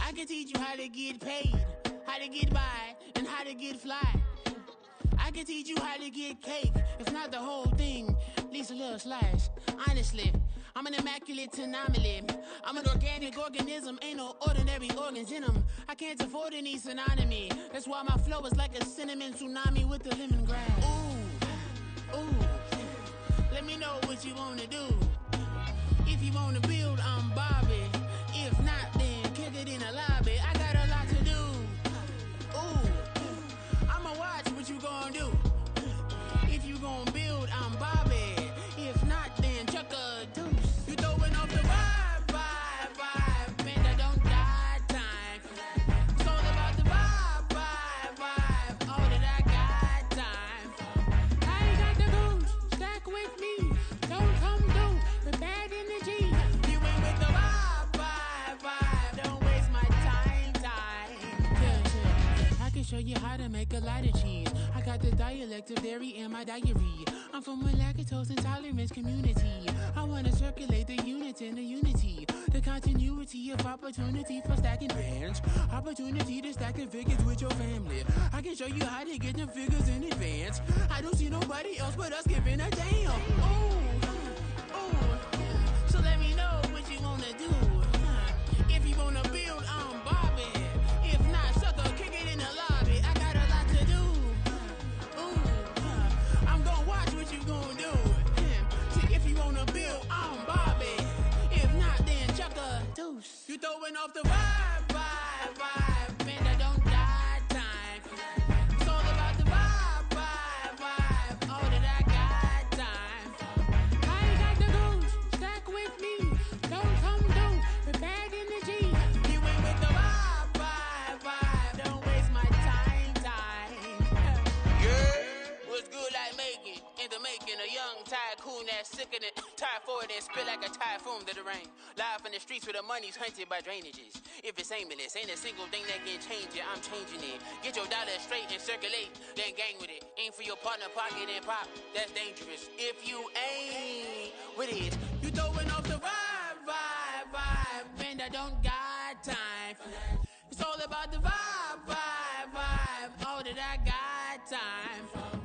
I can teach you how to get paid, how to get by, and how to get fly. I can teach you how to get cake, if not the whole thing, at least a little slice. Honestly, I'm an immaculate anomaly. I'm an organic organism, ain't no ordinary organs in them. I can't afford any synonymy. That's why my flow is like a cinnamon tsunami with the lemongrass. Ooh, let me know what you wanna do. If you wanna build, I'm Bobby. If not, then kick it in the lobby. I got a lot to do. Ooh, I'ma watch what you gonna do. If you gonna build, I'm Bobby. If not, then chuck a deuce. You throwing off the vibe, man, that don't die time. It's all about the vibe, all that I got time. I ain't got the goose, stack with me. Don't come through with bad energy. You ain't with the vibe, don't waste my time. Yeah, I can show you how to make a lot of cheese. I got the dialect of dairy in my diary. I'm from a lactose intolerance community. I wanna circulate the units in the unity. The continuity of opportunity for stacking bands. Opportunity to stack the figures with your family. I can show you how to get them figures in advance. I don't see nobody else but us giving a damn. Ooh, so let me know what you wanna do. If you wanna build, I'm Bobby. If not, sucker, kick it in the lobby. I got a lot to do. I'm gonna watch what you gonna do. See, if you wanna build, I'm Bobby. If not, then chuck a deuce. You throwing off the vibe, man, that don't die time. It's all about the vibe, all that I got time. I ain't got the goose, stack with me. Don't come through with bad energy. You ain't with the vibe, don't waste my time. Yeah, what's good like making? In the making, a young tycoon that's sick in it. Tired for it and spit like a typhoon to the rain. Live in the streets where the money's hunted by drainages. If it's aimless, ain't a single thing that can change it, I'm changing it. Get your dollar straight and circulate, then gang with it. Aim for your partner, pocket and pop, that's dangerous. If you ain't with it, you throwing off the vibe, and I don't got time for that. It's all about the vibe, all that I got time for.